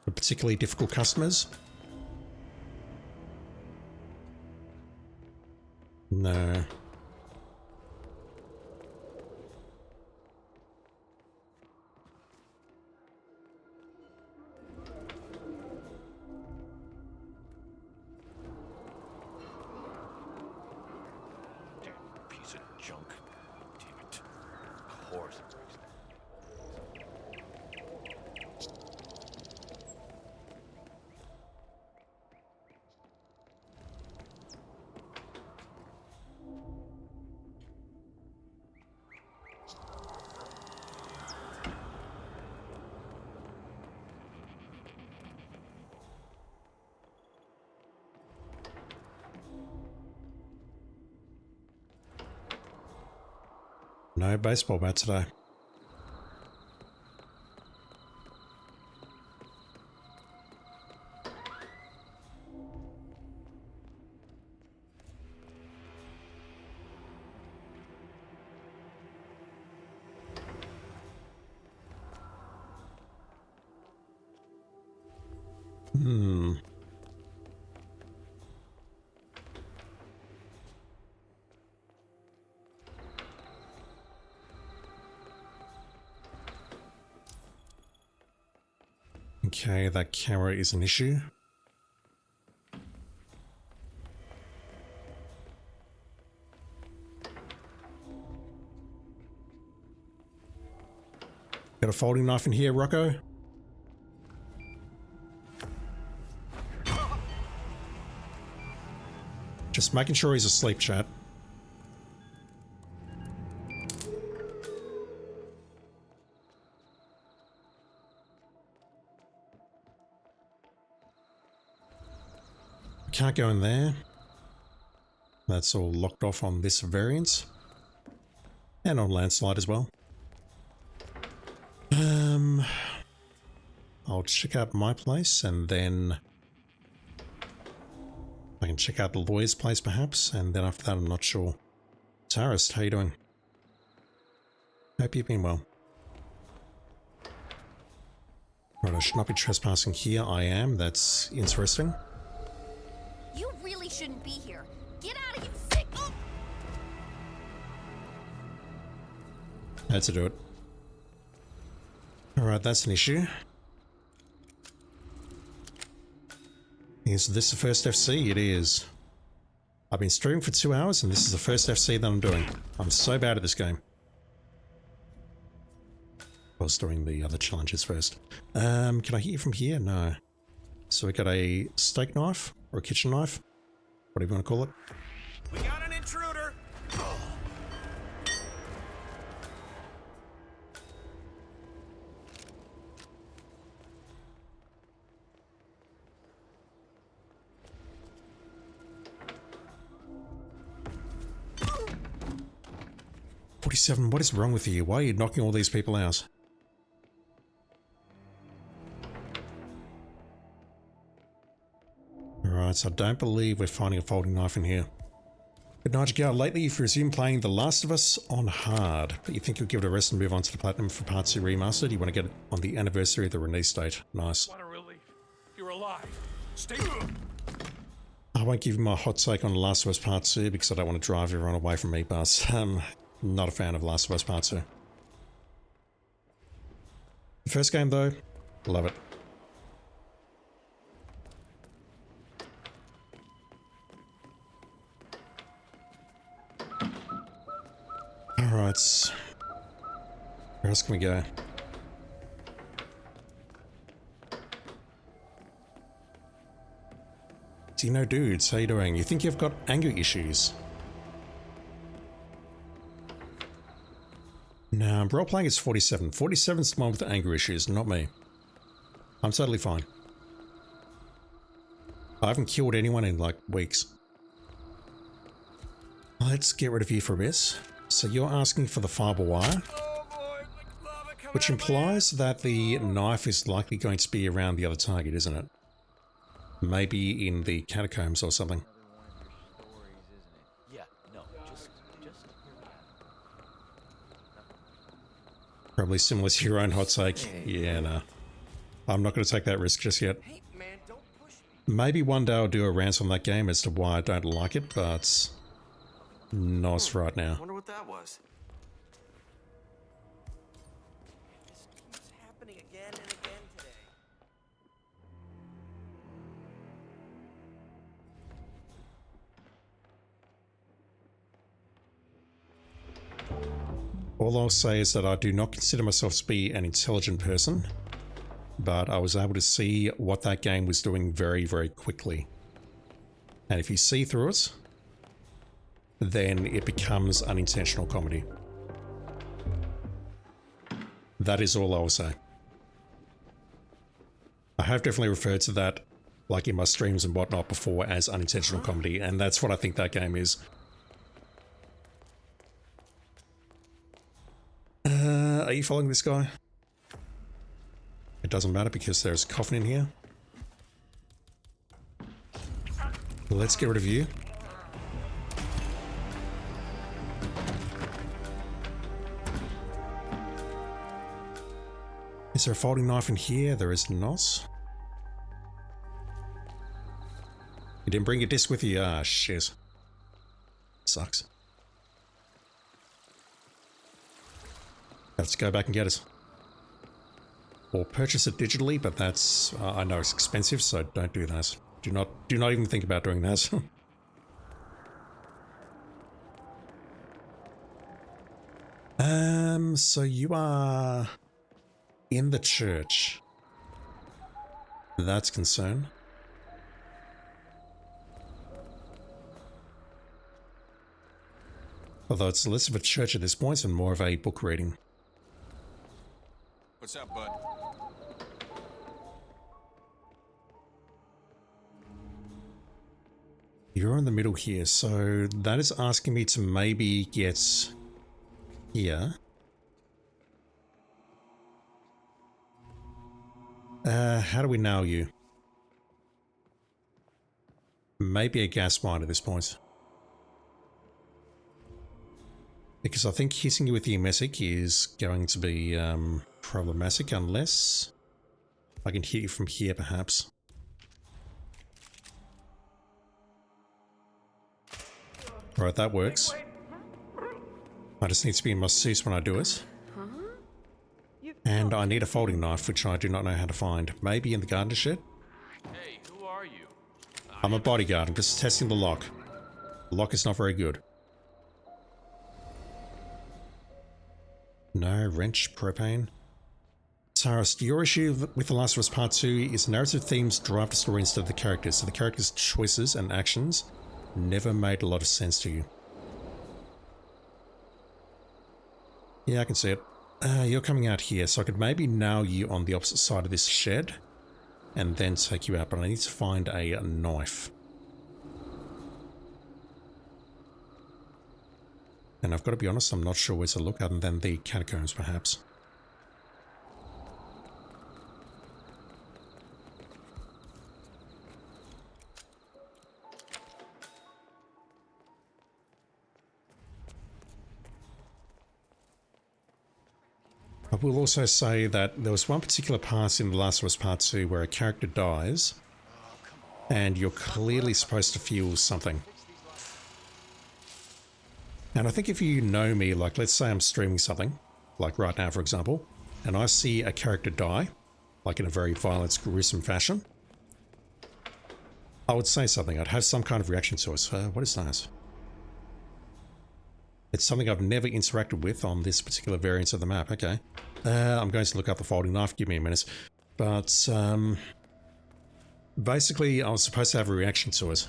For particularly difficult customers. No. Piece of junk. Damn it. Horse. No baseball bat today. Okay, that camera is an issue. Got a folding knife in here, Rocco? Just making sure he's asleep, chat. Can't go in there. That's all locked off on this variant. And on landslide as well. I'll check out my place and then I can check out the lawyer's place perhaps, and then after that I'm not sure. Taris, how you doing? Hope you've been well. Right, I should not be trespassing here. I am. That's interesting. You really shouldn't be here. Get out of here, sick! Oh. Had to do it. Alright, that's an issue. Is this the first FC? It is. I've been streaming for 2 hours and this is the first FC that I'm doing. I'm so bad at this game. I was doing the other challenges first. Can I hit you from here? No. So we got a steak knife or a kitchen knife, whatever you want to call it. We got an intruder. What is wrong with you? Why are you knocking all these people out? Alright, so I don't believe we're finding a folding knife in here. But Nigel, lately you've resumed playing The Last of Us on hard, but you think you'll give it a rest and move on to the Platinum for Part 2 Remastered? You want to get it on the anniversary of the release date. Nice. What a relief. You're alive. Stay. I won't give you my hot take on The Last of Us Part 2 because I don't want to drive everyone away from me, but not a fan of Last of Us Part 2. The first game though, love it. Alright, where else can we go? Dino dudes, how you doing? You think you've got anger issues? No, role-playing is 47. 47's the one with the anger issues, not me. I'm totally fine. I haven't killed anyone in like weeks. Let's get rid of you for a bit. So you're asking for the fiber wire, which implies that the knife is likely going to be around the other target, isn't it? Maybe in the catacombs or something. Yeah, no, just Probably similar to your own hot take. Yeah, no. I'm not going to take that risk just yet. Maybe one day I'll do a rant on that game as to why I don't like it, but not right now. Wonder what that was. This keeps happening again and again today. All I'll say is that I do not consider myself to be an intelligent person, but I was able to see what that game was doing very, very quickly. And if you see through it, then it becomes unintentional comedy. That is all I will say. I have definitely referred to that, like in my streams and whatnot before, as unintentional comedy, and that's what I think that game is. Are you following this guy? It doesn't matter because there's a coffin in here. Let's get rid of you. Is there a folding knife in here? There is not. You didn't bring your disc with you? Ah, shit. Sucks. Let's go back and get it. Or purchase it digitally, but that's... I know it's expensive, so don't do that. Do not even think about doing that. So you are in the church. That's concern. Although it's less of a church at this point and more of a book reading. What's up, bud? You're in the middle here, so that is asking me to maybe get here. How do we nail you? Maybe a gas mine at this point. Because I think hitting you with the emetic is going to be problematic unless I can hear you from here, perhaps. Right, that works. I just need to be in my suit when I do it. And I need a folding knife, which I do not know how to find. Maybe in the garden shed? Hey, who are you? I'm a bodyguard. I'm just testing the lock. The lock is not very good. No, wrench, propane. Taras, your issue with The Last of Us Part 2 is narrative themes drive the story instead of the characters, so the characters' choices and actions never made a lot of sense to you. Yeah, I can see it. You're coming out here, so I could maybe nail you on the opposite side of this shed and then take you out, but I need to find a knife. And I've got to be honest, I'm not sure where to look other than the catacombs, perhaps. I will also say that there was one particular part in The Last of Us Part 2 where a character dies and you're clearly supposed to feel something. And I think if you know me, like let's say I'm streaming something, like right now for example, and I see a character die, like in a very violent, gruesome fashion, I would say something. I'd have some kind of reaction to it. What is that? It's something I've never interacted with on this particular variant of the map. Okay. I'm going to look up the folding knife. Give me a minute. But basically, I was supposed to have a reaction to it.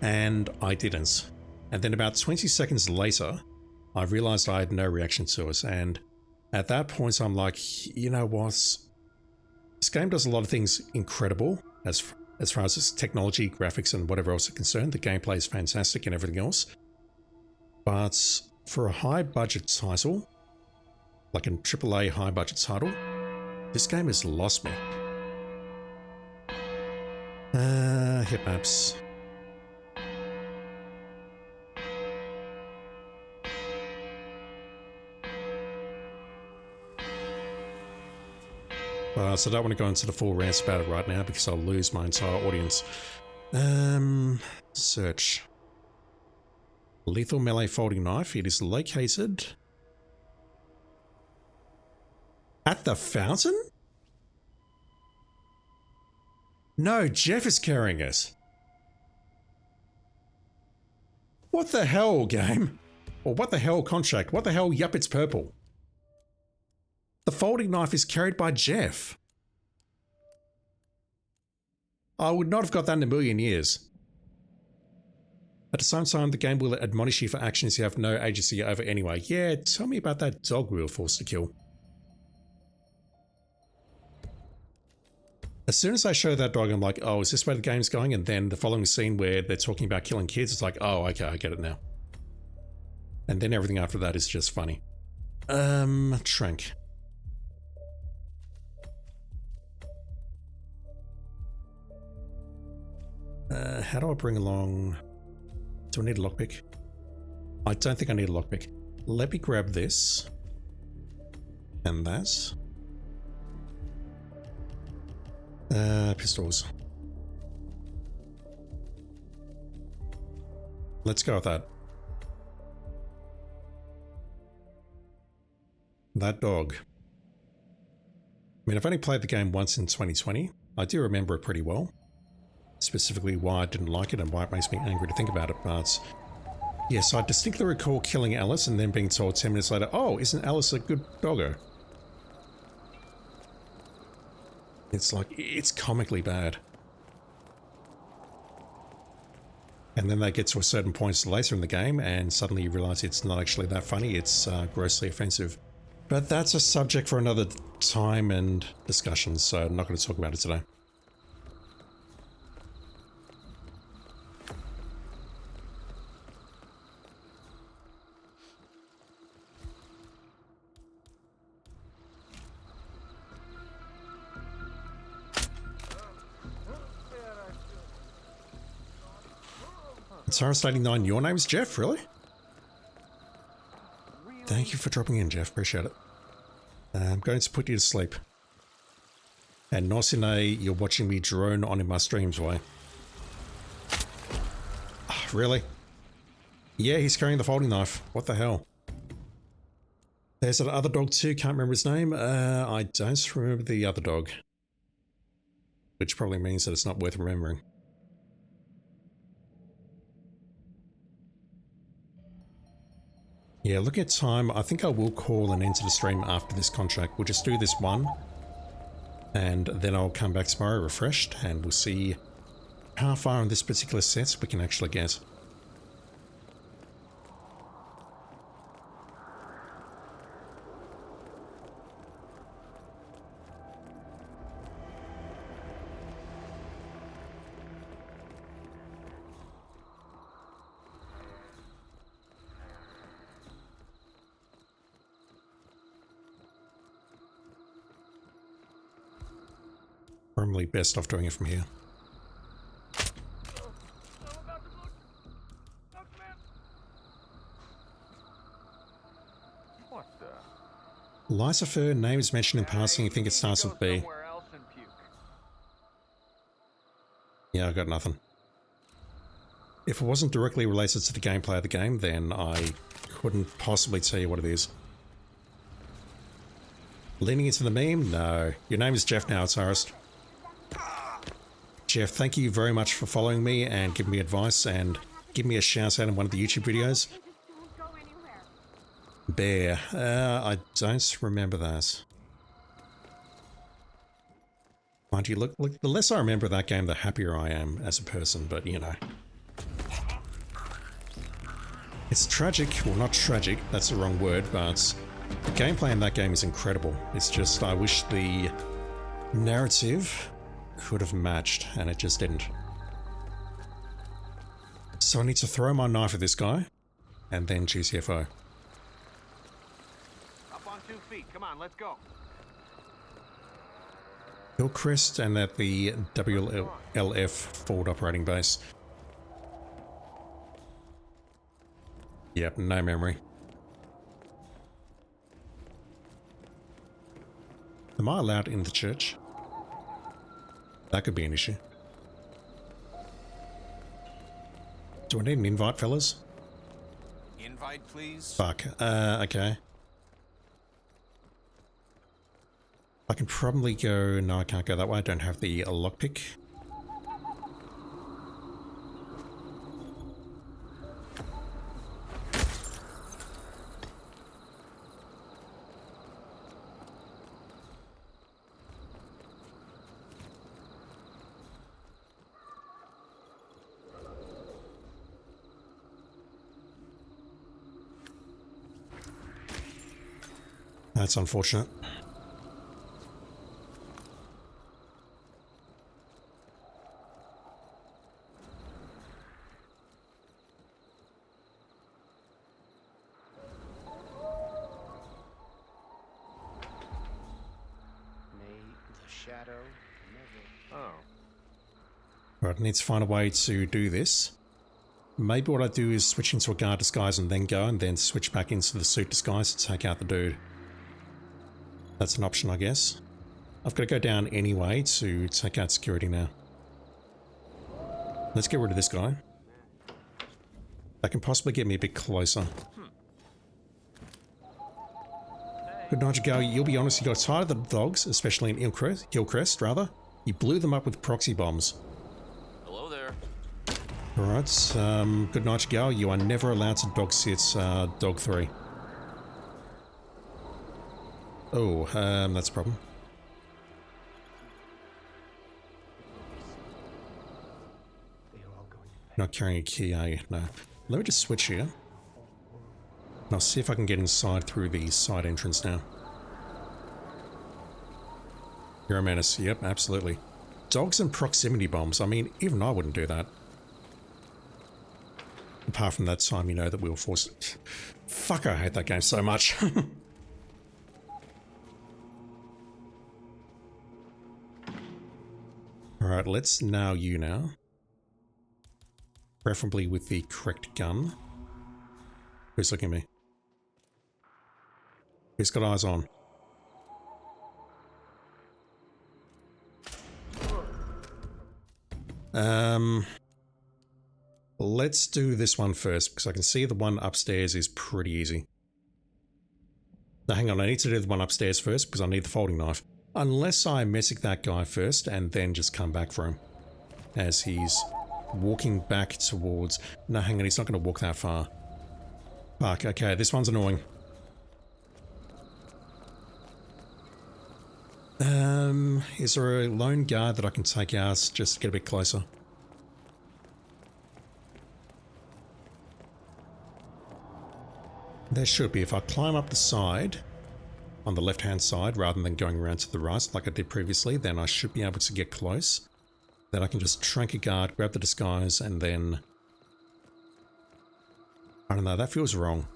And I didn't. And then about 20 seconds later, I realized I had no reaction to it. And at that point, I'm like, you know what? This game does a lot of things incredible as far as its technology, graphics, and whatever else is concerned. The gameplay is fantastic and everything else. But for a high-budget title, like a AAA high-budget title, this game has lost me. Hit maps. So I don't want to go into the full rant about it right now because I'll lose my entire audience. Search. Lethal melee folding knife. It is located at the fountain? No, Jeff is carrying it. What the hell, game? Or what the hell, contract? What the hell, yup, it's purple. The folding knife is carried by Jeff. I would not have got that in a million years. At the same time, the game will admonish you for actions you have no agency over anyway. Yeah, tell me about that dog we were forced to kill. As soon as I show that dog, I'm like, oh, is this where the game's going? And then the following scene where they're talking about killing kids, it's like, oh, okay, I get it now. And then everything after that is just funny. Trank. How do I bring along... Do I need a lockpick? I don't think I need a lockpick. Let me grab this. And that. Pistols. Let's go with that. That dog. I mean, I've only played the game once in 2020. I do remember it pretty well. Specifically why I didn't like it and why it makes me angry to think about it, but yes, I distinctly recall killing Alice and then being told 10 minutes later, oh, isn't Alice a good doggo? It's like, it's comically bad. And then they get to a certain point later in the game and suddenly you realize it's not actually that funny, it's grossly offensive. But that's a subject for another time and discussion, so I'm not going to talk about it today. Taras 89, your name's Jeff, really? Thank you for dropping in, Jeff. Appreciate it. I'm going to put you to sleep. And Nosine, you're watching me drone on in my streams, way. Really? Yeah, he's carrying the folding knife. What the hell? There's that other dog too, can't remember his name. I don't remember the other dog. Which probably means that it's not worth remembering. Yeah, look at time. I think I will call an end to the stream after this contract. We'll just do this one. And then I'll come back tomorrow refreshed and we'll see how far in this particular set we can actually get. Probably best off doing it from here. What the? Lucifer, name is mentioned in passing. You think it starts with B? Yeah, I got nothing. If it wasn't directly related to the gameplay of the game, then I couldn't possibly tell you what it is. Leaning into the meme? No. Your name is Jeff now, it's Arist. Jeff, thank you very much for following me and giving me advice and give me a shout out in one of the YouTube videos. Bear. I don't remember that. Mind you, look, the less I remember that game, the happier I am as a person, but you know. It's tragic, well not tragic, that's the wrong word, but the gameplay in that game is incredible. It's just, I wish the narrative could have matched, and it just didn't. So I need to throw my knife at this guy, and then GCFO. Up on 2 feet, come on, let's go. Hillcrest and at the WLF forward operating base. Yep, no memory. Am I allowed in the church? That could be an issue. Do I need an invite, fellas? Invite, please. Fuck. Okay. I can probably go... No, I can't go that way. I don't have the lockpick. That's unfortunate. Right, I need to find a way to do this. Maybe what I do is switch into a guard disguise and then switch back into the suit disguise to take out the dude. That's an option, I guess. I've got to go down anyway to take out security now. Let's get rid of this guy. That can possibly get me a bit closer. Good night, Gal. You'll be honest, you got tired of the dogs, especially in Hillcrest, rather. You blew them up with proxy bombs. Hello there. Alright, good night, Gal. You are never allowed to dog sit dog 3. Oh, that's a problem. Not carrying a key, are you? No. Let me just switch here. And I'll see if I can get inside through the side entrance now. You're a menace. Yep, absolutely. Dogs and proximity bombs. I mean, even I wouldn't do that. Apart from that time, you know, that we were forced... Fuck, I hate that game so much. Alright, let's now you now. Preferably with the correct gun. Who's looking at me? Who's got eyes on? Let's do this one first, because I can see the one upstairs is pretty easy. Now hang on, I need to do the one upstairs first, because I need the folding knife. Unless I messick that guy first, and then just come back for him. As he's walking back towards... No, hang on, he's not going to walk that far. Fuck, okay, this one's annoying. Is there a lone guard that I can take out just to get a bit closer? There should be. If I climb up the side, on the left-hand side, rather than going around to the right like I did previously, then I should be able to get close. Then I can just trank a guard, grab the disguise, and then... I don't know, that feels wrong.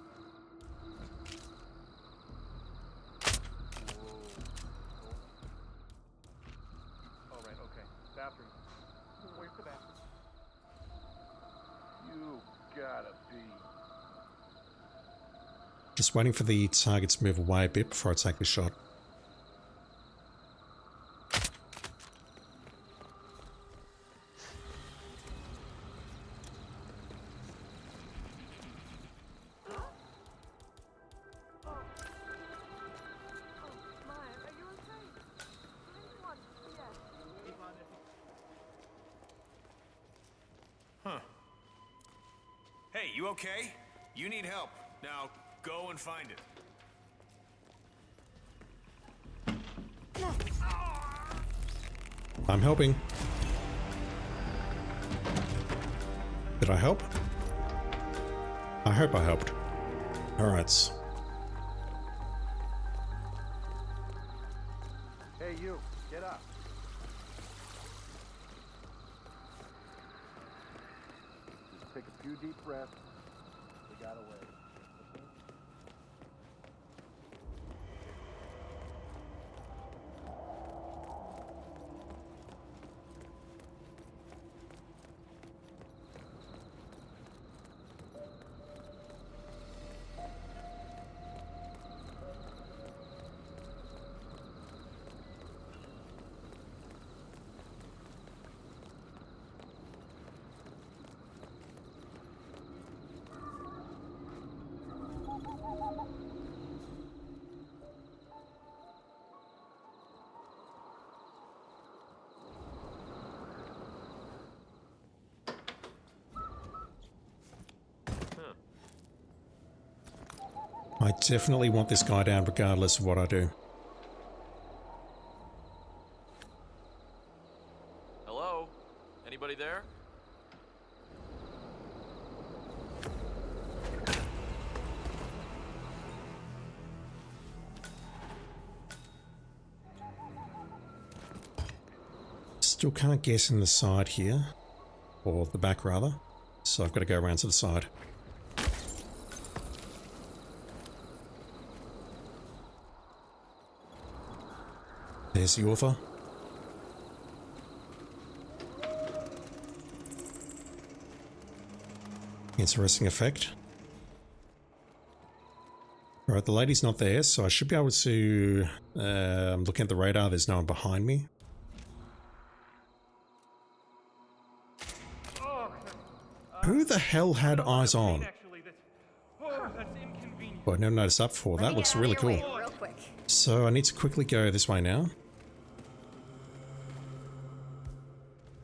Just waiting for the target to move away a bit before I take the shot. Huh. Hey, you okay? You need help. Now, go and find it. I'm helping. Did I help? I hope I helped. Alright. Hey, you, get up. Just take a few deep breaths. We got away. I definitely want this guy down regardless of what I do. Hello? Anybody there? Still can't guess in the side here. Or the back rather. So I've got to go around to the side. There's the author. Interesting effect. Alright, the lady's not there, so I should be able to... I'm looking at the radar, there's no one behind me. Who the hell had eyes on? Well, I never noticed that before. That looks really cool. So I need to quickly go this way now.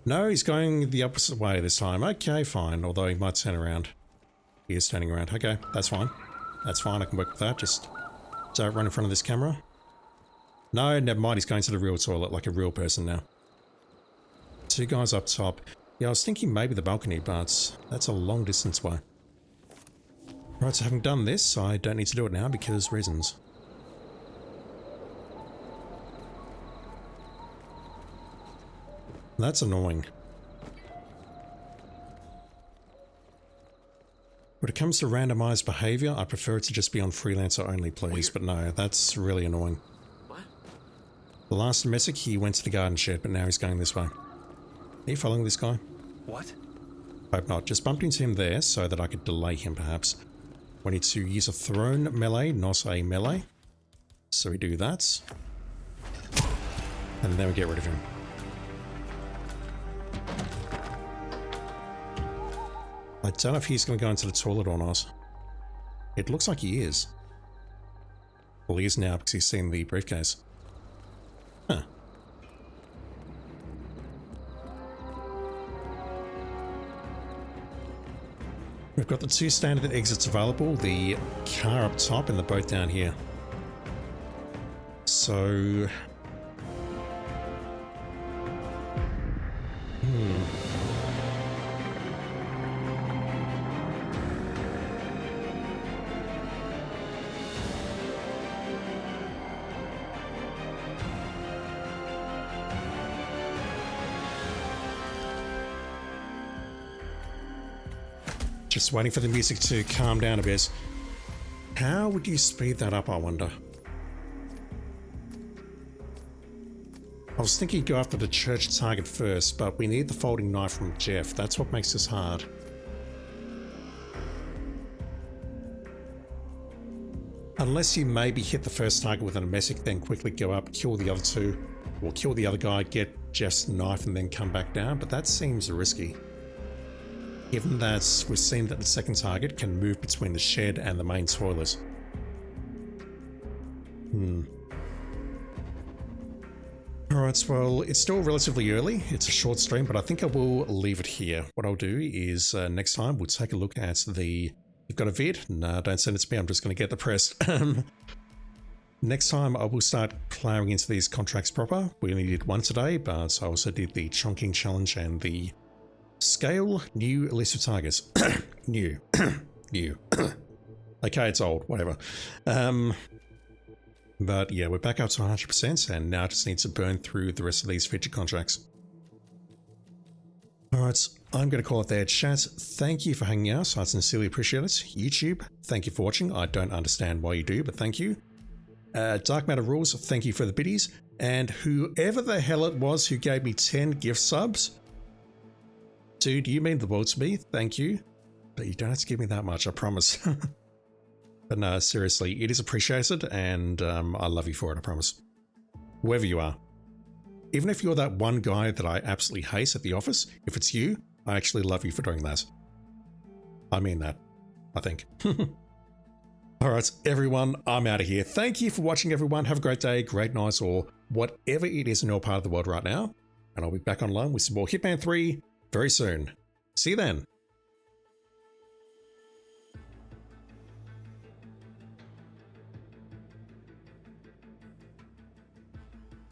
No, he's going the opposite way this time. Okay, fine. Although he might turn around. He is turning around. Okay, that's fine. That's fine. I can work with that. Just don't run in front of this camera. No, never mind. He's going to the real toilet like a real person now. Two guys up top. Yeah, I was thinking maybe the balcony, but that's a long distance away. Right, so having done this, I don't need to do it now because reasons. That's annoying. When it comes to randomized behavior, I prefer it to just be on freelancer only, please, but no, that's really annoying. What? The last messick, he went to the garden shed, but now he's going this way. Are you following this guy? What? Hope not. Just bumped into him there so that I could delay him, perhaps. We need to use a thrown melee, not a melee. So we do that. And then we get rid of him. I don't know if he's going to go into the toilet or not. It looks like he is. Well, he is now because he's seen the briefcase. Huh. We've got the 2 standard exits available, the car up top and the boat down here. So... Just waiting for the music to calm down a bit. How would you speed that up, I wonder? I was thinking go after the church target first, but we need the folding knife from Jeff. That's what makes this hard. Unless you maybe hit the first target with an emetic, then quickly go up, kill the other 2, or kill the other guy, get Jeff's knife and then come back down, but that seems risky. Given that we've seen that the second target can move between the shed and the main toilet. Alright, well, it's still relatively early. It's a short stream, but I think I will leave it here. What I'll do is next time we'll take a look at the... You've got a vid? No, don't send it to me. I'm just going to get depressed. Next time I will start plowing into these contracts proper. We only did one today, but I also did the Chongqing challenge and the Scale New Elusive Targets. New. New. Okay, it's old, whatever. But yeah, we're back up to 100% and now just need to burn through the rest of these feature contracts. Alright, I'm going to call it there. Chat, thank you for hanging out. I sincerely appreciate it. YouTube, thank you for watching. I don't understand why you do, but thank you. Dark Matter Rules, thank you for the biddies. And whoever the hell it was who gave me 10 gift subs, dude, you mean the world to me. Thank you. But you don't have to give me that much, I promise. But no, seriously, it is appreciated and I love you for it, I promise. Whoever you are. Even if you're that one guy that I absolutely hate at the office, if it's you, I actually love you for doing that. I mean that, I think. Alright, everyone, I'm out of here. Thank you for watching, everyone. Have a great day, great night, or whatever it is in your part of the world right now. And I'll be back online with some more Hitman 3 very soon. See you then.